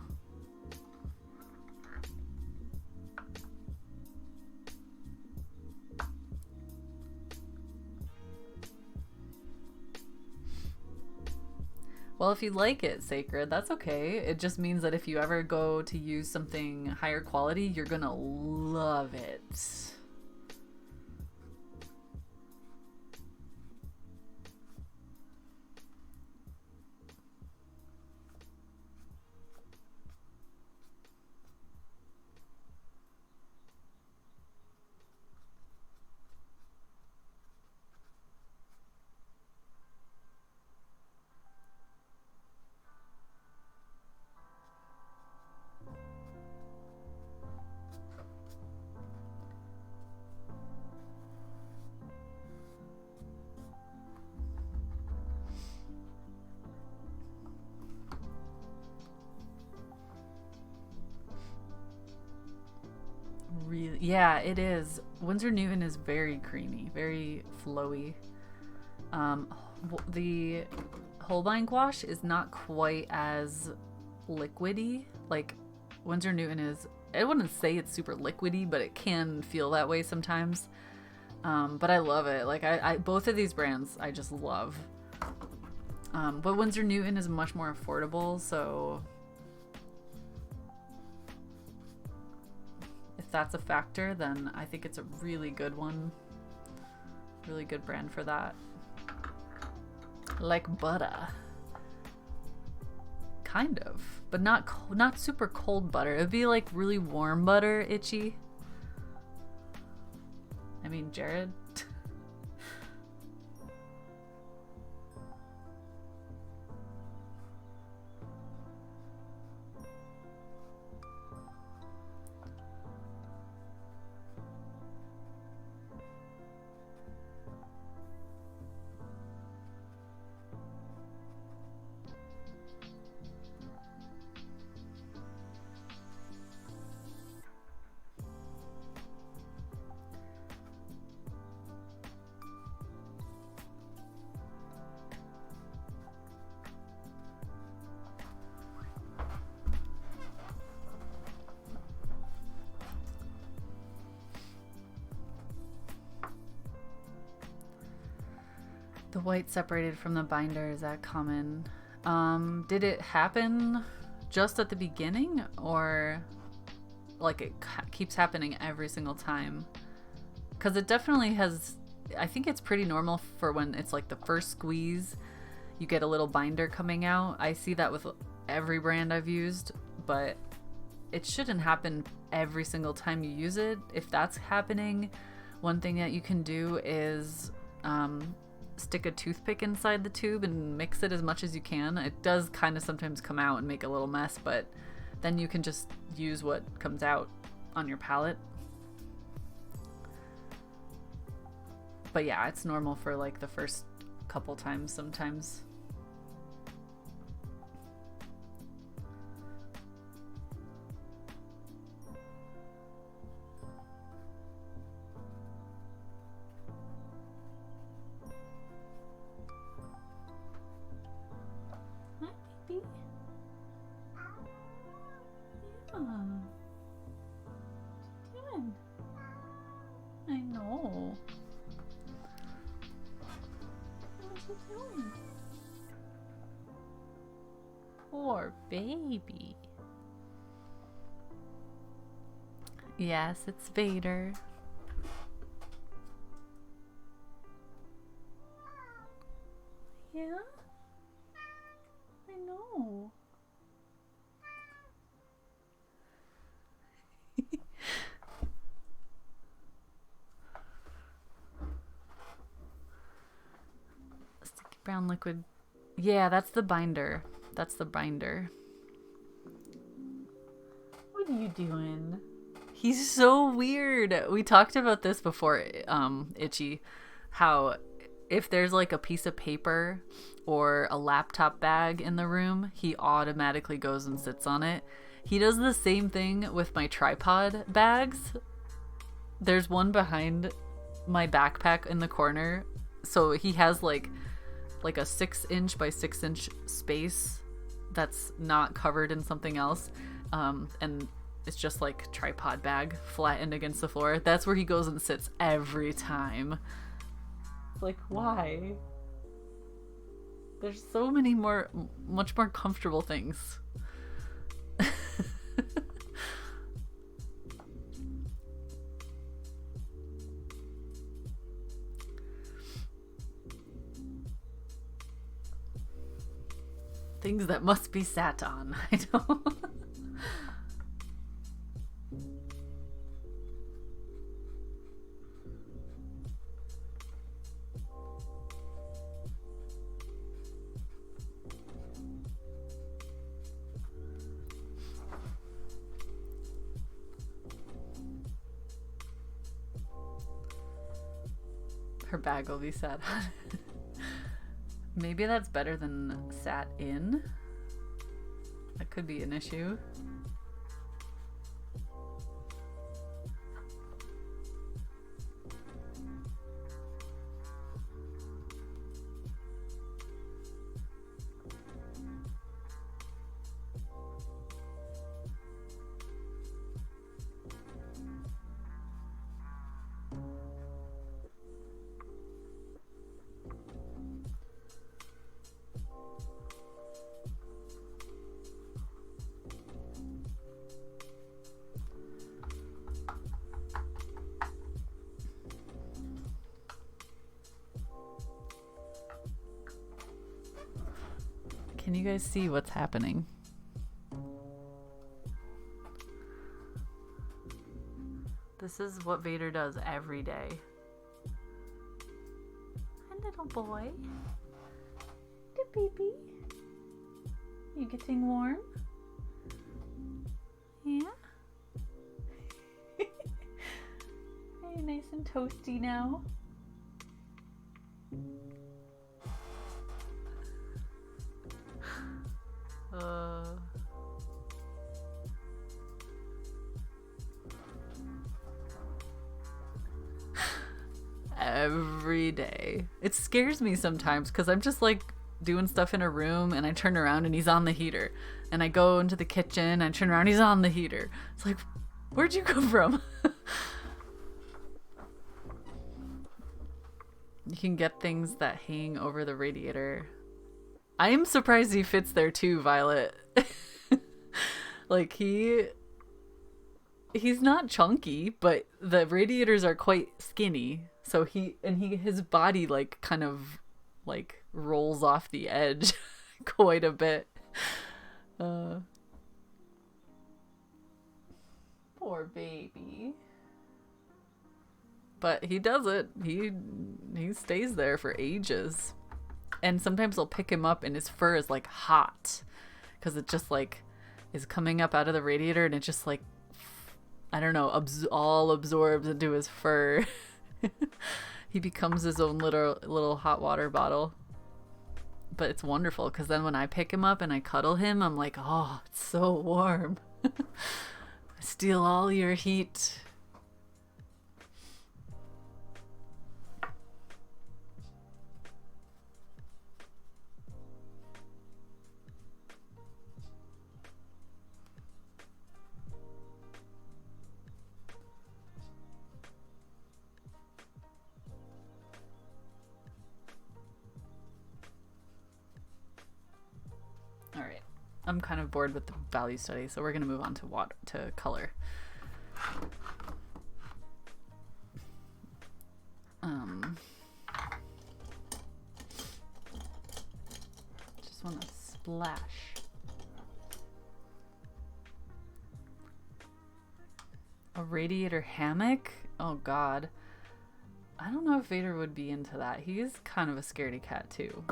Well, if you like it, Sacred, that's okay. It just means that if you ever go to use something higher quality, you're gonna love it. Really, yeah, it is. Winsor Newton is very creamy, very flowy. The Holbein gouache is not quite as liquidy. Like Winsor Newton is, I wouldn't say it's super liquidy, but it can feel that way sometimes. But I love it. Like I both of these brands I just love. But Winsor Newton is much more affordable, so if that's a factor, then I think it's a really good one. Really good brand for that. Like butter. Kind of, but not super cold butter. It'd be like really warm butter, itchy. I mean, Jared. The white separated from the binder, is that common? Did it happen just at the beginning, or like it keeps happening every single time? Because it definitely has, I think it's pretty normal for when it's like the first squeeze, you get a little binder coming out. I see that with every brand I've used, but it shouldn't happen every single time you use it. If that's happening, one thing that you can do is stick a toothpick inside the tube and mix it as much as you can. It does kind of sometimes come out and make a little mess, but then you can just use what comes out on your palette. But yeah, it's normal for like the first couple times sometimes. Poor baby. Yes, it's Vader. Yeah? I know. Sticky brown liquid. Yeah, that's the binder. That's the binder. What are you doing? He's so weird. We talked about this before, Itchy, how if there's like a piece of paper or a laptop bag in the room, he automatically goes and sits on it. He does the same thing with my tripod bags. There's one behind my backpack in the corner. So he has like a 6-inch by 6-inch space that's not covered in something else. And it's just like tripod bag flattened against the floor. That's where he goes and sits every time. Like, why? There's so many much more comfortable things. Things that must be sat on. I know. Her bag will be sat on. Maybe that's better than sat in. That could be an issue. Can you guys see what's happening? This is what Vader does every day. Hi, little boy. The baby. You getting warm? Yeah? Are you nice and toasty now? Every day. It scares me sometimes because I'm just like doing stuff in a room and I turn around and he's on the heater. And I go into the kitchen, I turn around, he's on the heater. It's like, where'd you come from? You can get things that hang over the radiator. I am surprised he fits there too, Violet. Like he's not chunky, but the radiators are quite skinny. So his body like kind of like rolls off the edge quite a bit. Poor baby. But he does it. He stays there for ages. And sometimes I'll pick him up and his fur is like hot because it just like is coming up out of the radiator and it just like, I don't know, all absorbs into his fur. He becomes his own little hot water bottle. But it's wonderful because then when I pick him up and I cuddle him, I'm like, oh, it's so warm. I steal all your heat. I'm kind of bored with the value study, so we're going to move on to color. Just want to splash. A radiator hammock? Oh god. I don't know if Vader would be into that. He is kind of a scaredy cat too.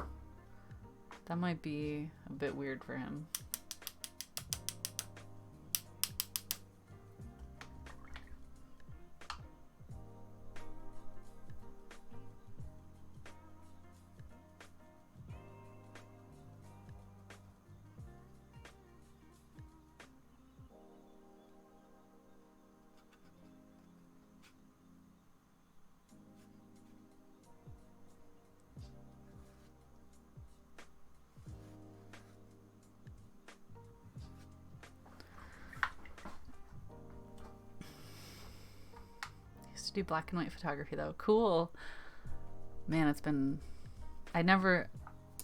That might be a bit weird for him. To do black and white photography though. Cool. Man, it's been, I never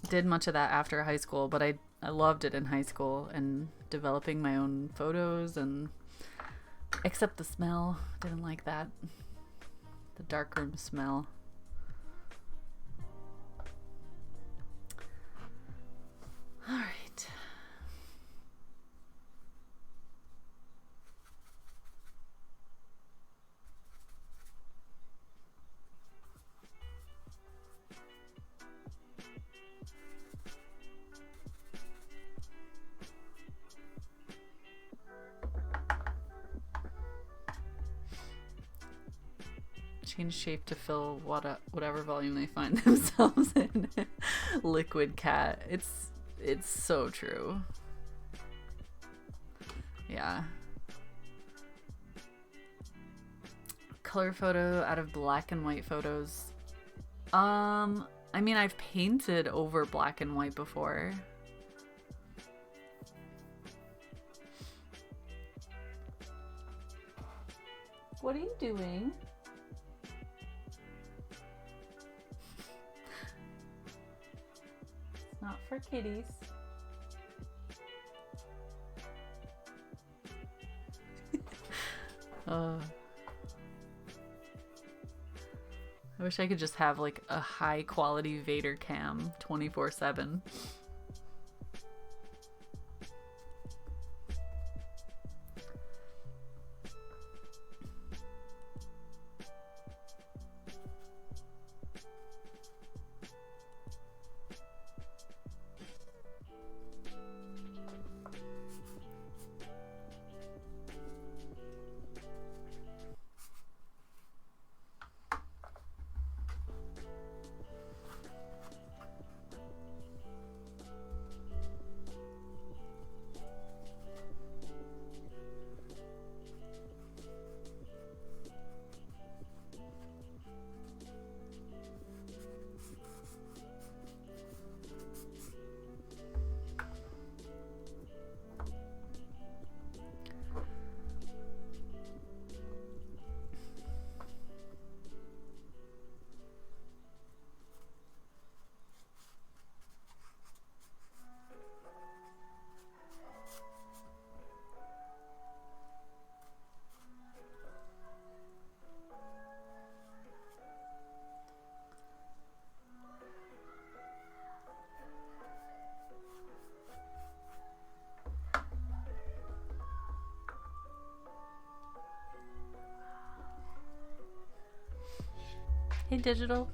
did much of that after high school, but I loved it in high school and developing my own photos, and except the smell. Didn't like that. The darkroom smell. All right. Change shape to fill whatever volume they find themselves in. Liquid cat. It's so true. Yeah. Color photo out of black and white photos. I mean, I've painted over black and white before. What are you doing? Not for kitties. I wish I could just have like a high quality Vader cam 24/7. Hey, digital.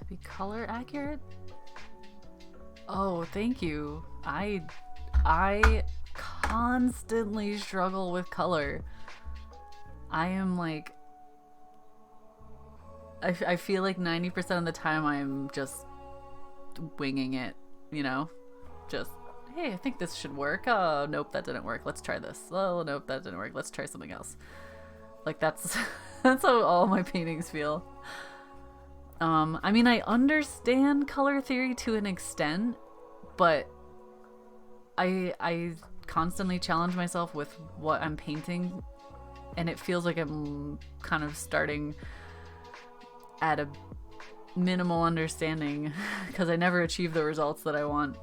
Be color accurate? Oh, thank you. I constantly struggle with color. I am like, I feel like 90% of the time I'm just winging it, you know? Just, hey, I think this should work. Oh, nope, that didn't work. Let's try this. Oh, nope, that didn't work. Let's try something else. Like that's that's how all my paintings feel. I mean, I understand color theory to an extent, but I constantly challenge myself with what I'm painting, and it feels like I'm kind of starting at a minimal understanding because I never achieve the results that I want.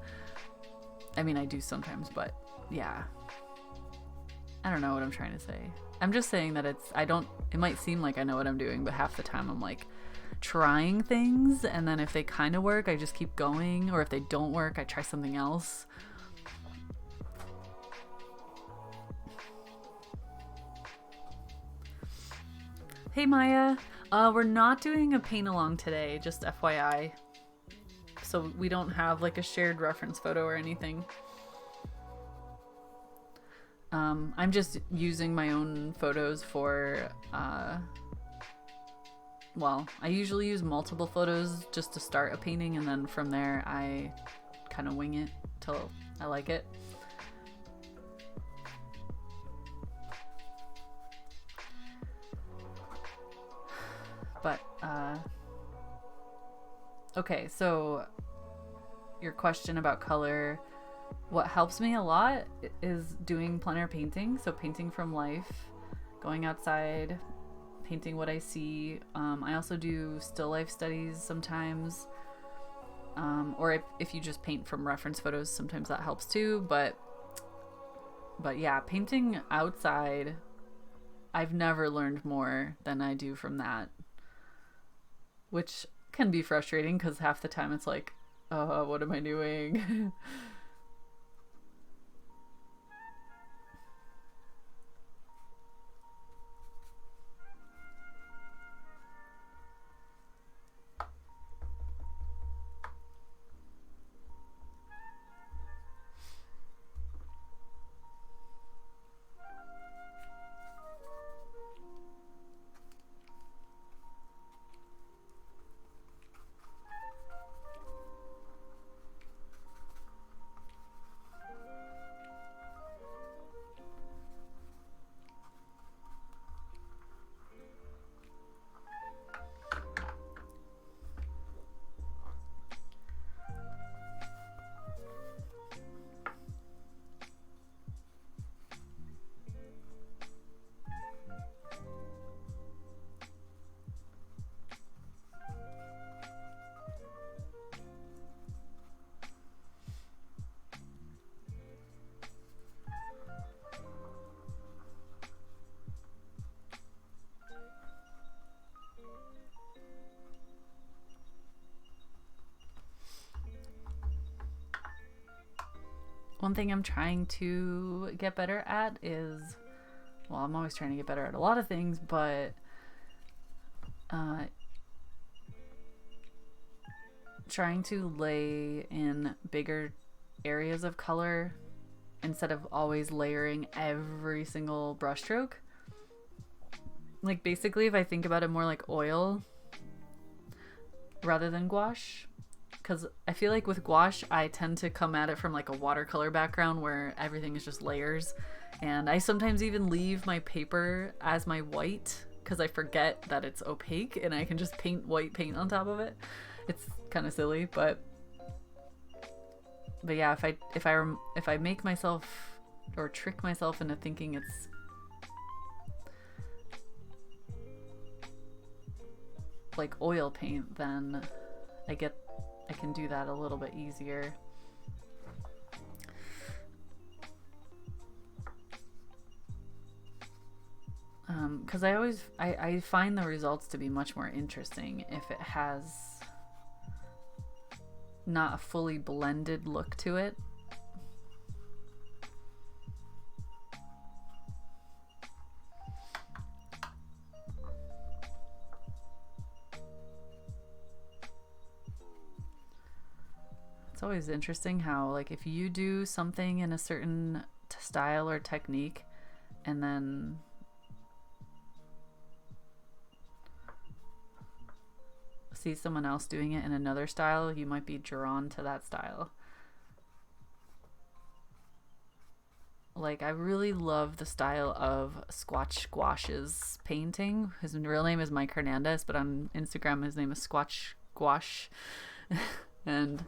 I mean, I do sometimes, but yeah. I don't know what I'm trying to say. I'm just saying that it might seem like I know what I'm doing, but half the time I'm like trying things, and then if they kind of work, I just keep going, or if they don't work, I try something else. Hey Maya, we're not doing a paint along today, just FYI. So we don't have like a shared reference photo or anything. I'm just using my own photos for, well, I usually use multiple photos just to start a painting, and then from there I kind of wing it till I like it. But, okay, so your question about color, what helps me a lot is doing plein air painting, so painting from life, going outside, painting what I see. I also do still life studies sometimes, or if you just paint from reference photos, sometimes that helps too. But yeah, painting outside, I've never learned more than I do from that, which can be frustrating because half the time it's like, oh, what am I doing? One thing I'm trying to get better at is, well, I'm always trying to get better at a lot of things, but trying to lay in bigger areas of color instead of always layering every single brushstroke. Like basically, if I think about it more like oil rather than gouache, because I feel like with gouache, I tend to come at it from like a watercolor background where everything is just layers. And I sometimes even leave my paper as my white because I forget that it's opaque and I can just paint white paint on top of it. It's kind of silly, but yeah, if I make myself or trick myself into thinking it's like oil paint, then I can do that a little bit easier. Because I find the results to be much more interesting if it has not a fully blended look to it. It's always interesting how, like, if you do something in a certain style or technique and then see someone else doing it in another style, you might be drawn to that style. Like, I really love the style of Gouache's painting. His real name is Mike Hernandez, but on Instagram his name is Gouache. And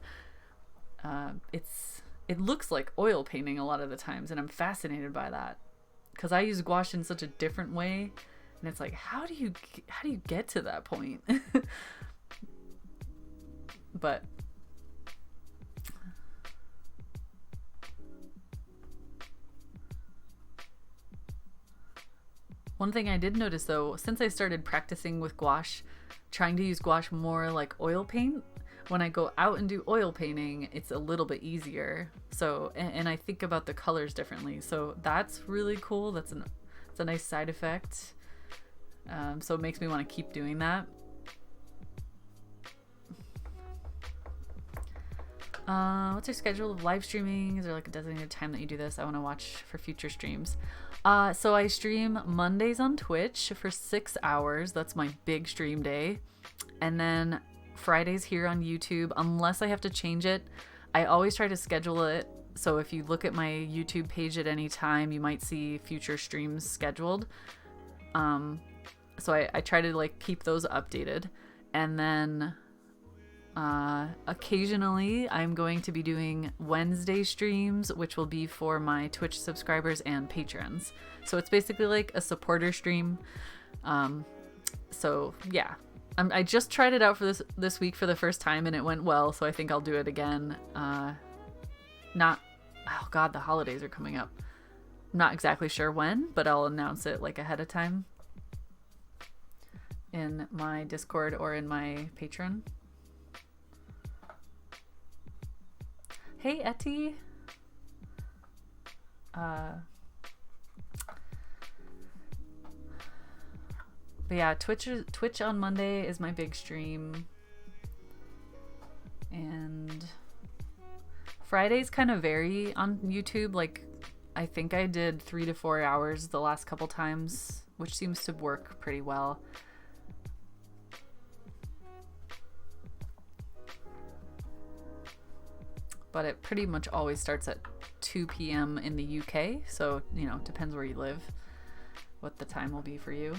it looks like oil painting a lot of the times, and I'm fascinated by that because I use gouache in such a different way, and it's like, how do you get to that point? But one thing I did notice though, since I started practicing with gouache, trying to use gouache more like oil paint, when I go out and do oil painting, it's a little bit easier. So, and I think about the colors differently. So that's really cool. It's a nice side effect. So it makes me want to keep doing that. What's your schedule of live streaming? Is there like a designated time that you do this? I want to watch for future streams. So I stream Mondays on Twitch for 6 hours. That's my big stream day. And then Fridays here on YouTube, unless I have to change it. I always try to schedule it. So if you look at my YouTube page at any time, you might see future streams scheduled. So I try to like keep those updated. And then occasionally I'm going to be doing Wednesday streams, which will be for my Twitch subscribers and patrons. So it's basically like a supporter stream. So yeah, I just tried it out for this week for the first time and it went well. So I think I'll do it again. Oh God, the holidays are coming up. I'm not exactly sure when, but I'll announce it like ahead of time in my Discord or in my Patreon. Hey, Etty. But yeah, Twitch on Monday is my big stream. And Fridays kind of vary on YouTube. Like, I think I did 3 to 4 hours the last couple times, which seems to work pretty well. But it pretty much always starts at 2 p.m. in the UK. So, you know, depends where you live, what the time will be for you.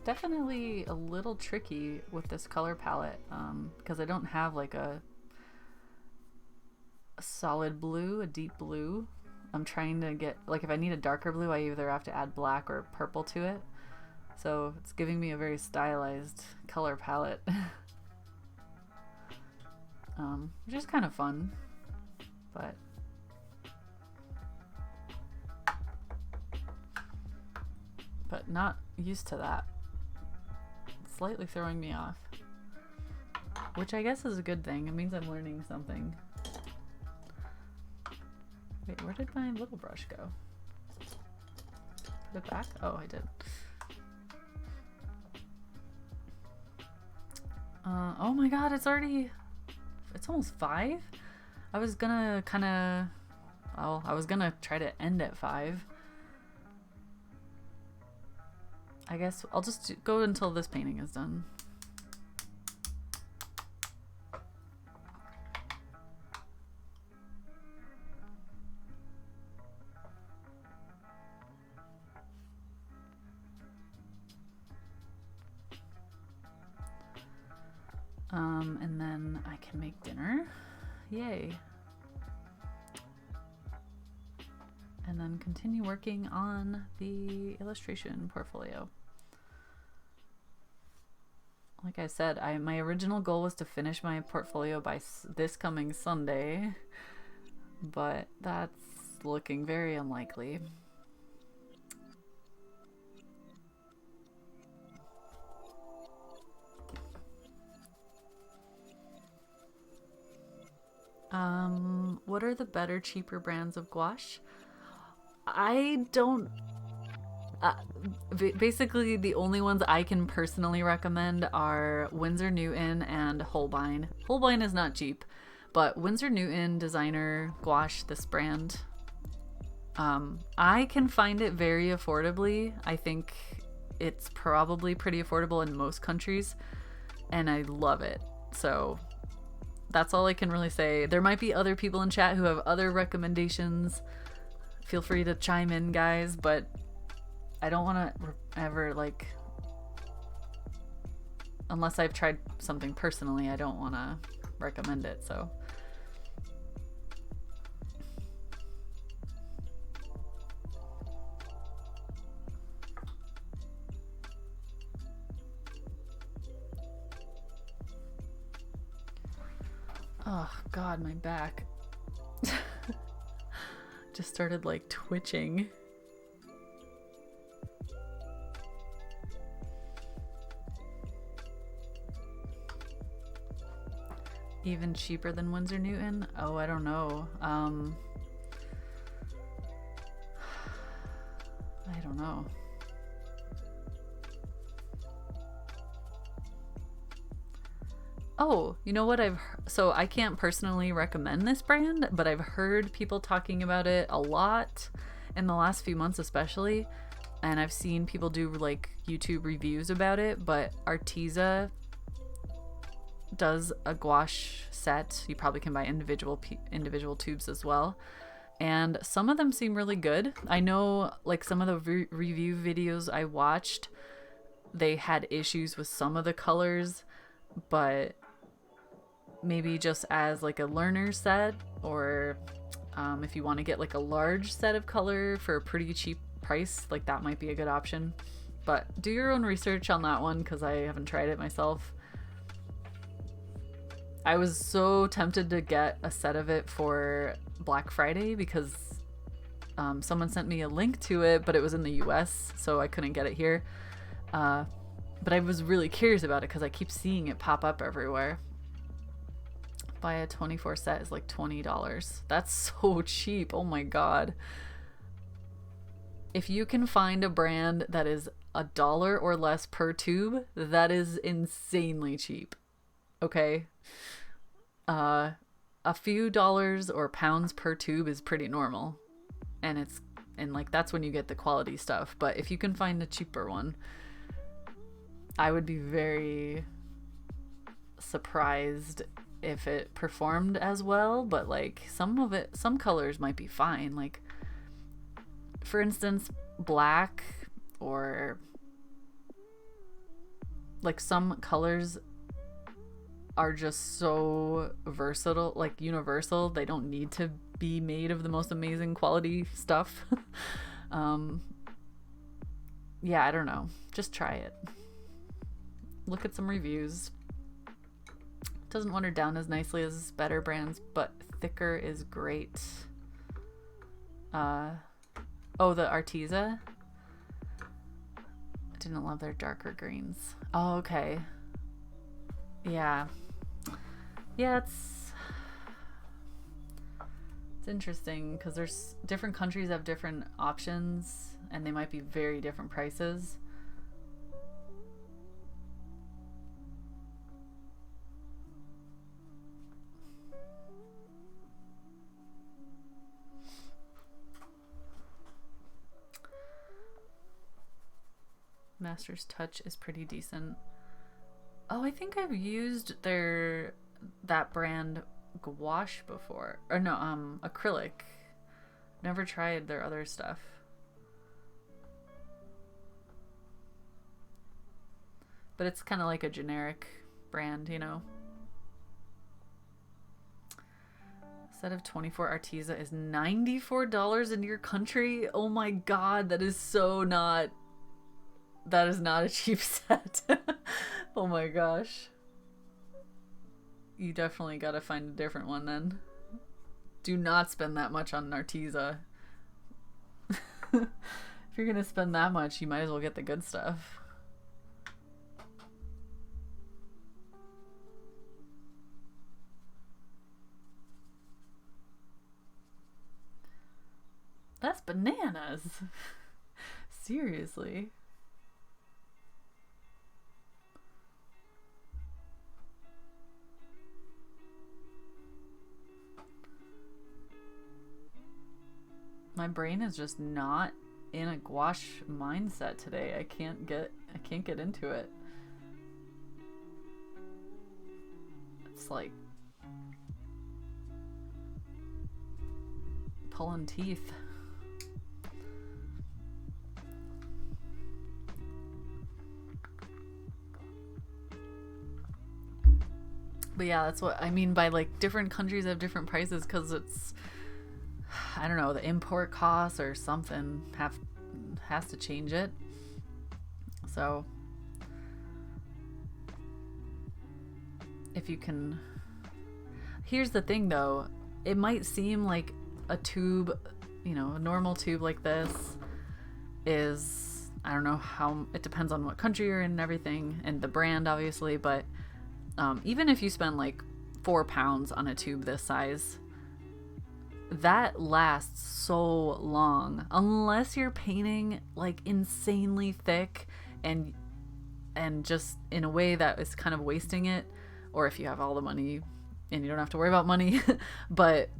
Definitely a little tricky with this color palette because I don't have like a solid blue, a deep blue. I'm trying to get, like, if I need a darker blue, I either have to add black or purple to it. So it's giving me a very stylized color palette, which is kind of fun, but not used to that. Slightly throwing me off, which I guess is a good thing. It means I'm learning something. Wait, where did my little brush go? Put it back? Oh, I did. Oh my god, it's almost 5? I was gonna I was gonna try to end at 5. I guess I'll just go until this painting is done. And then I can make dinner. Yay. And then continue working on the illustration portfolio. Like I said, my original goal was to finish my portfolio by this coming Sunday, but that's looking very unlikely. What are the better, cheaper brands of gouache? I don't. Uh, Basically, the only ones I can personally recommend are Winsor Newton and Holbein. Holbein is not cheap, but Winsor Newton designer gouache, this brand, I can find it very affordably. I think it's probably pretty affordable in most countries, and I love it. So that's all I can really say. There might be other people in chat who have other recommendations. Feel free to chime in, guys, but I don't want to ever, like, unless I've tried something personally, I don't want to recommend it, so. Oh, God, my back. Just started, like, twitching. Even cheaper than Winsor Newton? Oh, I don't know. I don't know. Oh, you know what so I can't personally recommend this brand, but I've heard people talking about it a lot in the last few months especially, and I've seen people do like YouTube reviews about it, but Arteza does a gouache set. You probably can buy individual tubes as well, and some of them seem really good. I know, like, some of the review videos I watched, they had issues with some of the colors, but maybe just as like a learner set, or if you want to get like a large set of color for a pretty cheap price, like that might be a good option. But do your own research on that one, because I haven't tried it myself. I was so tempted to get a set of it for Black Friday because someone sent me a link to it, but it was in the US, so I couldn't get it here. But I was really curious about it because I keep seeing it pop up everywhere. Buy a 24 set is like $20. That's so cheap. Oh my God. If you can find a brand that is $1 or less per tube, that is insanely cheap. Okay? A few dollars or pounds per tube is pretty normal. And like that's when you get the quality stuff. But if you can find a cheaper one, I would be very surprised if it performed as well. But like some colors might be fine. Like, for instance, black, or like some colors are just so versatile, like universal. They don't need to be made of the most amazing quality stuff. Yeah, I don't know. Just try it. Look at some reviews. Doesn't water down as nicely as better brands, but thicker is great. Oh, the Arteza. I didn't love their darker greens. Oh, okay. Yeah. Yeah, it's interesting because there's different countries have different options, and they might be very different prices. Master's Touch is pretty decent. Oh, I think I've used that brand gouache before. Or no, acrylic. Never tried their other stuff. But it's kind of like a generic brand, you know. Set of 24 Arteza is $94 in your country. Oh my God, that is so not... That is not a cheap set. Oh my gosh. You definitely gotta find a different one then. Do not spend that much on Arteza. If you're gonna spend that much, you might as well get the good stuff. That's bananas. Seriously. My brain is just not in a gouache mindset today. I can't get into it. It's like pulling teeth. But yeah, that's what I mean by like different countries have different prices, because it's, I don't know, the import costs or something has to change it. So if you can, here's the thing though, it might seem like a tube, you know, a normal tube like this is, I don't know how, it depends on what country you're in and everything and the brand obviously, but even if you spend like £4 on a tube this size, that lasts so long, unless you're painting like insanely thick and just in a way that is kind of wasting it, or if you have all the money and you don't have to worry about money. But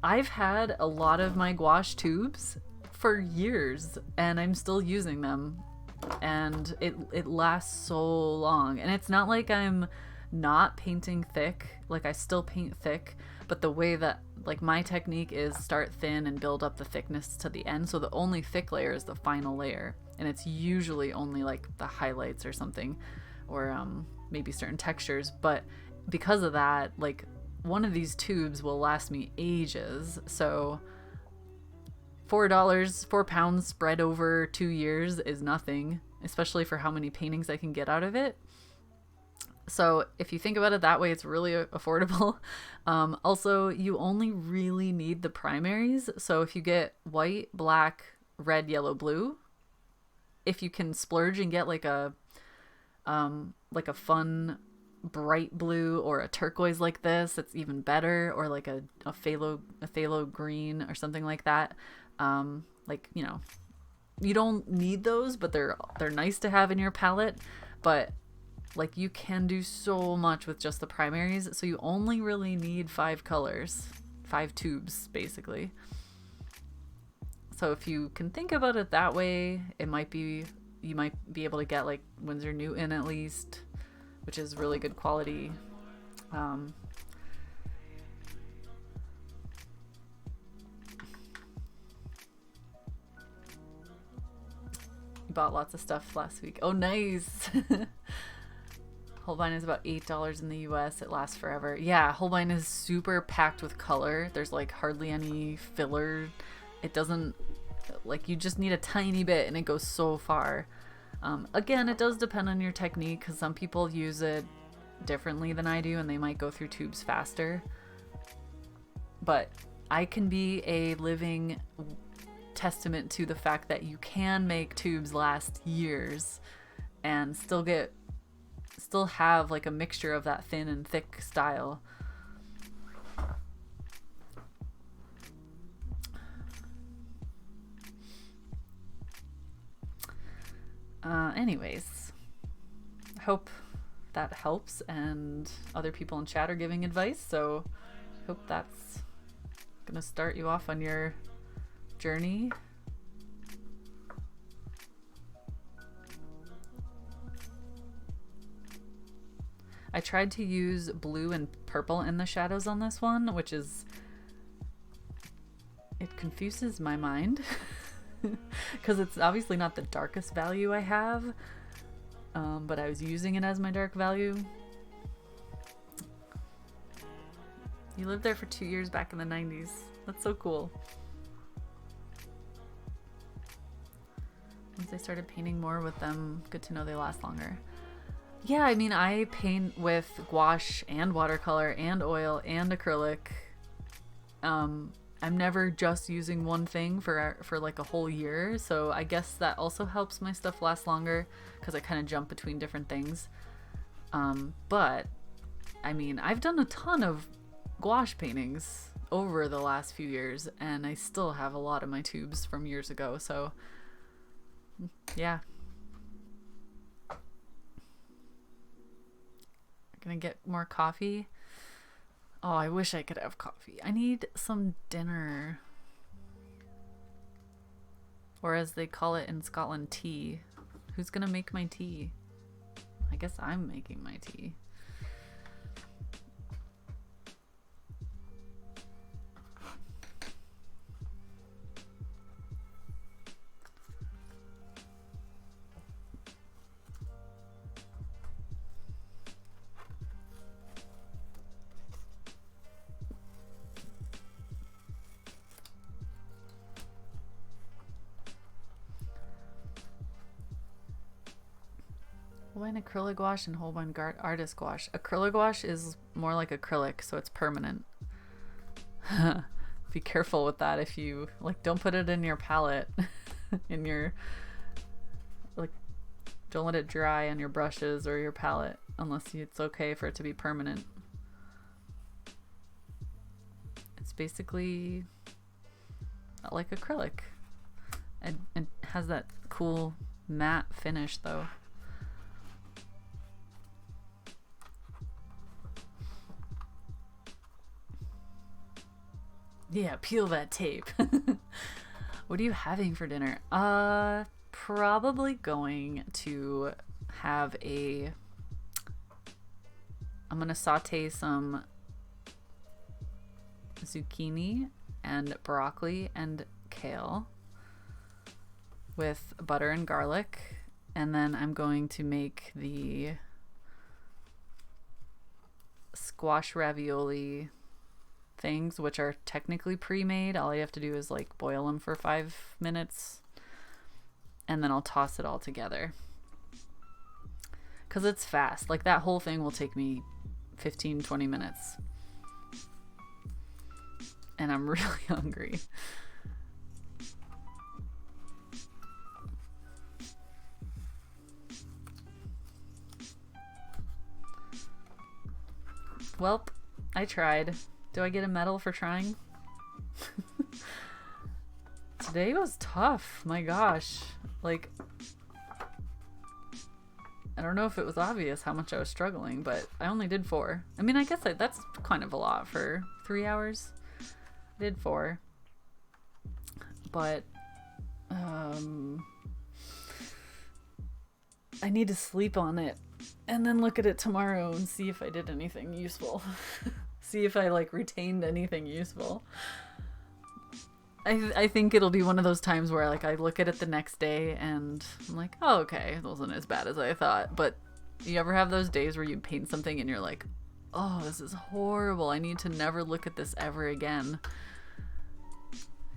I've had a lot of my gouache tubes for years and I'm still using them, and it lasts so long. And it's not like I'm not painting thick, like I still paint thick, but the way that like my technique is start thin and build up the thickness to the end, so the only thick layer is the final layer, and it's usually only like the highlights or something, or maybe certain textures. But because of that, like one of these tubes will last me ages. So £4 spread over 2 years is nothing, especially for how many paintings I can get out of it. So if you think about it that way, it's really affordable. Also, you only really need the primaries. So if you get white, black, red, yellow, blue, if you can splurge and get like a fun bright blue or a turquoise like this, it's even better, or like a phthalo green or something like that. Like, you know, you don't need those, but they're nice to have in your palette. But like you can do so much with just the primaries, so you only really need 5 colors, 5 tubes basically. So if you can think about it that way, you might be able to get like Winsor Newton at least, which is really good quality. Bought lots of stuff last week. Oh, nice. Holbein is about $8 in the US. It lasts forever. Yeah, Holbein is super packed with color. There's like hardly any filler. It doesn't, like, you just need a tiny bit and it goes so far. Again, it does depend on your technique, because some people use it differently than I do and they might go through tubes faster. But I can be a living testament to the fact that you can make tubes last years and still have like a mixture of that thin and thick style. Anyways, I hope that helps, and other people in chat are giving advice, so I hope that's gonna start you off on your journey. I tried to use blue and purple in the shadows on this one, which is, it confuses my mind because it's obviously not the darkest value I have, but I was using it as my dark value. You lived there for 2 years back in the 90s. That's so cool. Once I started painting more with them, good to know they last longer. Yeah, I mean, I paint with gouache and watercolor and oil and acrylic. I'm never just using one thing for like a whole year, so I guess that also helps my stuff last longer, because I kind of jump between different things. But I mean, I've done a ton of gouache paintings. over the last few years, and I still have a lot of my tubes from years ago, so yeah. Gonna get more coffee. Oh, I wish I could have coffee. I need some dinner. Or as they call it in Scotland, tea. Who's gonna make my tea? I guess I'm making my tea. Holbein acrylic gouache and Holbein artist gouache. Acrylic gouache is more like acrylic, so it's permanent. Be careful with that. If you like, don't put it in your palette. In your, like, don't let it dry on your brushes or your palette unless it's okay for it to be permanent. It's basically like acrylic, and it has that cool matte finish though. Yeah, peel that tape. What are you having for dinner? Probably going to have I'm gonna saute some zucchini and broccoli and kale with butter and garlic, and then I'm going to make the squash ravioli things, which are technically pre-made. All you have to do is like boil them for 5 minutes, and then I'll toss it all together because it's fast. Like, that whole thing will take me 15-20 minutes, and I'm really hungry. Welp, I tried. Do I get a medal for trying? Today was tough. My gosh. Like, I don't know if it was obvious how much I was struggling, but I only did 4. I mean, I guess that's kind of a lot for 3 hours. I did 4. But, I need to sleep on it and then look at it tomorrow and see if I did anything useful. See if I like retained anything useful. I think it'll be one of those times where like I look at it the next day and I'm like, oh, okay, it wasn't as bad as I thought. But you ever have those days where you paint something and you're like, oh, this is horrible. I need to never look at this ever again.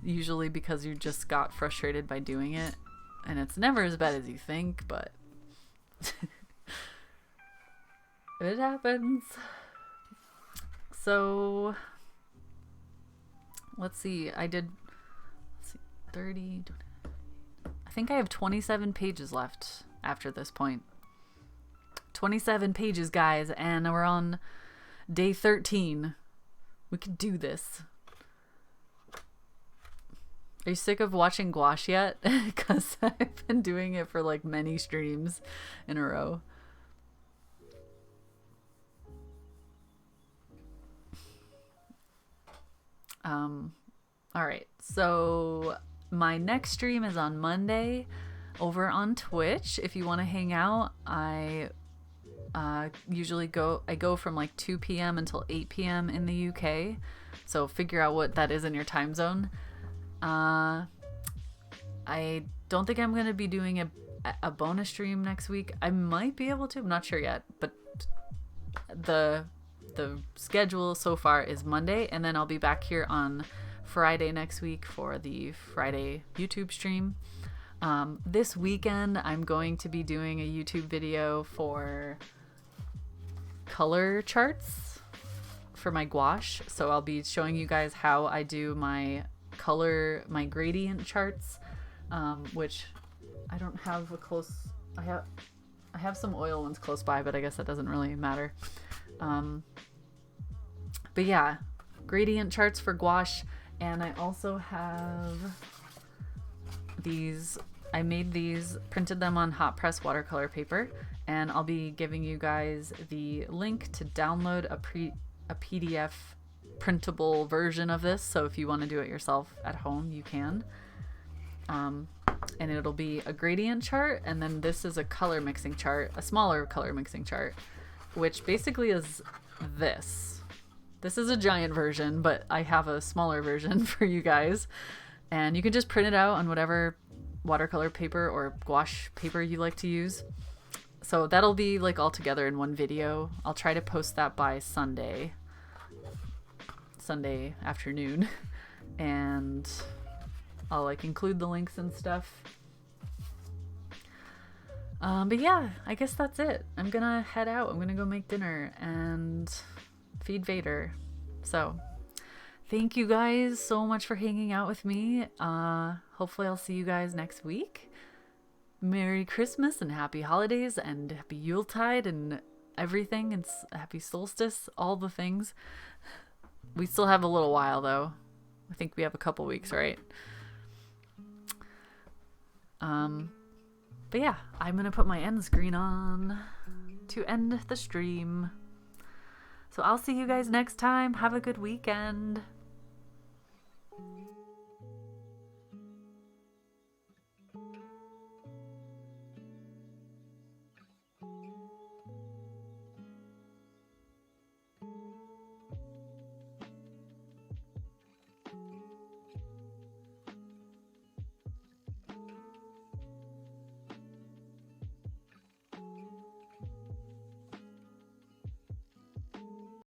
Usually because you just got frustrated by doing it, and it's never as bad as you think, but it happens. So let's see, I did 30, I think I have 27 pages left after this point. 27 pages, guys, and we're on day 13. We can do this. Are you sick of watching gouache yet? Because I've been doing it for like many streams in a row. All right, so my next stream is on Monday over on Twitch. If you want to hang out, I usually go from like 2 p.m. until 8 p.m. in the UK. So figure out what that is in your time zone. I don't think I'm going to be doing a bonus stream next week. I might be able to, I'm not sure yet, but the schedule so far is Monday, and then I'll be back here on Friday next week for the Friday YouTube stream. This weekend I'm going to be doing a YouTube video for color charts for my gouache. So I'll be showing you guys how I do my gradient charts, which I don't have a close, I have some oil ones close by, but I guess that doesn't really matter. But yeah, gradient charts for gouache, and I also have these. I made these, printed them on hot press watercolor paper, and I'll be giving you guys the link to download a PDF printable version of this, so if you want to do it yourself at home, you can. And it'll be a gradient chart, and then this is a color mixing chart, a smaller color mixing chart, which basically is this. This is a giant version, but I have a smaller version for you guys, and you can just print it out on whatever watercolor paper or gouache paper you like to use. So that'll be like all together in one video. I'll try to post that by Sunday afternoon, and I'll like include the links and stuff. But yeah, I guess that's it. I'm gonna head out. I'm gonna go make dinner and feed Vader. So thank you guys so much for hanging out with me. Hopefully I'll see you guys next week. Merry Christmas and happy holidays and happy Yuletide and everything, and happy solstice, all the things. We still have a little while though. I think we have a couple weeks, right? But yeah, I'm gonna put my end screen on to end the stream. So I'll see you guys next time. Have a good weekend.